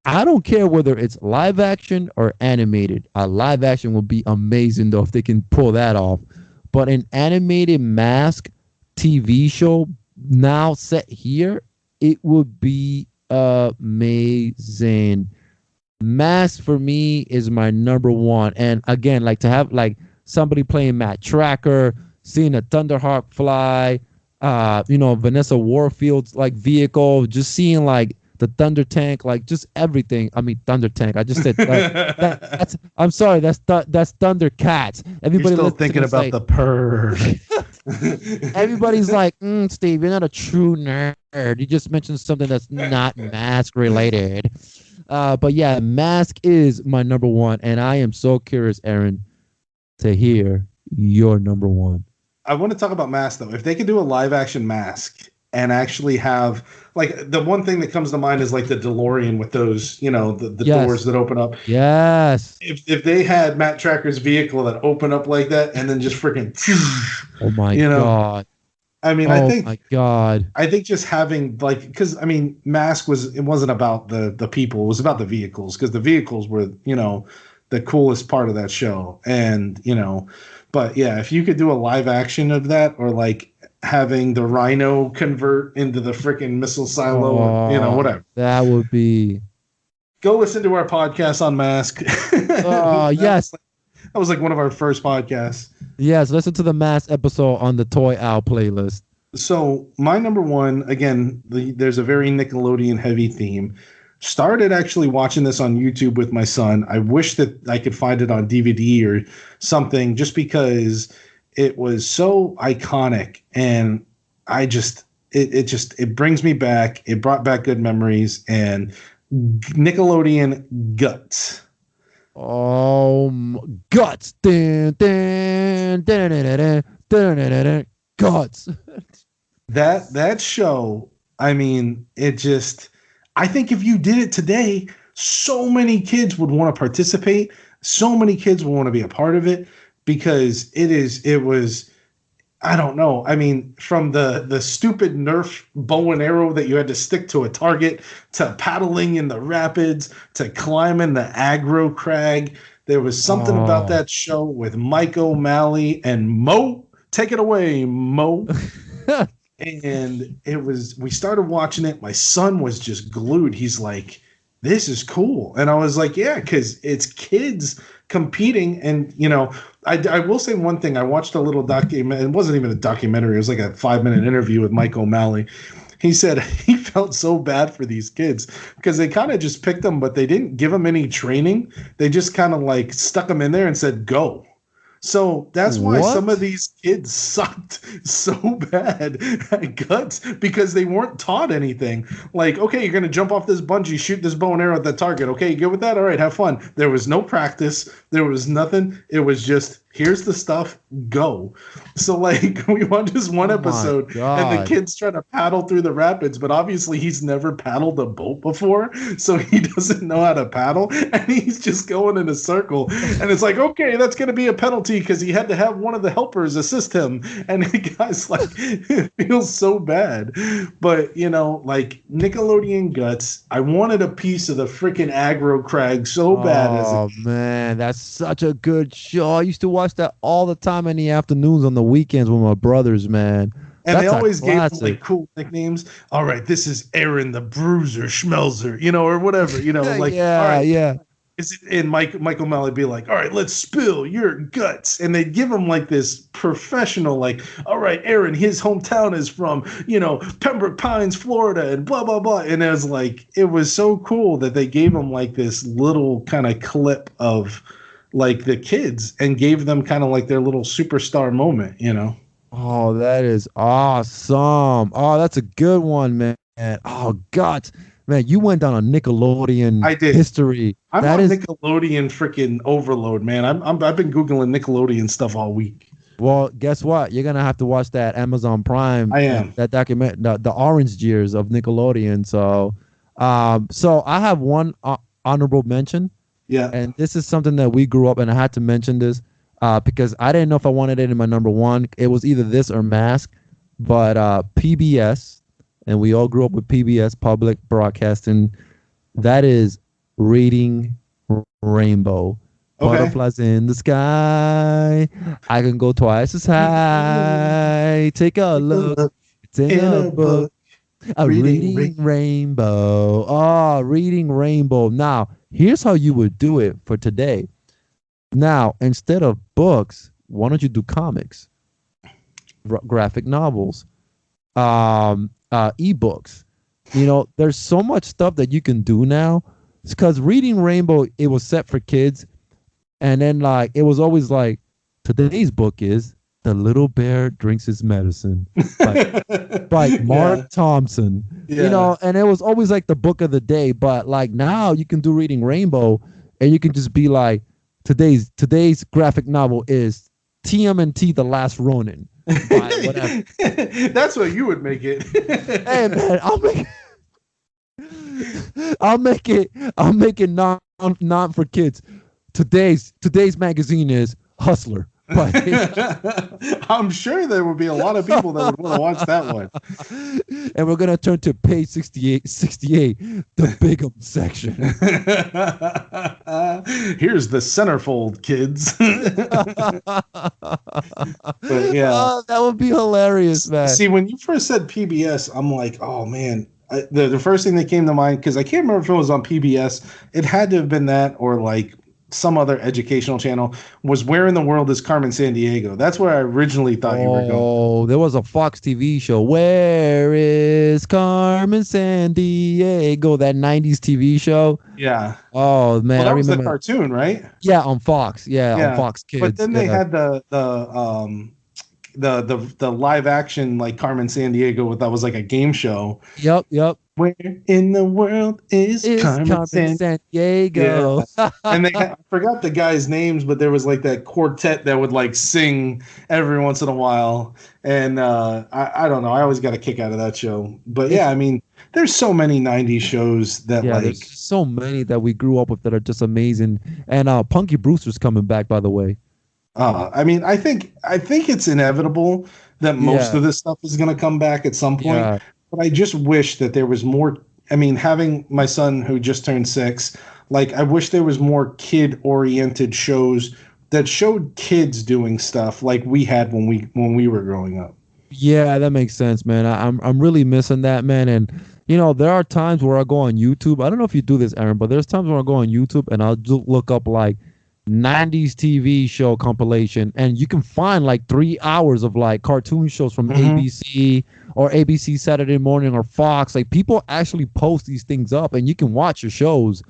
I don't care whether it's live action or animated. A live action will be amazing, though, if they can pull that off. But an animated Mask TV show now set here, it would be amazing. Mask for me is my number 1. And again, like to have like somebody playing Matt Tracker, seeing a Thunderhawk fly, Vanessa Warfield's like vehicle, just seeing like the Thunder Tank, like just everything. I mean, Thunder Tank. I just said that's. I'm sorry. That's Thundercats. Everybody You're still thinking about the purr. Everybody's like, Steve, you're not a true nerd. You just mentioned something that's not Mask related. But yeah, Mask is my number 1, and I am so curious, Aaron, to hear your number 1. I want to talk about Mask though. If they could do a live action Mask and actually have, like, the one thing that comes to mind is like the DeLorean with those, the Yes. doors that open up. Yes. If they had Matt Tracker's vehicle that open up like that and then just freaking, Oh my God. I mean, Oh my God. I think just having, like, because I mean, Mask wasn't about the people, it was about the vehicles, because the vehicles were, the coolest part of that show. And, but yeah, if you could do a live action of that, or like having the Rhino convert into the freaking missile silo, or, whatever. That would be. Go listen to our podcast on Mask. Yes. That was like one of our first podcasts. Yes, listen to the Mask episode on the Toy Owl playlist. So my number 1, again, there's a very Nickelodeon heavy theme. Started actually watching this on YouTube with my son. I wish that I could find it on DVD or something, just because it was so iconic, and I just it brings me back. It brought back good memories, and Nickelodeon Guts. Oh, Guts. Dun, dun, dun, dun, dun, dun, dun, dun, dun, dun. Guts. That show, I mean, it just, I think if you did it today, so many kids would want to participate. So many kids would want to be a part of it, because it was, I don't know. I mean, from the stupid Nerf bow and arrow that you had to stick to a target, to paddling in the rapids, to climbing the aggro crag. There was something about that show with Mike O'Malley and Mo. Take it away, Mo. And we started watching it. My son was just glued. He's like, this is cool. And I was like, yeah, because it's kids competing. And, I will say one thing. I watched a little document. It wasn't even a documentary. It was like a 5-minute interview with Mike O'Malley. He said he felt so bad for these kids because they kind of just picked them, but they didn't give them any training. They just kind of like stuck them in there and said, go. So that's why some of these kids sucked so bad at guts because they weren't taught anything. Like, okay, you're going to jump off this bungee, shoot this bow and arrow at the target. Okay, you good with that? All right, have fun. There was no practice. There was nothing. It was just, here's the stuff, go. So, like, we watched this one episode, and the kid's trying to paddle through the rapids, but obviously he's never paddled a boat before, so he doesn't know how to paddle, and he's just going in a circle. And it's like, okay, that's going to be a penalty because he had to have one of the helpers assist him. And the guy's like, it feels so bad. But, like, Nickelodeon Guts, I wanted a piece of the freaking aggro crag so bad. Oh, man, that's such a good show. I used to watch that all the time in the afternoons on the weekends with my brothers, man. And they always gave him like cool nicknames. All right, this is Aaron the Bruiser Schmelzer, or whatever, like yeah, all right, yeah. And Mike O'Malley be like, all right, let's spill your guts. And they'd give him like this professional, like, all right, Aaron, his hometown is from, Pembroke Pines, Florida, and blah, blah, blah. And it was so cool that they gave him like this little kind of clip of like the kids and gave them kind of like their little superstar moment, Oh, that is awesome. Oh, that's a good one, man. Oh, God. Man, you went down a Nickelodeon history. I'm on Nickelodeon freaking overload, man. I've been Googling Nickelodeon stuff all week. Well, guess what? You're gonna have to watch that Amazon Prime. I am. That document, the Orange Years of Nickelodeon. So I have one honorable mention. Yeah. And this is something that we grew up, and I had to mention this because I didn't know if I wanted it in my number one. It was either this or Mask, but PBS. And we all grew up with PBS, public broadcasting. That is Reading Rainbow. Okay. Butterflies in the sky. I can go twice as high. Take a look. It's in a book. A Reading Rainbow. Oh, Reading Rainbow. Now, here's how you would do it for today. Now, instead of books, why don't you do comics? Graphic novels. Ebooks. There's so much stuff that you can do now. It's because Reading Rainbow, it was set for kids, and then like it was always like today's book is The Little Bear Drinks His Medicine by Mark Thompson. And it was always like the book of the day. But like now you can do Reading Rainbow, and you can just be like today's graphic novel is TMNT The Last Ronin. Whatever. That's what you would make it. Hey man, I'll make it not for kids. Today's magazine is Hustler. I'm sure there would be a lot of people that would want to watch that one. And we're gonna turn to page 68, the Bigum section. Here's the centerfold, kids. But yeah, that would be hilarious, man. See, when you first said PBS, I'm like, oh man. The first thing that came to mind, because I can't remember if it was on PBS, it had to have been that or like some other educational channel, was Where in the World is Carmen Sandiego? That's where I originally thought you were going. Oh, there was a Fox TV show. Where is Carmen Sandiego? That 90s TV show. Yeah. Oh, man. Well, that I was remember the cartoon, right? Yeah, on Fox. Yeah, on Fox Kids. But then they had the live action like Carmen Sandiego that was like a game show. Yep. Where in the world is Carmen Sandiego? Yeah. And I forgot the guys' names, but there was like that quartet that would like sing every once in a while. And I don't know. I always got a kick out of that show. But yeah, I mean, there's so many 90s shows that there's so many that we grew up with that are just amazing. And Punky Brewster's coming back, by the way. I mean, I think it's inevitable that most Yeah. of this stuff is going to come back at some point. Yeah. But I just wish that there was more. I mean, having my son who just turned 6, like I wish there was more kid-oriented shows that showed kids doing stuff like we had when we were growing up. Yeah, that makes sense, man. I'm really missing that, man. And there are times where I go on YouTube. I don't know if you do this, Aaron, but there's times where I go on YouTube and I'll look up like 90s TV show compilation, and you can find like 3 hours of like cartoon shows from ABC or ABC Saturday Morning or Fox. Like people actually post these things up, and you can watch your shows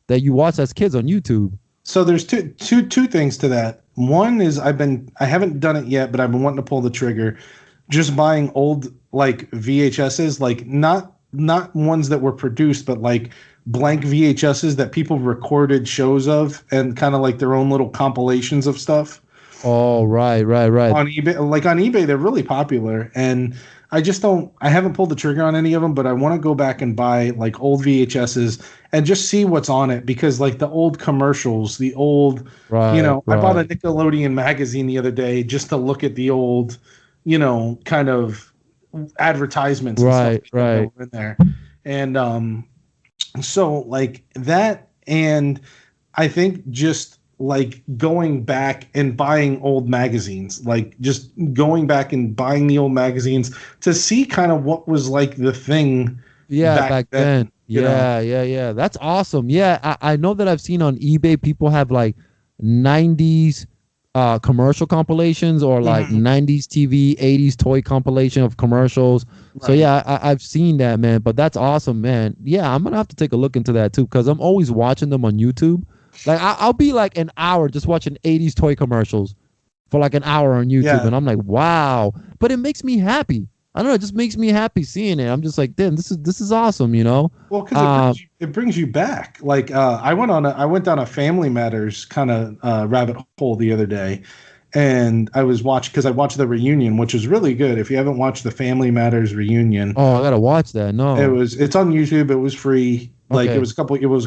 that you watch as kids on YouTube. So there's two things to that. One is I haven't done it yet, but I've been wanting to pull the trigger. Just buying old like VHSs, like not ones that were produced, but like blank VHSs that people recorded shows of, and kind of like their own little compilations of stuff. Oh, right. On eBay, they're really popular, and I haven't pulled the trigger on any of them, but I want to go back and buy like old VHSs and just see what's on it, because like the old commercials, the old, I bought a Nickelodeon magazine the other day just to look at the old, kind of advertisements and stuff that were in there. And so like that, and I think just like going back and buying old magazines, like just going back and buying the old magazines to see kind of what was like the thing back then. Yeah. That's awesome. Yeah, I know that I've seen on eBay people have like 90s commercial compilations, or like 90s TV, 80s toy compilation of commercials. Right. So yeah, I've seen that, man. But that's awesome, man. Yeah, I'm gonna have to take a look into that too, because I'm always watching them on YouTube. Like I'll be like an hour just watching 80s toy commercials for like an hour on YouTube, and I'm like, wow. But it makes me happy. I don't know, it just makes me happy seeing it. I'm just like, damn, this is awesome, Well, because it brings you back. Like I went down a Family Matters kind of rabbit hole the other day, and I watched the reunion, which was really good. If you haven't watched the Family Matters reunion, I gotta watch that. No, it's on YouTube. It was free. Like it was a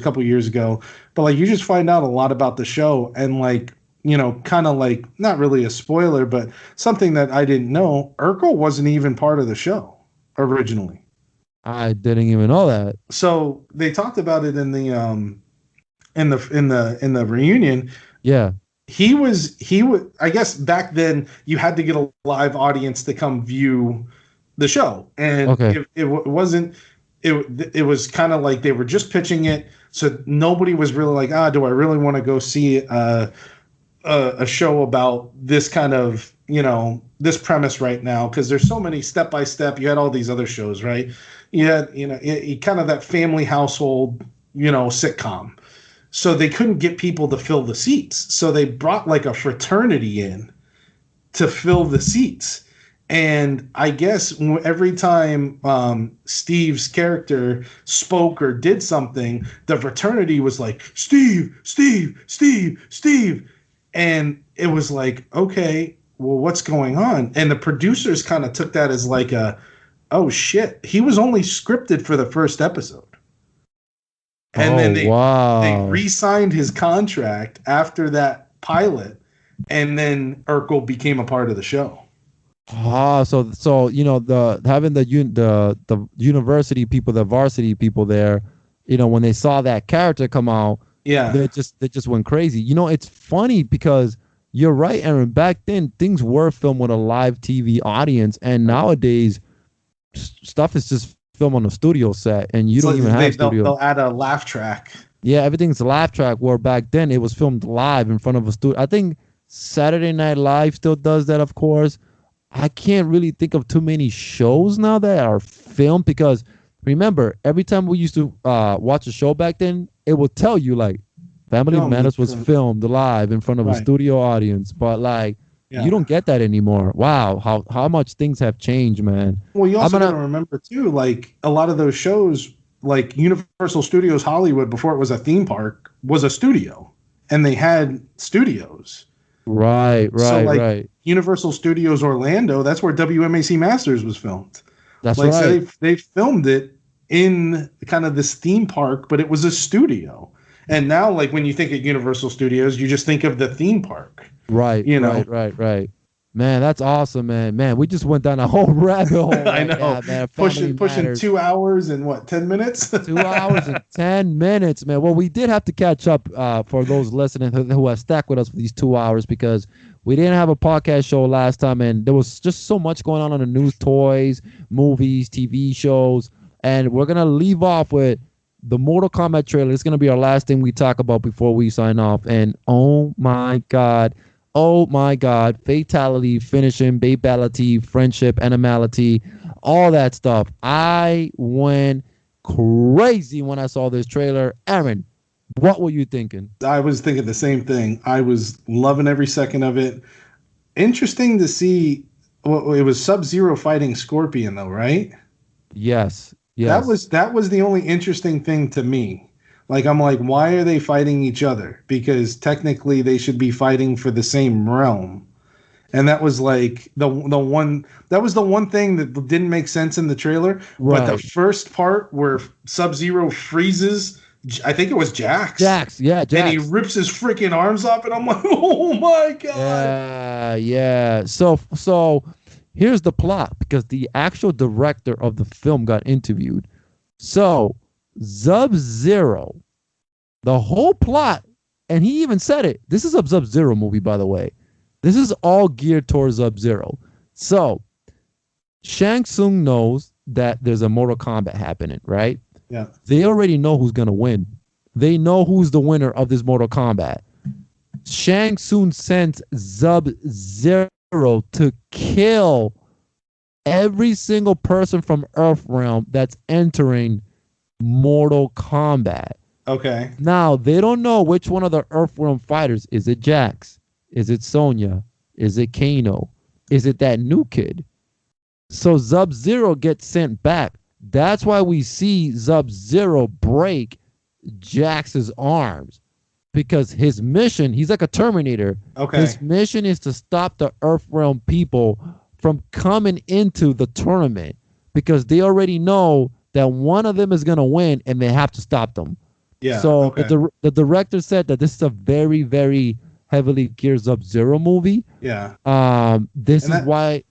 couple years ago, but like you just find out a lot about the show, and like, kind of like, not really a spoiler, but something that I didn't know, Urkel wasn't even part of the show originally. I didn't even know that. So they talked about it in the reunion. Yeah. He was I guess back then you had to get a live audience to come view the show. And it was kind of like they were just pitching it, so nobody was really like, do I really want to go see a show about this kind of, this premise right now? Because there's so many Step by Step. You had all these other shows, right? You had, kind of that family household, sitcom. So they couldn't get people to fill the seats. So they brought like a fraternity in to fill the seats. And I guess every time Steve's character spoke or did something, the fraternity was like, Steve, Steve, Steve, Steve. And it was like, okay, well, what's going on? And the producers kind of took that as like oh shit, he was only scripted for the first episode. And then they re-signed his contract after that pilot, and then Urkel became a part of the show. So having the university people, the varsity people there, when they saw that character come out, they just went crazy. It's funny because you're right, Aaron. Back then, things were filmed with a live TV audience, and nowadays, stuff is just filmed on a studio set, and you don't even have studio. They'll add a laugh track. Yeah, everything's a laugh track. Where back then it was filmed live in front of a studio. I think Saturday Night Live still does that, of course. I can't really think of too many shows now that are filmed, because remember, every time we used to watch a show back then, it would tell you like Family Matters was filmed live in front of a studio audience. But like, you don't get that anymore. Wow, how much things have changed, man. Well, you also got to remember too, like a lot of those shows, like Universal Studios Hollywood, before it was a theme park, was a studio, and they had studios. Right. Universal Studios Orlando, that's where WMAC Masters was filmed. That's right. So they filmed it in kind of this theme park, but it was a studio. And now, like when you think of Universal Studios, you just think of the theme park. Right. Right. Man, that's awesome, man. Man, we just went down a whole rabbit hole. I Right know. now, man. Family Pushing Matters. 2 hours and what, 10 minutes? 2 hours and 10 minutes, man. Well, we did have to catch up for those listening who have stuck with us for these 2 hours because we didn't have a podcast show last time, and there was just so much going on the news, toys, movies, TV shows, and we're gonna leave off with the Mortal Kombat trailer. It's gonna be our last thing we talk about before we sign off. And oh my god, fatality, finishing, babality, friendship, animality, all that stuff. I went crazy when I saw this trailer. Aaron, what were you thinking? I was thinking the same thing. I was loving every second of it. Interesting to see. Well, it was Sub-Zero fighting Scorpion, though, right? Yes. That was the only interesting thing to me. Like, I'm like, why are they fighting each other? Because technically they should be fighting for the same realm. And that was like the one thing that didn't make sense in the trailer. Right. But the first part where Sub-Zero freezes, I think it was Jax. Jax. And he rips his freaking arms off, and I'm like, oh my god. Yeah. So here's the plot, because the actual director of the film got interviewed. So Sub-Zero, the whole plot, and he even said it. This is a Sub-Zero movie, by the way. This is all geared towards Sub-Zero. So Shang Tsung knows that there's a Mortal Kombat happening, right? Yeah. They already know who's going to win. They know who's the winner of this Mortal Kombat. Shang Tsung sends Sub-Zero to kill every single person from Earthrealm that's entering Mortal Kombat. Okay. Now, they don't know which one of the Earthrealm fighters. Is it Jax? Is it Sonya? Is it Kano? Is it that new kid? So Sub-Zero gets sent back. That's why we see Sub-Zero break Jax's arms, because his mission, he's like a Terminator. Okay. His mission is to stop the Earthrealm people from coming into the tournament, because they already know that one of them is going to win and they have to stop them. Yeah. So okay. the director said that this is a very, very heavily geared Sub-Zero movie. Yeah. This is why.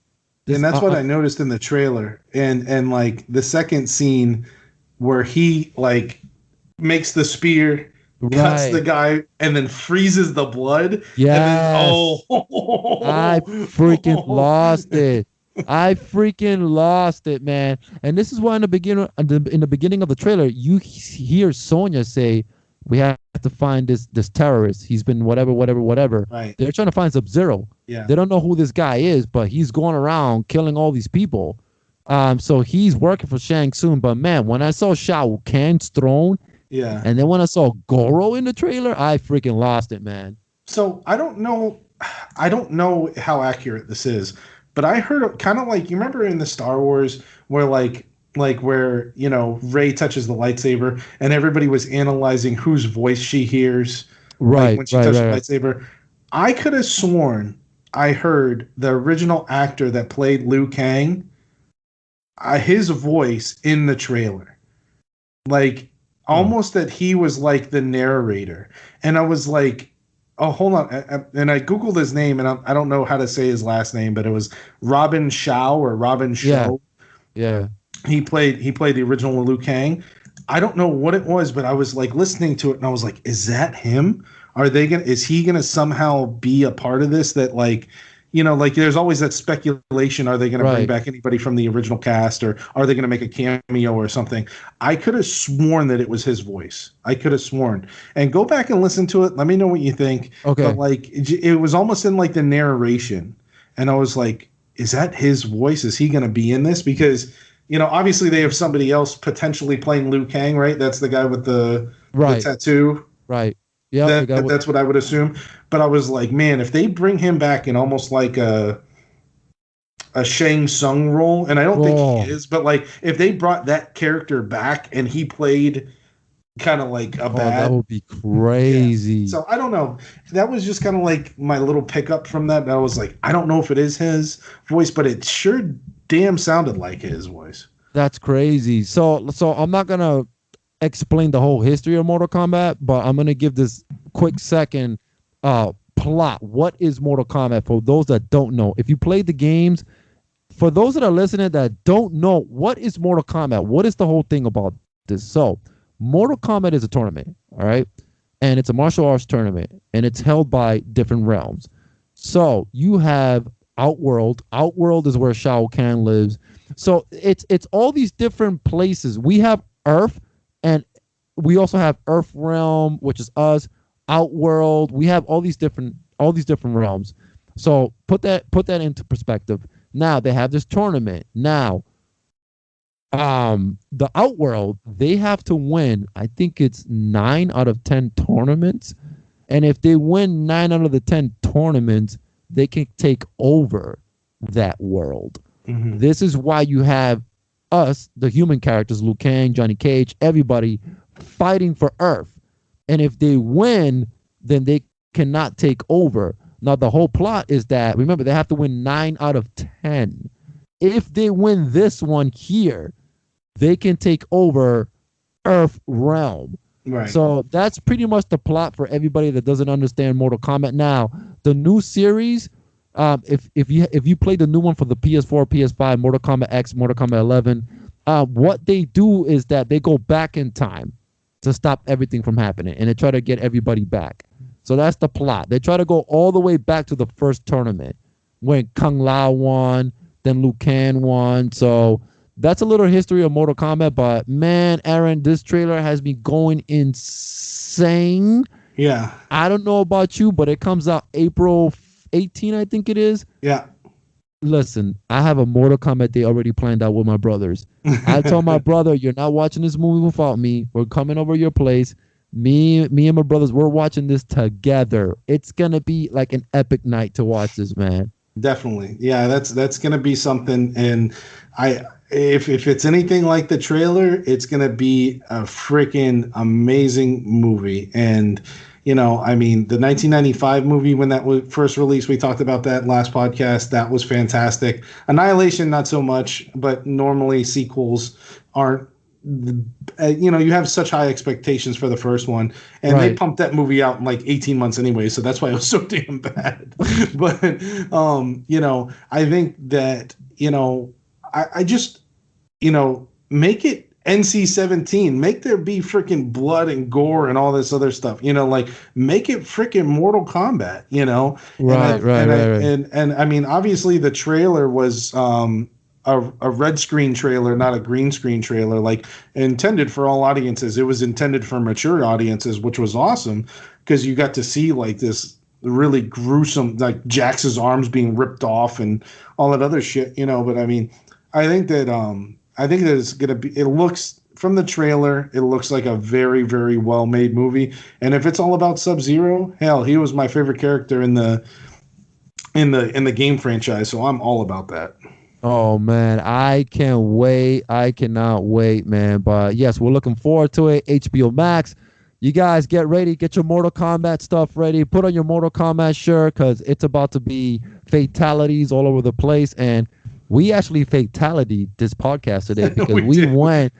And that's what I noticed in the trailer. And like the second scene where he like makes the spear, cuts the guy, and then freezes the blood. Yeah. I freaking lost it. Man. And this is why in the beginning of the trailer, you hear Sonya say, "We have to find this terrorist. He's been whatever." Right. They're trying to find Sub-Zero. Yeah. They don't know who this guy is, but he's going around killing all these people. So he's working for Shang Tsung. But man, when I saw Shao Kahn's throne, yeah, and then when I saw Goro in the trailer, I freaking lost it, man. So I don't know how accurate this is, but I heard kind of like, you remember in the Star Wars where like where, you know, Rey touches the lightsaber and everybody was analyzing whose voice she hears, right, like when she touched the lightsaber. I could have sworn I heard the original actor that played Liu Kang, his voice in the trailer, like almost that he was like the narrator. And I was like, oh, hold on. And I Googled his name, and I don't know how to say his last name, but it was Robin Shao or Robin Shou. Yeah. He played the original Liu Kang. I don't know what it was, but I was like listening to it, and I was like, is that him? Is he gonna somehow be a part of this? That, like, you know, like there's always that speculation. Are they going to bring back anybody from the original cast, or are they going to make a cameo or something? I could have sworn that it was his voice. I could have sworn. And go back and listen to it. Let me know what you think. Okay. But like, it was almost in like the narration. And I was like, is that his voice? Is he going to be in this? Because, you know, obviously they have somebody else potentially playing Liu Kang, right? That's the guy with the tattoo. Right. Yeah, that's what I would assume. But I was like, man, if they bring him back in almost like a Shang Tsung role, and I don't think he is, but like if they brought that character back and he played kind of like a bad, that would be crazy. Yeah. So I don't know. That was just kind of like my little pickup from that. And I was like, I don't know if it is his voice, but it sure damn sounded like his voice. That's crazy. So I'm not gonna explain the whole history of Mortal Kombat, but I'm gonna give this quick second plot. What is Mortal Kombat for those that don't know? If you played the games, for those that are listening that don't know, what is Mortal Kombat? What is the whole thing about this? So, Mortal Kombat is a tournament, all right? And it's a martial arts tournament, and it's held by different realms. So, you have Outworld. Outworld is where Shao Kahn lives. So, it's all these different places. We have Earth, and we also have Earth Realm, which is us, Outworld. We have all these different realms. So, put that into perspective. Now they have this tournament. Now, the Outworld, they have to win. I think it's 9 out of 10 tournaments, and if they win 9 out of the 10 tournaments, they can take over that world. Mm-hmm. This is why you have us, the human characters, Liu Kang, Johnny Cage, everybody fighting for Earth, and if they win, then they cannot take over. Now, the whole plot is that, remember, they have to win 9 out of 10. If they win this one here, they can take over Earth Realm. Right. So that's pretty much the plot for everybody that doesn't understand Mortal Kombat. Now, the new series, if you play the new one for the PS4, PS5, Mortal Kombat X, Mortal Kombat 11, what they do is that they go back in time to stop everything from happening, and they try to get everybody back. So that's the plot. They try to go all the way back to the first tournament when Kung Lao won, then Liu Kang won. So that's a little history of Mortal Kombat. But man, Aaron, this trailer has me going insane. Yeah. I don't know about you, but it comes out April 18, I think it is. Yeah. Listen, I have a Mortal Kombat day already planned out with my brothers. I told my brother, you're not watching this movie without me. We're coming over your place. Me and my brothers, we're watching this together. It's gonna be like an epic night to watch this, man. Definitely. Yeah, that's gonna be something. And if it's anything like the trailer, it's gonna be a freaking amazing movie. And I mean, the 1995 movie, when that was first released, we talked about that last podcast. That was fantastic. Annihilation, not so much, but normally sequels aren't. You have such high expectations for the first one, and they pumped that movie out in like 18 months anyway, so that's why it was so damn bad. But I think that I just make it NC-17, make there be freaking blood and gore and all this other stuff, like make it freaking Mortal Kombat, Right. And I mean, obviously the trailer was a red screen trailer, not a green screen trailer, like intended for all audiences. It was intended for mature audiences, which was awesome because you got to see like this really gruesome, like Jax's arms being ripped off and all that other shit, But I mean, I think that it's gonna be. It looks from the trailer, it looks like a very, very well made movie. And if it's all about Sub-Zero, hell, he was my favorite character in the game franchise, so I'm all about that. Oh man, I can't wait. I cannot wait, man. But yes, we're looking forward to it. HBO Max. You guys get ready. Get your Mortal Kombat stuff ready. Put on your Mortal Kombat shirt because it's about to be fatalities all over the place. And we actually fatality this podcast today because we went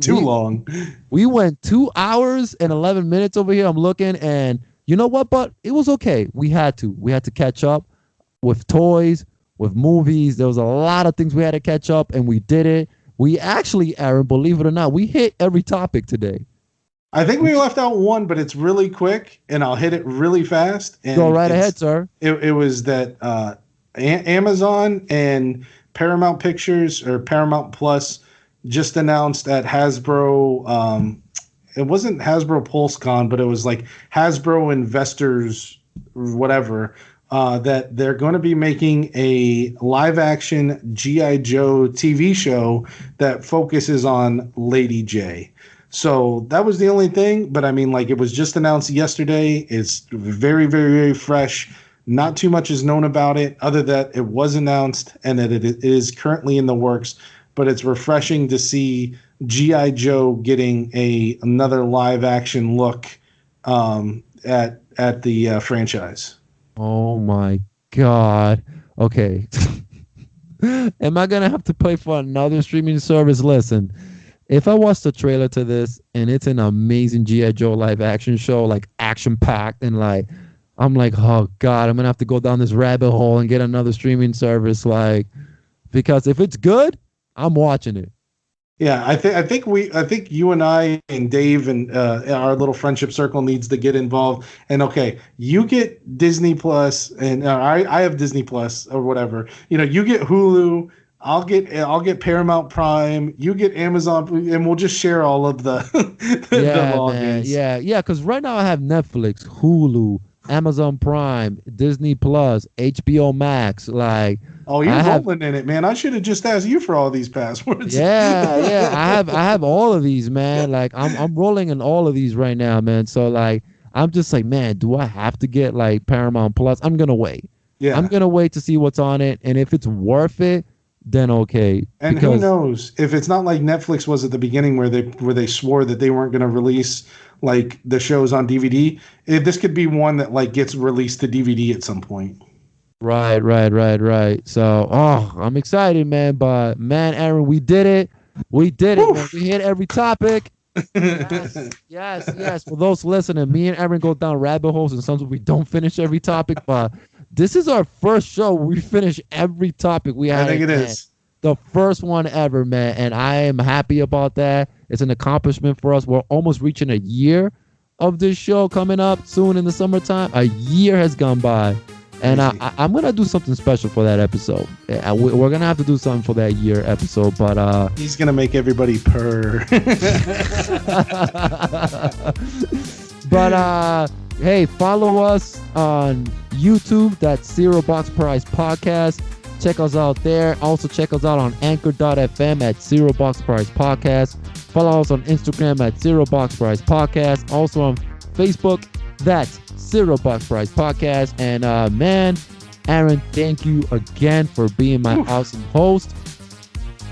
too long. We went 2 hours and 11 minutes over here. I'm looking, and you know what? But it was okay. We had to catch up with toys, with movies. There was a lot of things we had to catch up, and we did it. We actually, Aaron, believe it or not, we hit every topic today. I think we left out one, but it's really quick, and I'll hit it really fast. And go right ahead, sir. It was that Amazon and Paramount Pictures or Paramount Plus just announced at Hasbro. It wasn't Hasbro PulseCon, but it was like Hasbro Investors, whatever. That they're going to be making a live-action G.I. Joe TV show that focuses on Lady J. So that was the only thing, but I mean, like, it was just announced yesterday. It's very, very, very fresh. Not too much is known about it, other that it was announced and that it is currently in the works. But it's refreshing to see G.I. Joe getting another live-action look at the franchise. Oh my God. Okay. Am I going to have to pay for another streaming service? Listen, if I watch the trailer to this and it's an amazing G.I. Joe live action show, like action packed and like, I'm like, oh God, I'm gonna have to go down this rabbit hole and get another streaming service, like, because if it's good, I'm watching it. Yeah, I think you and I and Dave and our little friendship circle needs to get involved. And okay, you get Disney Plus, and I have Disney Plus or whatever. You know, you get Hulu. I'll get Paramount Prime. You get Amazon, and we'll just share all of the the Yeah, man. logins. Yeah. Because right now I have Netflix, Hulu, Amazon Prime, Disney Plus, HBO Max. Like, Oh, you're I have, rolling in it, man. I should have just asked you for all these passwords. yeah. I have all of these, man. Like, I'm rolling in all of these right now, man. So like, I'm just like, man, do I have to get like Paramount Plus? I'm gonna wait. I'm Yeah. gonna wait to see what's on it, and if it's worth it, then okay. And who knows if it's not like Netflix was at the beginning where they swore that they weren't going to release like the shows on DVD. This could be one that like gets released to DVD at some point. Right. So, I'm excited, man. But man, Aaron, we did it. We did it, man. We hit every topic. Yes. For those listening, me and Aaron go down rabbit holes, and sometimes we don't finish every topic. But this is our first show where we finish every topic we had. I think it man. is. The first one ever, man. And I am happy about that. It's an accomplishment for us. We're almost reaching a year of this show coming up soon in the summertime. A year has gone by. And I'm going to do something special for that episode. We're going to have to do something for that year episode. But He's going to make everybody purr. But hey, follow us on YouTube. That's Zero Box Prize Podcast. Check us out there. Also check us out on anchor.fm at Zero Box Prize Podcast. Follow us on Instagram at Zero Box Prize Podcast. Also on Facebook, that's Zero Box Prize Podcast. And man, Aaron, thank you again for being my awesome host.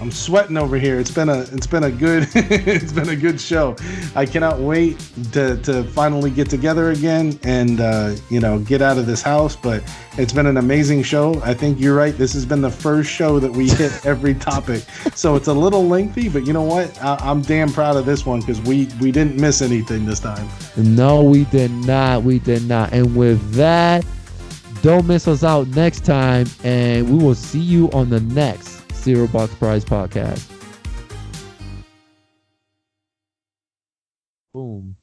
I'm sweating over here. It's been a good it's been a good show. I cannot wait to finally get together again and get out of this house. But it's been an amazing show. I think you're right. This has been the first show that we hit every topic. So it's a little lengthy, but you know what? I'm damn proud of this one because we didn't miss anything this time. No, we did not. And with that, don't miss us out next time, and we will see you on the next Zero Box Prize Podcast. Boom.